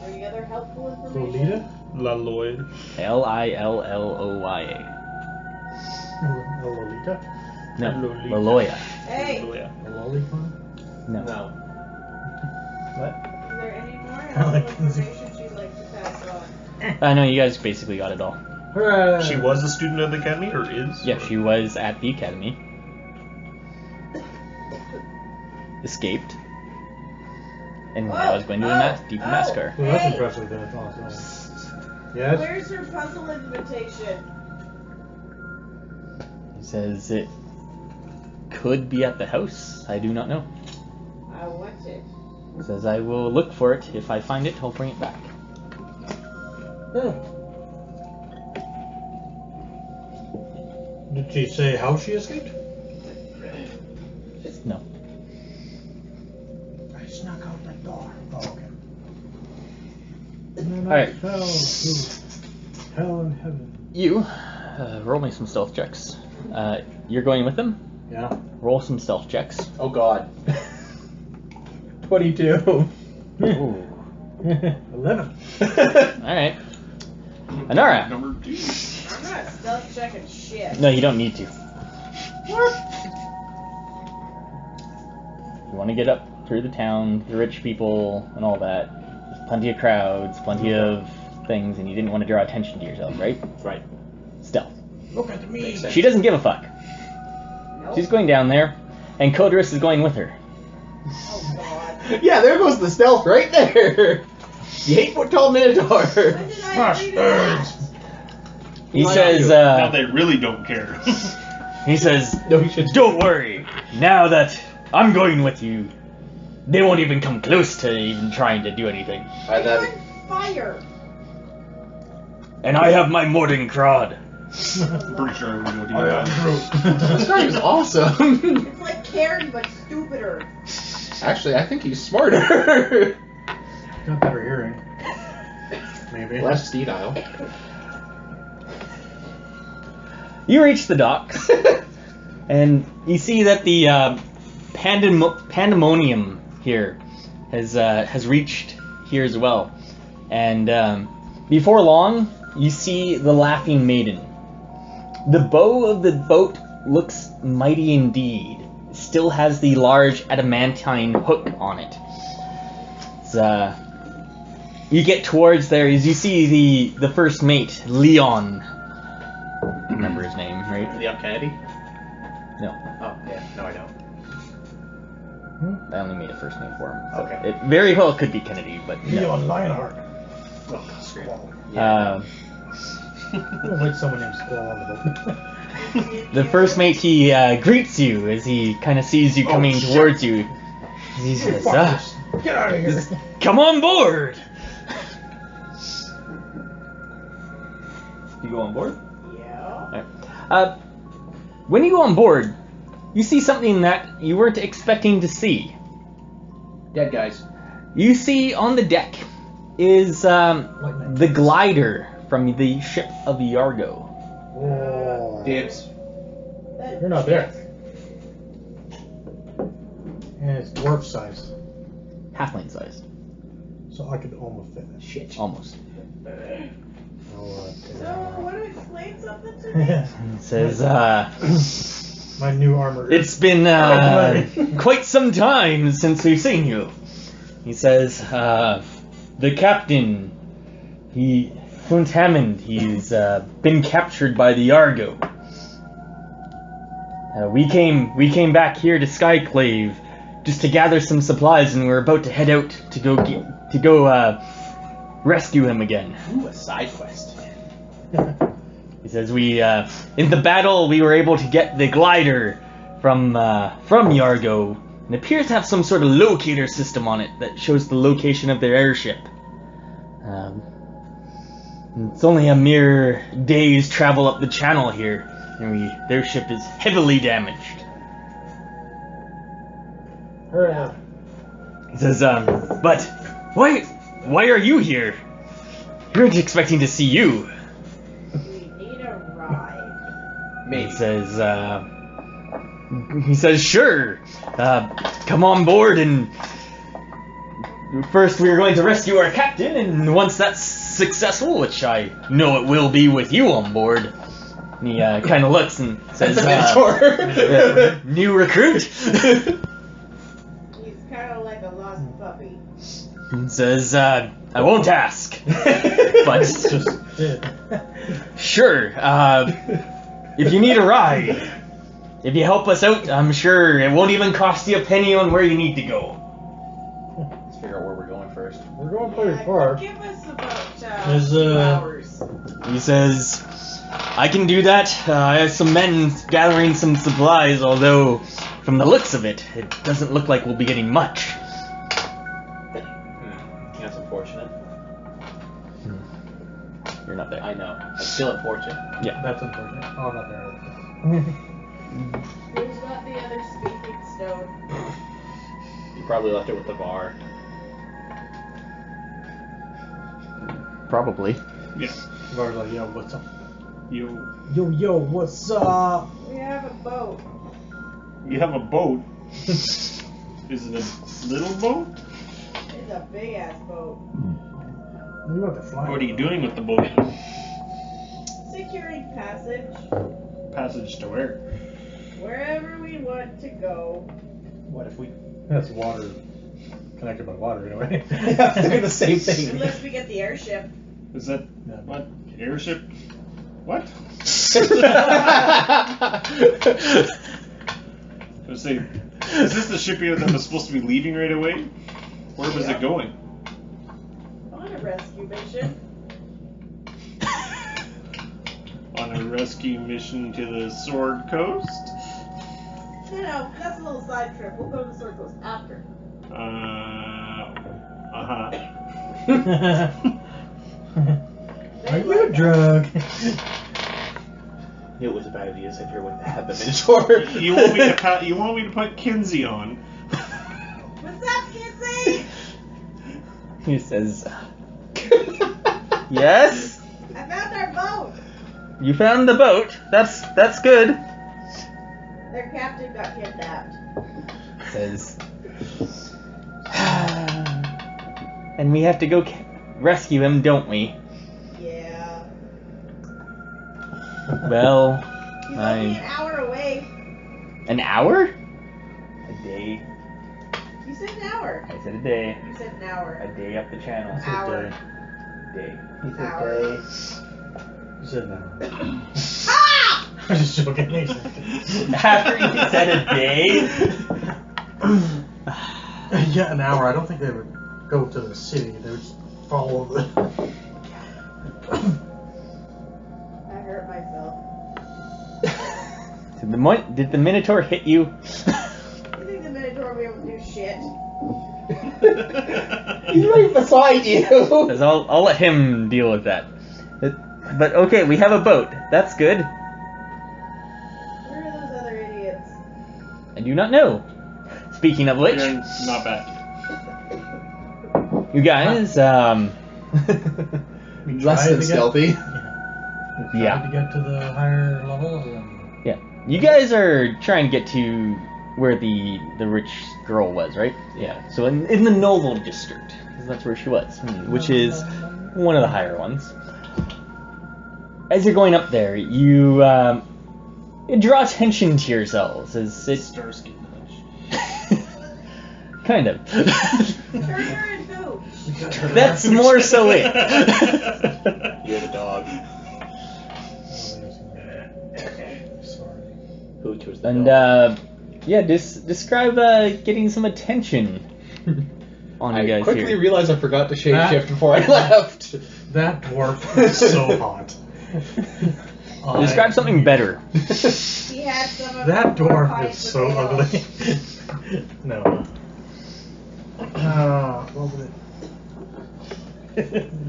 Any other helpful information? Lolita? Laloy. Lilloya. Lolita? No, Lolita. Liloya. Hey! Laloya. A lollipop? No. No. What? Is there any more I helpful like information she'd like to pass on? I know you guys basically got it all. She was a student of the academy, or is? Yeah, she was at the academy. Escaped. And now is going to a deep massacre. Well, that's Hey! impressive. That's awesome. Yes? Where's her puzzle invitation? He says it could be at the house. I do not know. I want it. He says I will look for it. If I find it, I'll bring it back. Did she say how she escaped? No. I snuck out that door. Oh, okay. Alright. Fell to hell and heaven. You, roll me some stealth checks. You're going with them? Yeah. Roll some stealth checks. Oh God. 22. Ooh. 11. Alright. Anara. Number 2. I'm not stealth checking shit. No, you don't need to. What? You want to get up through the town, the rich people, and all that. There's plenty of crowds, plenty of things, and you didn't want to draw attention to yourself, right? Right. Stealth. Look at me. Makes sense. She doesn't give a fuck. Nope. She's going down there, and Kodris is going with her. Oh god. Yeah, there goes the stealth right there. You 8-foot-tall Minotaur. When did I Hush, agree to birds. that? He Why says, Now they really don't care. he says, No, you should. don't worry. Now that I'm going with you, they won't even come close to even trying to do anything. And You're then, on fire. And I have my Mordenkrad. I'm pretty sure we don't I am even Groot. this guy is awesome. It's like Karen, but stupider. Actually, I think he's smarter. Got better hearing. Maybe. Less senile. You reach the docks, and you see that the pandemonium here has reached here as well. And before long, you see the Laughing Maiden. The bow of the boat looks mighty indeed. It still has the large adamantine hook on it. It's, you get towards there as you see the first mate, Leon. Remember his name, right? Leon Kennedy? No, Oh, yeah. No, I don't. I only made a first name for him. So Okay. it very well could be Kennedy, but no. Leon Lionheart. Oh, screw it. I'll wait someone named Squall on the boat. The first mate, he greets you as he kind of sees you coming towards you. He says, Get out of here. come on board! You go on board? Yeah. When you go on board, you see something that you weren't expecting to see. Dead guys. You see on the deck is the glider from the ship of Yargo. Oh. Dibs. You're not there. And it's dwarf sized. Halfling sized. So I could almost fit it. Shit. Almost. Oh, So, want to explain something to me? It says, My new armor. it's been quite some time since we've seen you. He says, the captain, Flint Hammond, he's been captured by the Yargo. We came back here to Skyclaive just to gather some supplies, and we're about to head out to go rescue him again. Ooh, a side quest. He says in the battle we were able to get the glider from Yargo, and it appears to have some sort of locator system on it that shows the location of their airship. It's only a mere day's travel up the channel here, and their ship is heavily damaged. He says, but Why are you here? We weren't expecting to see you. We need a ride. Maybe. He says, sure. Come on board, and first we're going to rescue our captain, and once that's successful, which I know it will be with you on board, and he kind of looks and says, new recruit. He's kind of like a lost puppy. And says, I won't ask, but Just did. sure, if you need a ride, if you help us out, I'm sure it won't even cost you a penny on where you need to go. Let's figure out where we're going first. We're going pretty far. Give us about There's, 2 hours. He says, I can do that. I have some men gathering some supplies, although from the looks of it, it doesn't look like we'll be getting much. That's unfortunate. You're not there. I know. It's still unfortunate. That's unfortunate. Oh, not there. Who's got the other speaking stone? You probably left it with the bar. Probably. Yeah. Var's like, yo, what's up? You What's up? We have a boat. have a boat. Is it a little boat? It's a big ass boat. We want to fly. What are you doing with the boat? Securing passage Passage to where? wherever we want to go. What if we? That's water. Connected by water, anyway. I was doing the same thing. Unless we get the airship. Is that what? Airship? What? I was saying, is this the ship that was supposed to be leaving right away? Where was it going? On a rescue mission. On a rescue mission to the Sword Coast? No, that's a little side trip. We'll go to the Sword Coast after. Are you a drug? It was a bad idea to sit here with the Minotaur. You want me to put Kinsey on? What's up, Kinsey? He says, yes? I found our boat. You found the boat. That's good. Their captain got kidnapped. Says, and we have to go rescue him, don't we? Yeah. Well, He's only an hour away. an hour? A day. You said an hour. I said a day. You said an hour. A day up the channel. Hour. Day. Hour. You said no. Ah! I'm just joking. After you said a day? Yeah, an hour. I don't think they would go to the city. They would just follow the. I hurt myself. Did the Minotaur hit you? You think the Minotaur will be able to do shit? He's right beside you. 'Cause I'll let him deal with that. But okay, we have a boat. That's good. Where are those other idiots? I do not know. Speaking of which, You're not back. you guys, Less than stealthy. Yeah. To get to the higher levels. yeah, you guys are trying to get to where the rich girl was, right? Yeah. So in the noble district, 'cause that's where she was, which is one of the higher ones. As you're going up there, you draw attention to yourselves as it Starsky. kind of. Turner and Gooch. That's more so it. You're the dog. Sorry. Hooch was the And dog. yeah, describe getting some attention on you I guys quickly here. realized I forgot to That- shapeshift before I left. That dwarf is so hot. Describe something better. He had some of That the dwarf pies is so with ugly. No. What was it?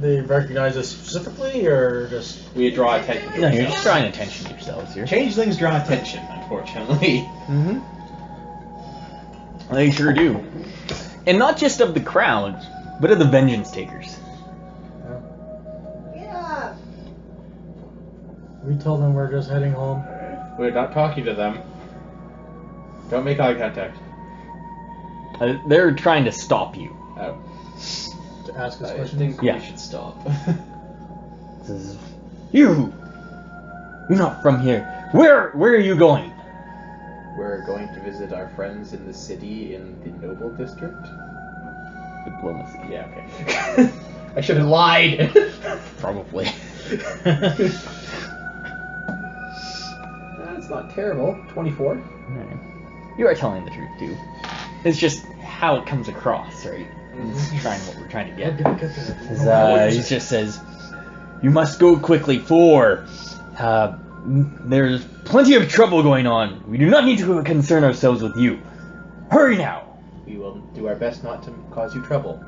They recognize us specifically, or just? We draw attention. No, you're just drawing attention to yourselves here. Changelings draw attention, unfortunately. Mm-hmm. They sure do. And not just of the crowd, But of the vengeance takers. Yeah. We told them we're just heading home. We're not talking to them. Don't make eye contact. They're trying to stop you. Oh. To ask us I questions. think Yeah. we should stop. Says, you're not from here. Where are you going? We're going to visit our friends in the city in the Noble District. Diplomacy. Yeah, okay. I should have lied. Probably. That's not terrible. 24. Alright. You are telling the truth too. It's just how it comes across, right? It's trying what we're trying to get. He just says, you must go quickly, for there's plenty of trouble going on. We do not need to concern ourselves with you. Hurry now! We will do our best not to cause you trouble.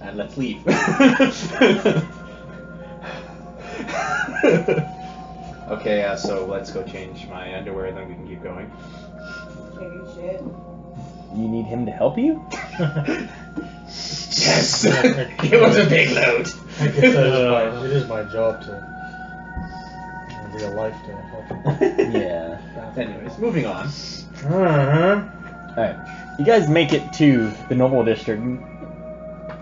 And let's leave. Okay, so let's go change my underwear, then we can keep going. Taking shit. You need him to help you? Yes! It was a big load. I guess it is my job to in real life to help. Yeah. Anyways, moving on. Uh-huh. Alright. You guys make it to the Noble District.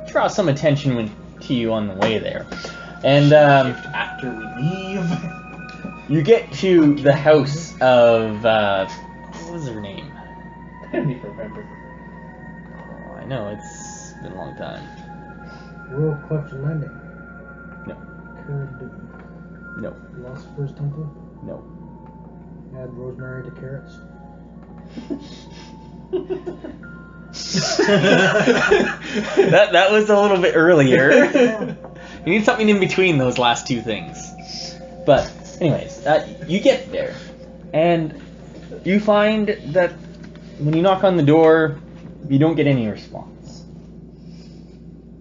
Draw some attention to you on the way there. And After we leave. you get to the house of what was her name? I don't even remember. Oh, I know, it's been a long time. World Question Landing. No. Curd No. Philosopher's Temple. No. Add rosemary to carrots. that was a little bit earlier. You need something in between those last two things. But anyways, you get there, and you find that when you knock on the door, you don't get any response.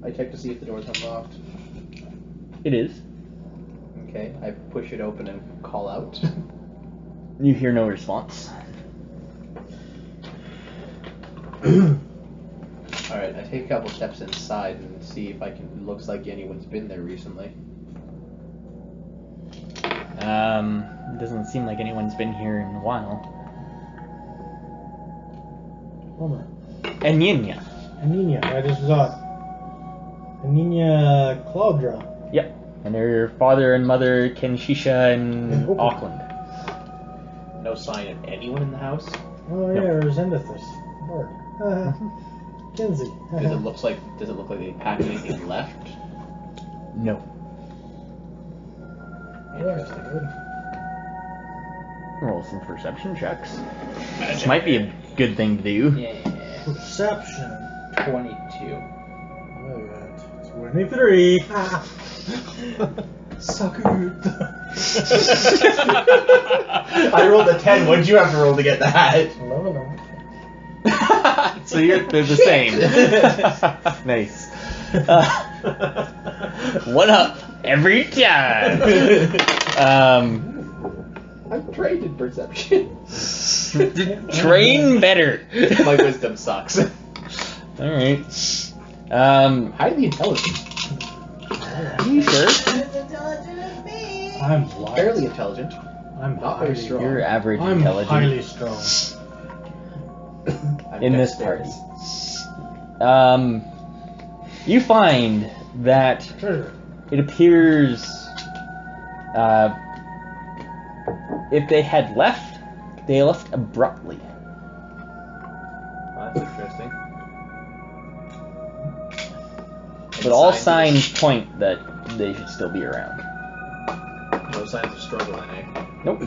I check to see if the door's unlocked. It is. Okay, I push it open and call out. You hear no response. Alright, I take a couple steps inside and see if I can. It looks like anyone's been there recently. It doesn't seem like anyone's been here in a while. Bummer. And Yinya. Anina. I just got Anina Claudra. Yep. And their father and mother, Kenshisha and And Auckland. No sign of anyone in the house. Oh yeah, Resendithus. Bard. Kinsey. Does it look like they packed anything left? No. Interesting. Roll some perception checks. This might be a good thing to do. Yeah. Perception. 22. Look at that. 23. Suck it. I rolled a 10. What did you have to roll to get that? No. So they're the same. Nice. One up every time. I'm trained in perception. Train better. My wisdom sucks. All right. Highly intelligent. Are you sure? As intelligent as me. I'm blind. Fairly intelligent. I'm Not very highly- strong. You're average I'm intelligent highly strong. I'm in this party. dexterous. You find that Treasure. it appears if they had left, they left abruptly. Well, that's interesting. But all signs point that they should still be around. No signs of struggle, eh? Nope.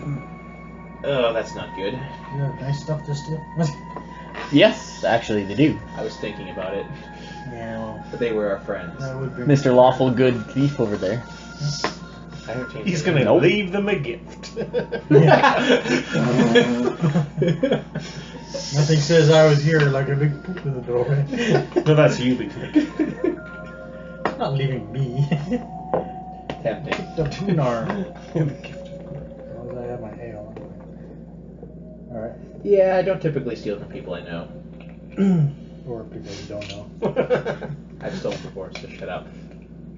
Oh, that's not good. You have nice stuff to steal. Yes, actually they do. I was thinking about it, Yeah, well, but they were our friends. that would be Mr. Lawful Good Thief over there. I have changed He's it. gonna Nope. leave them a gift. Nothing says I was here like a big poop in the doorway. No, that's you, Big Nick. Not leaving me. Tempting. The Tunar. As long as I have my hail. Alright. Yeah, I don't typically steal from people I know. Or people you don't know. I've stolen before, so shut up.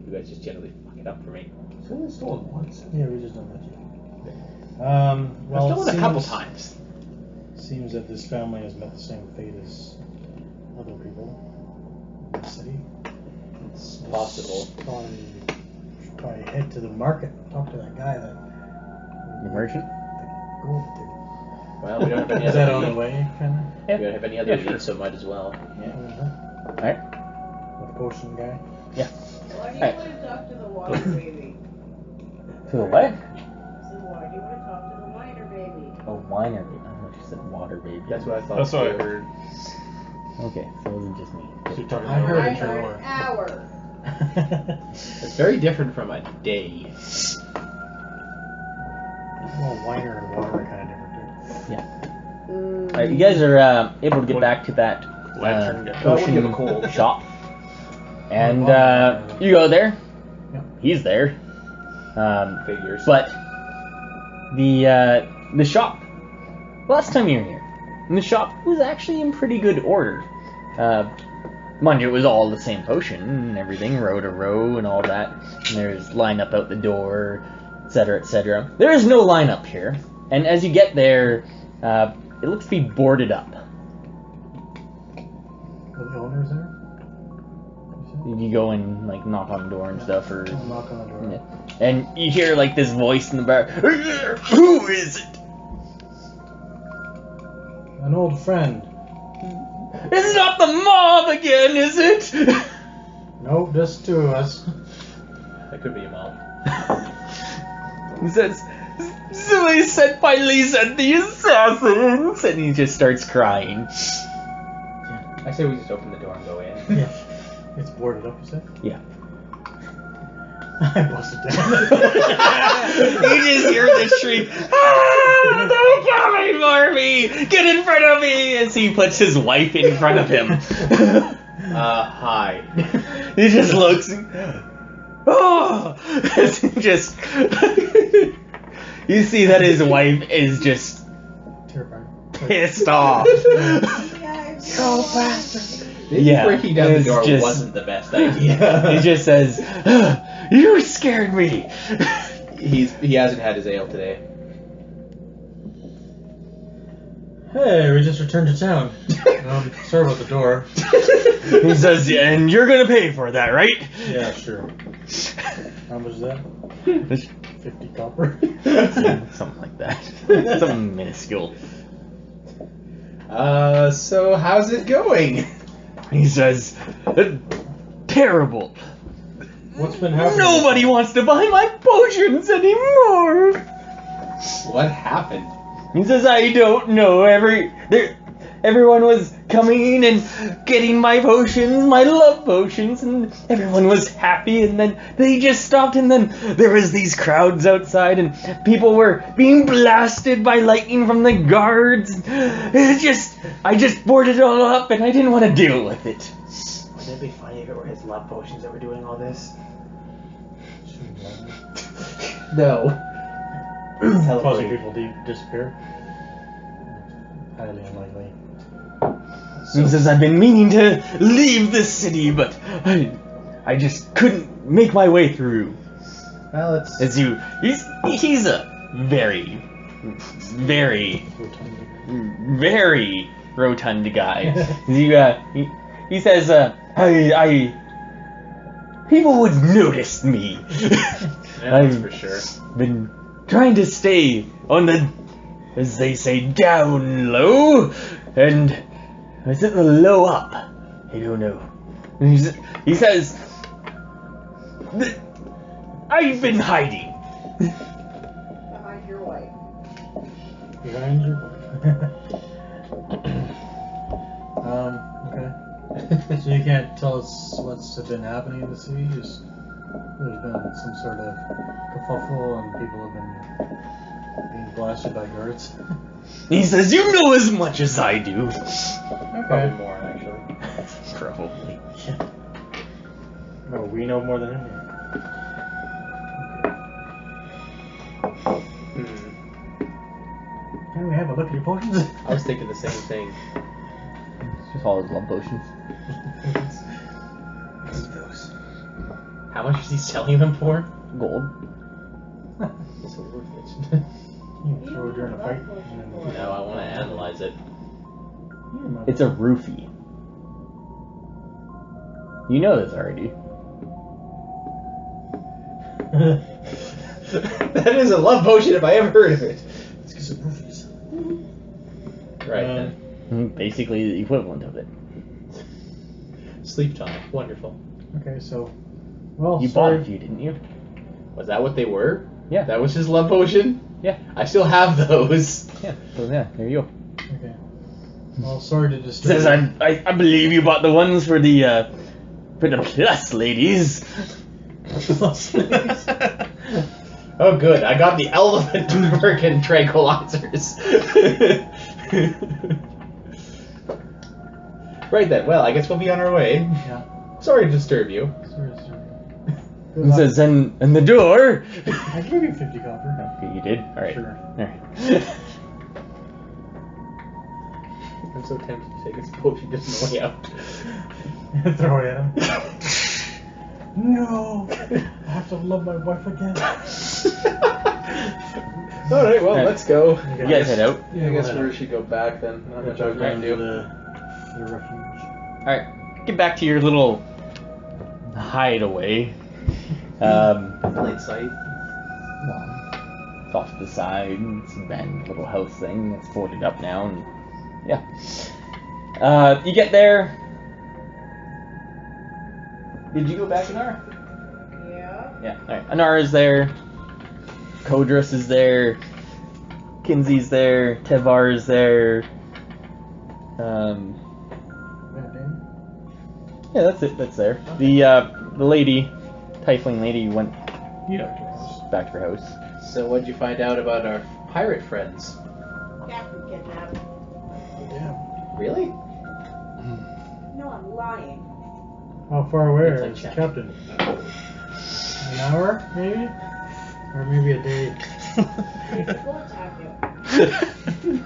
You guys just generally fuck it up for me. I've only stolen once. Yeah, we just don't let you. Well, I've it stolen a couple seems- times. Seems that this family has met the same fate as other people in the city. It's possible. Should probably head to the market. Talk to that guy. That The merchant? gold digger. Well, we don't have any Is other that on the lead. way, kind of? We don't have any other Yeah, sure. leads, so might as well. Alright. With the potion guy. Why do you Hey. want to talk to the water baby? To the what? So why do you want to talk to the miner baby? A winery. I don't know if you said water baby. That's what I thought. That's what I too. heard. Okay, so it wasn't just me. So you're talking I heard I it. heard an hour. It's very different from a day. Well, winer and water are kind of different Alright, you guys are able to get back to that Lantern guy. Well, I wouldn't give a potion cold. shop. And Well, you go there. Yep. He's there. Figures. But the shop. Last time you were here, and the shop was actually in pretty good order. Mind you, it was all the same potion and everything, row to row and all that. And there's lineup out the door, etc., etc. There is no lineup here, and as you get there, it looks to be boarded up. Are the owners there? You go and like knock on the door and stuff, or I'll knock on the door. yeah. And you hear like this voice in the bar. Who is it? An old friend. It's not the mob again, is it? Nope, just two of us. That could be a mom. He says, "Somebody sent by Lisa the assassins," and he just starts crying. I say we just open the door and go in. Yeah. It's boarded up, you said? Yeah. I busted down. You just hear this shriek, "Ah, they're coming for me! Get in front of me!" As he puts his wife in front of him. Hi. He just looks. Oh! As he just. You see that his wife is just Terrifying. pissed off. So fast. Maybe Yeah, breaking down the it's door just- wasn't the best idea. He just says, "You scared me." He hasn't had his ale today. Hey, we just returned to town. Sorry about the door. He says, "And you're gonna pay for that, right?" Yeah, sure. How much is that? 50 copper. Something like that. Something minuscule. So how's it going? He says, "Terrible. What's been happening? Nobody wants to buy my potions anymore." What happened? He says, "I don't know. Everyone was coming and getting my potions, my love potions, and everyone was happy, and then they just stopped, and then there was these crowds outside, and people were being blasted by lightning from the guards. I just boarded it all up, and I didn't want to deal with it." Wouldn't it be funny if it were his love potions that were doing all this? No. Causing people to disappear? Highly unlikely. He says, "I've been meaning to leave this city, but I just couldn't make my way through." Well, it's He's a very, very, very rotund guy. He says, people would notice me. that's for sure. Been trying to stay on the, as they say, down low, and is it the low up? I don't know. He says, "I've been hiding." Behind your wife. Behind you? Okay. So you can't tell us what's been happening in the city? Just there's been some sort of kerfuffle and people have been being blasted by guards. He says, "You know as much as I do." Probably more, actually. Probably. No, we know more than him. Can we have a look at your potions? I was thinking the same thing. Just all his love potions. Keep those. How much is he selling them for? Gold. It's worth it. You can throw it during a fight. No, I want to analyze it. It's a roofie. You know this already. That is a love potion if I ever heard of it. Let's get some roofies. Right then. Basically the equivalent of it. Sleep tonic. Wonderful. Okay, so. Well, You sorry. bought a few, didn't you? Was that what they were? Yeah. That was his love potion? Yeah. I still have those. Yeah. So yeah, there you go. Okay. Well, sorry to disturb Says you. I believe you bought the ones for the plus ladies. Oh, good. I got the elephant freaking tranquilizers. Right then. Well, I guess we'll be on our way. Yeah. Sorry to disturb you. Sorry to disturb you. Good It luck. says and the door. I gave you 50 copper. Okay, you did. All right. Sure. All right. I'm so tempted to take his potion just on the way out. Throw it at him. No! I have to love my wife again. Alright, well, Alright. let's go. You guys head out. Yeah, I guess we should go back then. Not much I was going to do. The refuge. All right. Get back to your little hideaway. Late sight. It's off to the side. It's a band little house thing. It's folded up now, and yeah. You get there. Did you go back, Anara? Yeah. Yeah. All right. Anara's there. Kodrus is there. Kinsey's there. Tevar is there. Yeah, that's it. That's there. The lady, Tiefling lady, went back to her house. So, what'd you find out about our pirate friends? Captain kidnapped. Yeah. Really? No, I'm lying. How far away It's like is check. Captain? An hour, maybe? Or maybe a day? We'll attack you.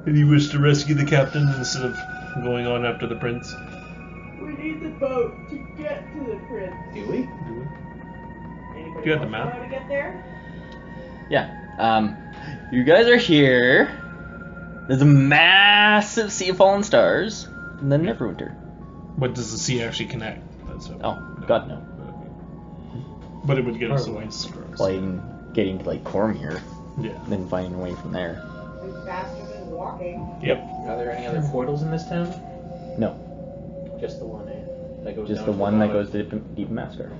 Did you wish to rescue the captain instead of going on after the prince? We need the boat to get to the prince. Do we? Anybody You got the else map? know how to get there? Yeah. You guys are here. There's a massive sea of fallen stars, and then Neverwinter. What does the sea actually connect? That's what, Oh, God no. But it would get us Probably. away from Playing, getting to like Cormier, Yeah. then finding a way from there. It's faster than walking. Yep. Are there any other portals in this town? No, Just the one, eh? That goes just down the to one that bottom. goes to Deep Maskar,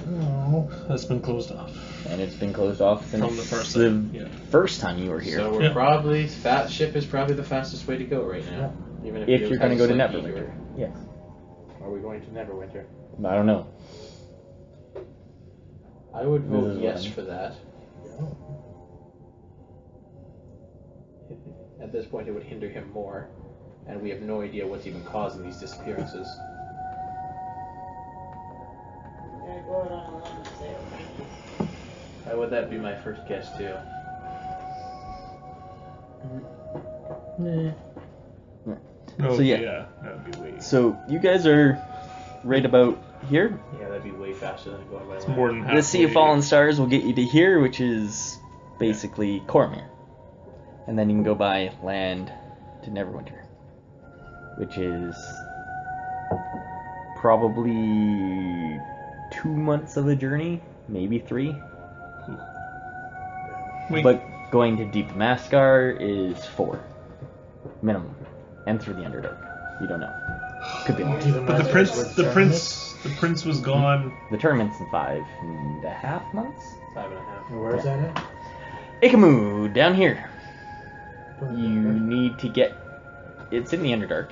No. That's been closed off. and it's been closed off since From the first the time, yeah. first time you were here. So we're Yeah. probably ship is probably the fastest way to go right now. Even if it you're going to has go to a slight Neverwinter, detour. yes. Are we going to Neverwinter? I don't know. I would This vote is yes one. for that. At this point, it would hinder him more, and we have no idea what's even causing these disappearances. I'm gonna go out on a limb and say okay. Why would that be my first guess too? Oh, So, yeah. That would be way. So you guys are right about here. Yeah, that'd be way faster than going by It's land. more than half. The Sea of Fallen Stars will get you to here, which is basically Cormier. And then you can go by land to Neverwinter, which is probably 2 months of a journey, maybe 3. Wait. But going to Deep Maskar is 4 minimum, and through the Underdark. You don't know. Could be more. But the prince was gone. The tournament's in 5.5 months. 5.5. Where's that at? Ikamu, down here. You need to get. It's in the Underdark.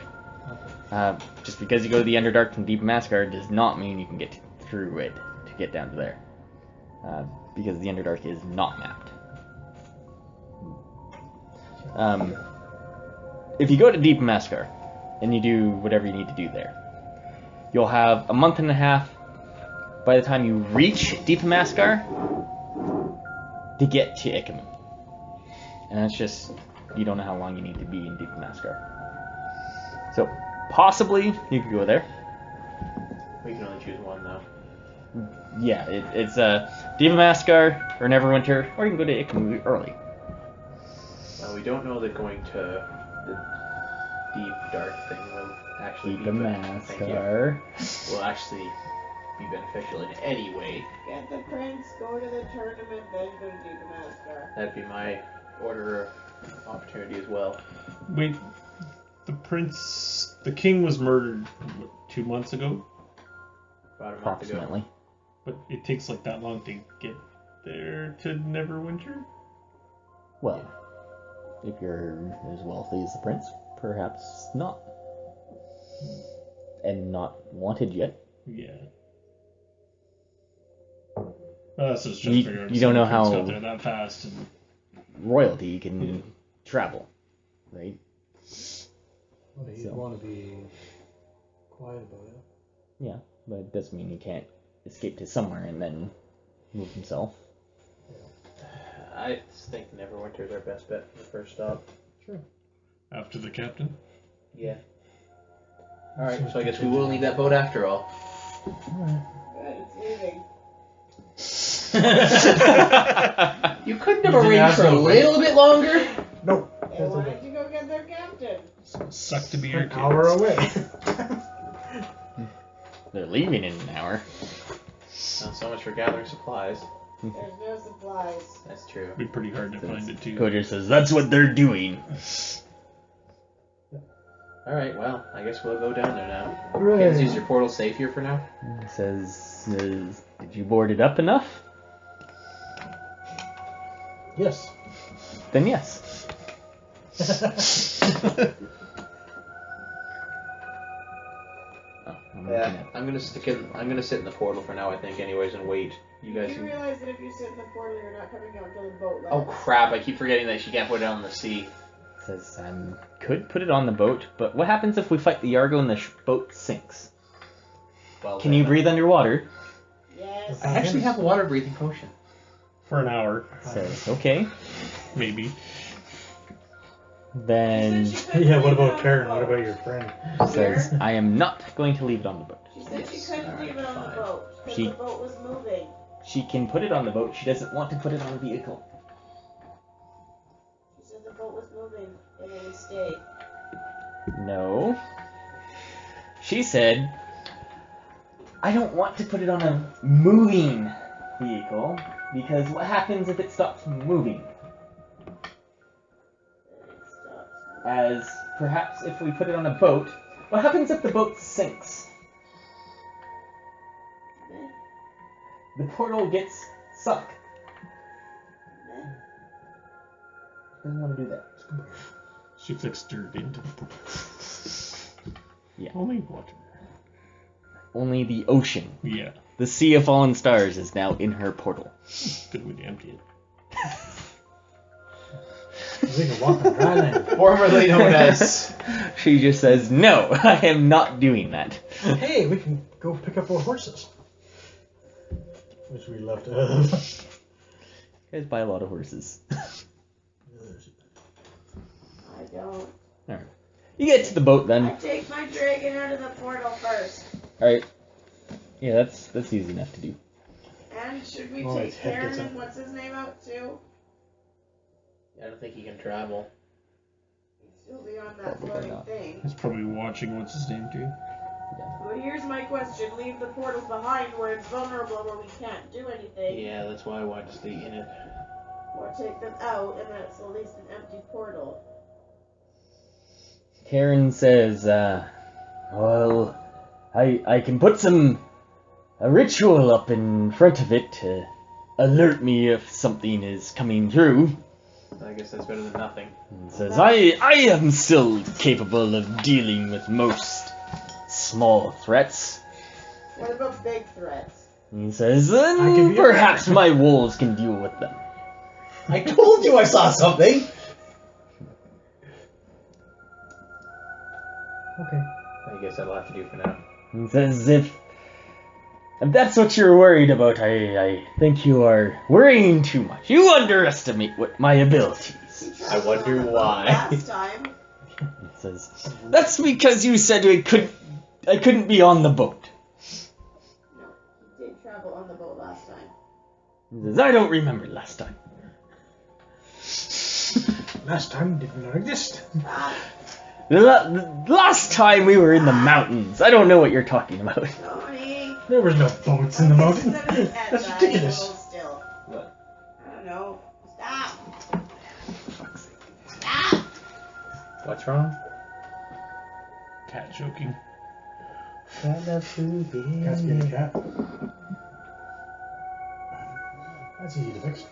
Just because you go to the Underdark from Deep Maskar does not mean you can get through it to get down to there. Because the Underdark is not mapped. If you go to Deep Maskar and you do whatever you need to do there, you'll have a month and a half by the time you reach Deep Maskar to get to Ikamen. And that's just, you don't know how long you need to be in Deep Maskar. So, possibly, you could go there. We can only choose one, though. Yeah, it's Diva Maskar or Neverwinter, or you can go to Ikamen early. Well, we don't know that going to the deep dark thing will actually Diva be Maskar. will actually be beneficial in any way. Get the prince, go to the tournament, then go to Deep Maskar. That'd be my order of opportunity as well. Wait, the king was murdered, what, 2 months ago? About a month ago. Approximately. But it takes like that long to get there to Neverwinter? Well, if you're as wealthy as the prince, perhaps not. And not wanted yet. Yeah. That's just You- figuring you don't know some prince how- got there that fast. And Royalty can travel, right? Well, he'd So. want to be quiet about it. Yeah, but it doesn't mean he can't escape to somewhere and then move himself. I think Neverwinter's our best bet for the first stop. Sure. after the captain. Yeah. Alright, so I guess we will need that boat after all. Good, it's leaving. You couldn't have You didn't arranged ask for a no little bit longer? Nope. They wanted to go get their captain. Suck to be your An kids. hour away. They're leaving in an hour. Not so much for gathering supplies. There's no supplies. That's true. It'd be pretty hard to find it too. Coder says that's what they're doing. Alright, well, I guess we'll go down there now. Hooray. Kids, is your portal safe here for now? He says, did you board it up enough? Yes. Then yes. Oh, I'm looking Yeah, I'm gonna sit in the portal for now, I think, anyways, and wait. You guys You can... realize that if you sit in the portal, you're not coming out until the boat lands. Oh crap, I keep forgetting that she can't put it on the sea. Says could put it on the boat, but what happens if we fight the Yargo and the boat sinks? Well, Can then, you breathe underwater? Yes. I actually have a water breathing potion. For an hour, Says okay. maybe. Then She said she couldn't Yeah, what leave it about on Karen? the What boat. about your friend? says I am not going to leave it on the boat. She said she couldn't leave it on the boat because She- the boat was moving. She can put it on the boat. She doesn't want to put it on a vehicle. She said the boat was moving and it would stay. No. She said, I don't want to put it on a moving vehicle because what happens if it stops moving? And it stops. As perhaps if we put it on a boat, what happens if the boat sinks? Meh, The portal gets sunk. meh. Doesn't want to do that. She fixed her into the pool. Yeah. Only water. Only the ocean. Yeah. The Sea of Fallen Stars is now in her portal. Good way to empty it. We can walk on dry land. Formerly known as... She just says, no, I am not doing that. Hey, we can go pick up our horses. Which we left. You guys buy a lot of horses. I don't. Alright. You get to the boat I then. take my dragon out of the portal first. Alright. Yeah, that's easy enough to do. And should we Oh, take his head gets Karen up. and what's his name out too? I don't think he can travel. He'll be on that Probably floating not. thing. He's probably watching what's his name too. But here's my question. Leave the portals behind where it's vulnerable where we can't do anything. Yeah, that's why I wanted to stay in it. Or take them out and then it's at least an empty portal. Karen says, well, I can put a ritual up in front of it to alert me if something is coming through. I guess that's better than nothing. And says, I am still capable of dealing with most small threats. What about big threats? And he says, I can then be perhaps my wolves can deal with them. I told you I saw something! Okay. I guess that'll have to do for now. He says, if If that's what you're worried about, I think you are worrying too much. You underestimate my abilities. I wonder why. Last time. It says, that's because you said I couldn't be on the boat. No, you did travel on the boat last time. He says, I don't remember last time. Last time did not exist. The last time we were in the mountains. I don't know what you're talking about. Tony. There was no boats in the mountain. That's ridiculous. Still. What? I don't know. Stop. Stop. What's wrong? Cat joking. Cat's being a cat. That's easy to fix.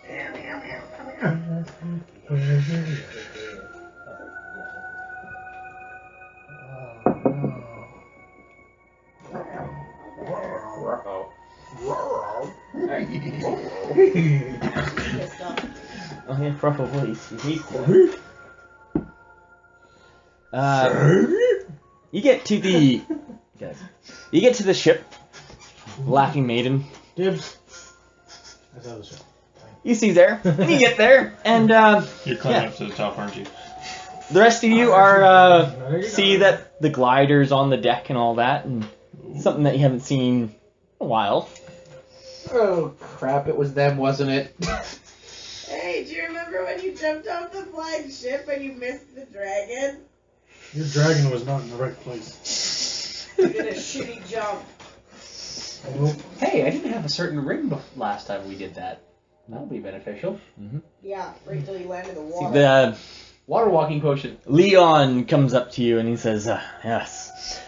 Pissed off. Oh yeah, probably. You get to the ship, Laughing Maiden. Dibs. That's how this is. You see there, and you get there, and You're climbing up to the top, aren't you? the rest of you are see that the glider's on the deck and all that, and something that you haven't seen in a while. Oh crap! It was them, wasn't it? Hey, do you remember when you jumped off the flying ship and you missed the dragon? Your dragon was not in the right place. You did a shitty jump. Well, Hey, I didn't have a certain ring last time we did that. That'll be beneficial. Yeah, right till you land in the See, water. the Water walking potion. Leon comes up to you and he says, "Yes,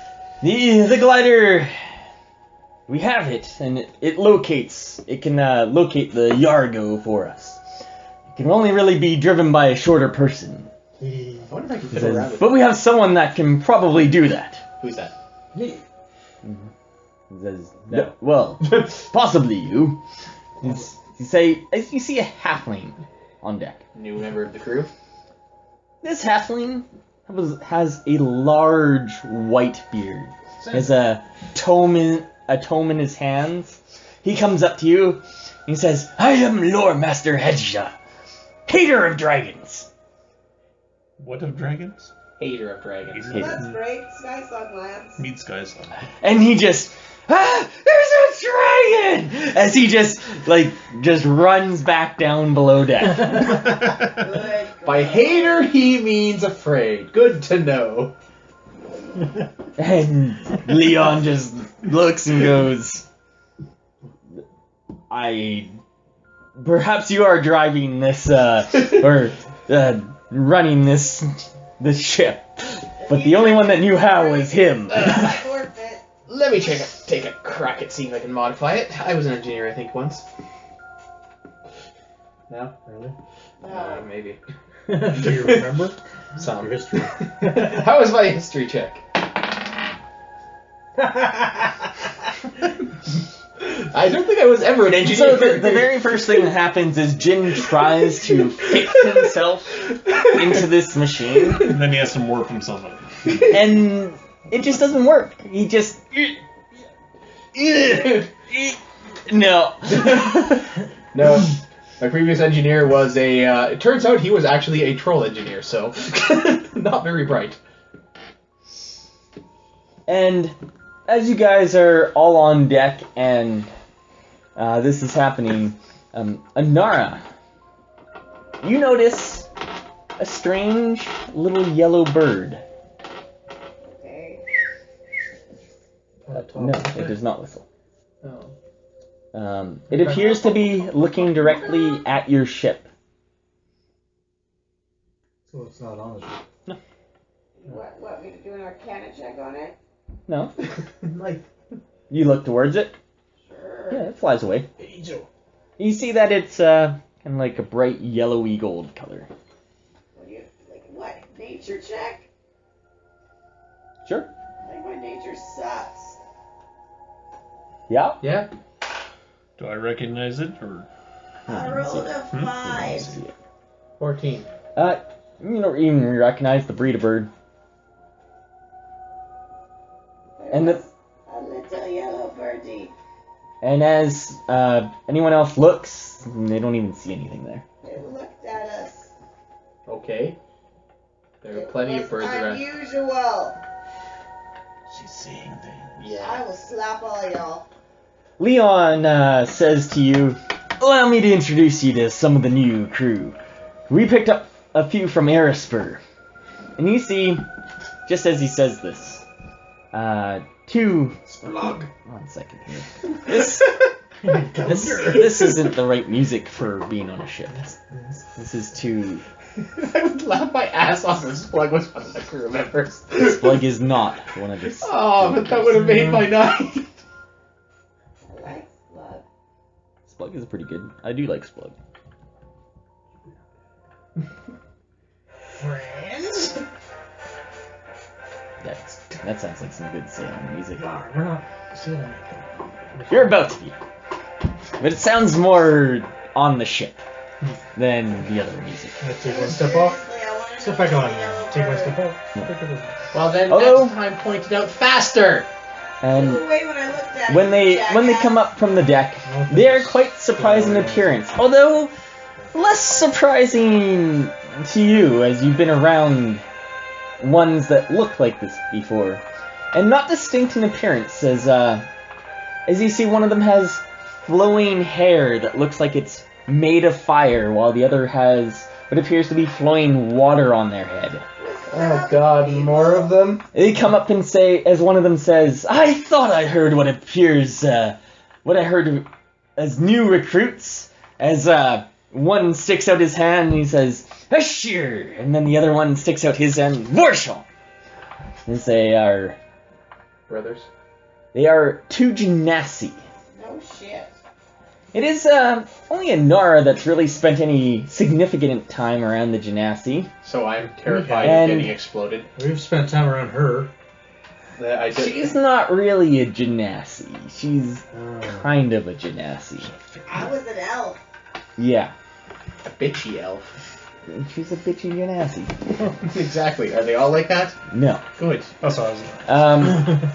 the glider. We have it, and it locates. It can locate the Yargo for us. It can only really be driven by a shorter person. I wonder if I can He fit around says, with but we have someone that can probably do that." Who's that? He says, "No, well, possibly you." You see a halfling on deck. New member of the crew. This halfling has a large white beard. Has a tome in his hands. He comes up to you and he says, "I am Lore Master Hedja, hater of dragons." What of dragons? Hater of dragons. Hater. That's great. Skysong lands. Meet Skysong. And he just, there's a dragon! As he just runs back down below deck. Good. By hater, he means afraid. Good to know. And Leon just looks and goes, perhaps you are driving this, running this ship, but the only one that knew how was him. Forfeit. Let me take a crack at seeing if I can modify it. I was an engineer, I think, once. No? really? No. Maybe. Do you remember? Some. Your history. How was my history check? I don't think I was ever an engineer. So the very first thing that happens is Jin tries to fix himself into this machine, And then he has to morph himself up. and it just doesn't work. He just... No. No. My previous engineer was it turns out he was actually a troll engineer, so not very bright. And as you guys are all on deck and this is happening, Anara, you notice a strange little yellow bird. Okay. No, it does not whistle. Oh. It appears to be looking directly at your ship. So it's not on the ship. What, we do an arcana check on it? No. Like, You look towards it. Sure. Yeah, it flies away. angel. You see that it's kind of like a bright yellowy gold color. What do you, what? Nature check? Sure. I think my nature sucks. Yeah. Yeah? Do I recognize it, or? I rolled a 5. 14. You don't even recognize the breed of bird. And A little yellow birdie. And as anyone else looks, they don't even see anything there. They looked at us. Okay. There are plenty of birds around. Unusual. She's seeing things. Yeah. I will slap all y'all. Leon says to you, allow me to introduce you to some of the new crew. We picked up a few from Erispur. And you see, just as he says this, two... Splug. 1 second here. This isn't the right music for being on a ship. This is too... I would laugh my ass off if Splug was one of the crew members. Splug is not one of the... Oh, but that would have made my night. I like blood. Splug is pretty good. I do like Splug. Friends? That sounds like some good sailing music. We're not sailing anything. You're about to be. But it sounds more on the ship than the other music. Let's take one step off. Seriously, I wanna Step know back what on. the yellow Take one bird- step off. Well then, Although- next time point it out faster. And Wait, when I looked at when it, they jackass. come up from the deck, they are quite surprising in appearance. Although less surprising to you, as you've been around ones that look like this before, and not distinct in appearance. As you see, one of them has flowing hair that looks like it's made of fire, while the other has what appears to be flowing water on their head. Oh god, more of them? They come up and say, as one of them says, I thought I heard what appears, what I heard as new recruits, as one sticks out his hand and he says, Ashir, and then the other one sticks out his hand, Vorshal. As they are Brothers? two Genasi. No shit. It is only Anara that's really spent any significant time around the Genasi. So I'm terrified And- of getting exploded. We've spent time around her. I did. She's not really a Genasi. She's kind of a Genasi. I was an elf. Yeah. A bitchy elf. She's a bitchy Genasi. Exactly. Are they all like that? No. Good. That's what I was.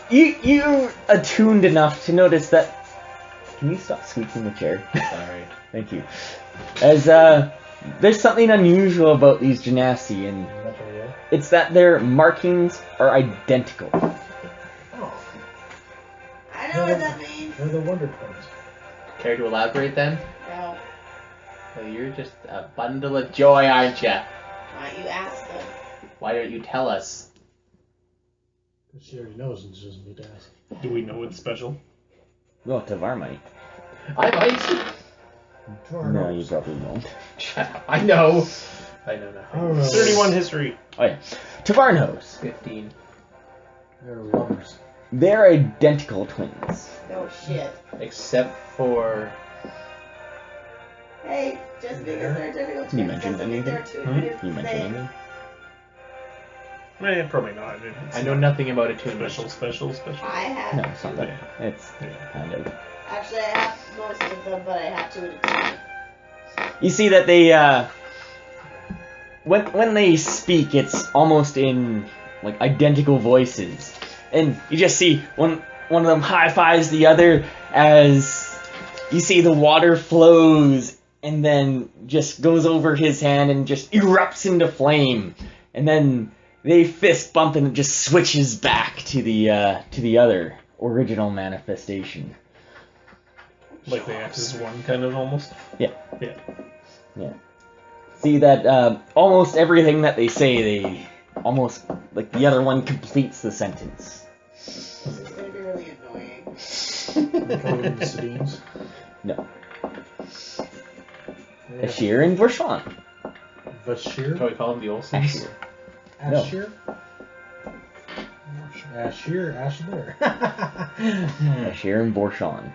You're attuned enough to notice that. Can you stop squeaking the chair? Sorry. Thank you. As there's something unusual about these Genasi, and it's that their markings are identical. Oh, I know what that means. they're the Wonder Twins. Care to elaborate then? No. Well, you're just a bundle of joy, aren't ya? Why don't you ask them? Why don't you tell us? She already knows and she doesn't need to ask. Do we know it's special? Well, Tavar might. I might. No, you probably won't. Shut up. I know. I know I don't nothing. know. 31 history. Oh yeah. Tavar knows. 15. There are the others. They're identical twins. No shit. Except for... Hey, just because they're identical twins You mentioned doesn't mean anything? they're two You different mentioned things. anything? Probably not. I know nothing about attunement. Special. I have No, it's not two. that. It's kind of. Actually, I have most of them, but I have two at a time. You see that they when they speak, it's almost in like identical voices, and you just see one of them high fives the other as you see the water flows and then just goes over his hand and just erupts into flame, and then they fist bump and it just switches back to the other original manifestation. Like the X is one, kind of almost. Yeah. Yeah. See that almost everything that they say, they almost like the other one completes the sentence. This is gonna be really annoying. They call them the Sedines. No. Yeah. Ashir and Vorshan. Bashir? Shall we call them the Olsons? Ashir. No. Ashir? Ashir? Ashir. Ashir and Vorshan.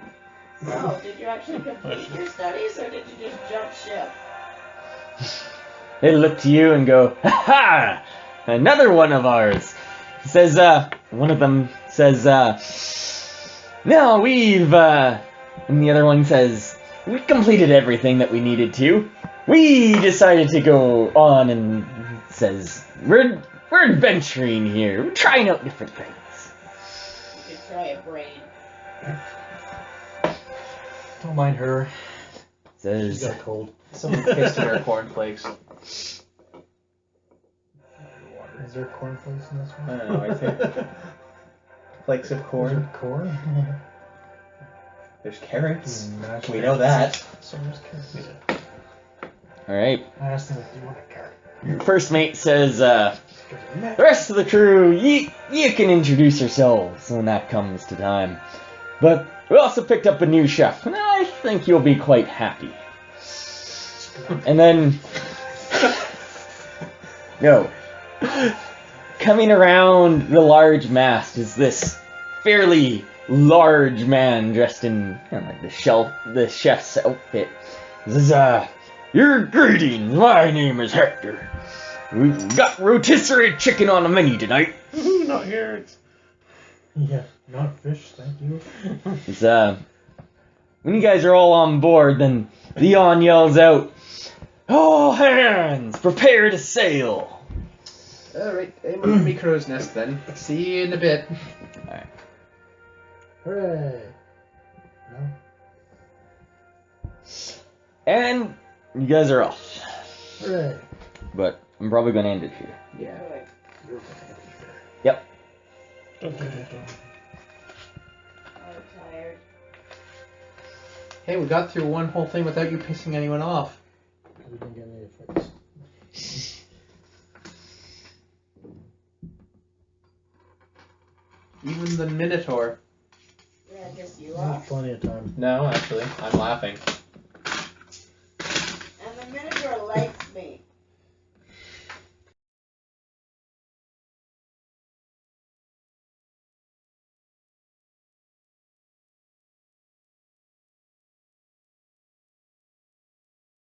So, did you actually complete your studies, or did you just jump ship? They look to you and go, "Ha ha! Another one of ours." Says one of them says, "No, we've," and the other one says, "We completed everything that we needed to. We decided to go on," and says, "We're adventuring here. We're trying out different things." You could try a brain. Don't mind her. She's Says, got a cold. Someone pissed in her cornflakes. Is there cornflakes in this I one? don't know, I think. Flakes of corn. Corn? There's carrots. Mashed We know that. So there's carrots. alright. I asked him, do you want a carrot? Your first mate says, the rest of the crew, you can introduce yourselves when that comes to time. But we also picked up a new chef, and I think you'll be quite happy. And then, no, coming around the large mast is this fairly large man dressed in kind of like the chef's outfit. He says, your greetings, my name is Hector. We've got rotisserie chicken on the menu tonight. Not carrots. Yeah, not fish, thank you. It's, when you guys are all on board, then Leon yells out, all hands, prepare to sail. Alright, aim on me crow's nest then. See you in a bit. Alright. Hooray! No? And you guys are off. Hooray! But I'm probably going to end it here. Yeah. You're gonna be there. Yep. I'm tired. Hey, we got through one whole thing without you pissing anyone off. We didn't get any effects. Even the Minotaur. Yeah, I guess you There's are. plenty of time. No, actually, I'm laughing. And the Minotaur likes me.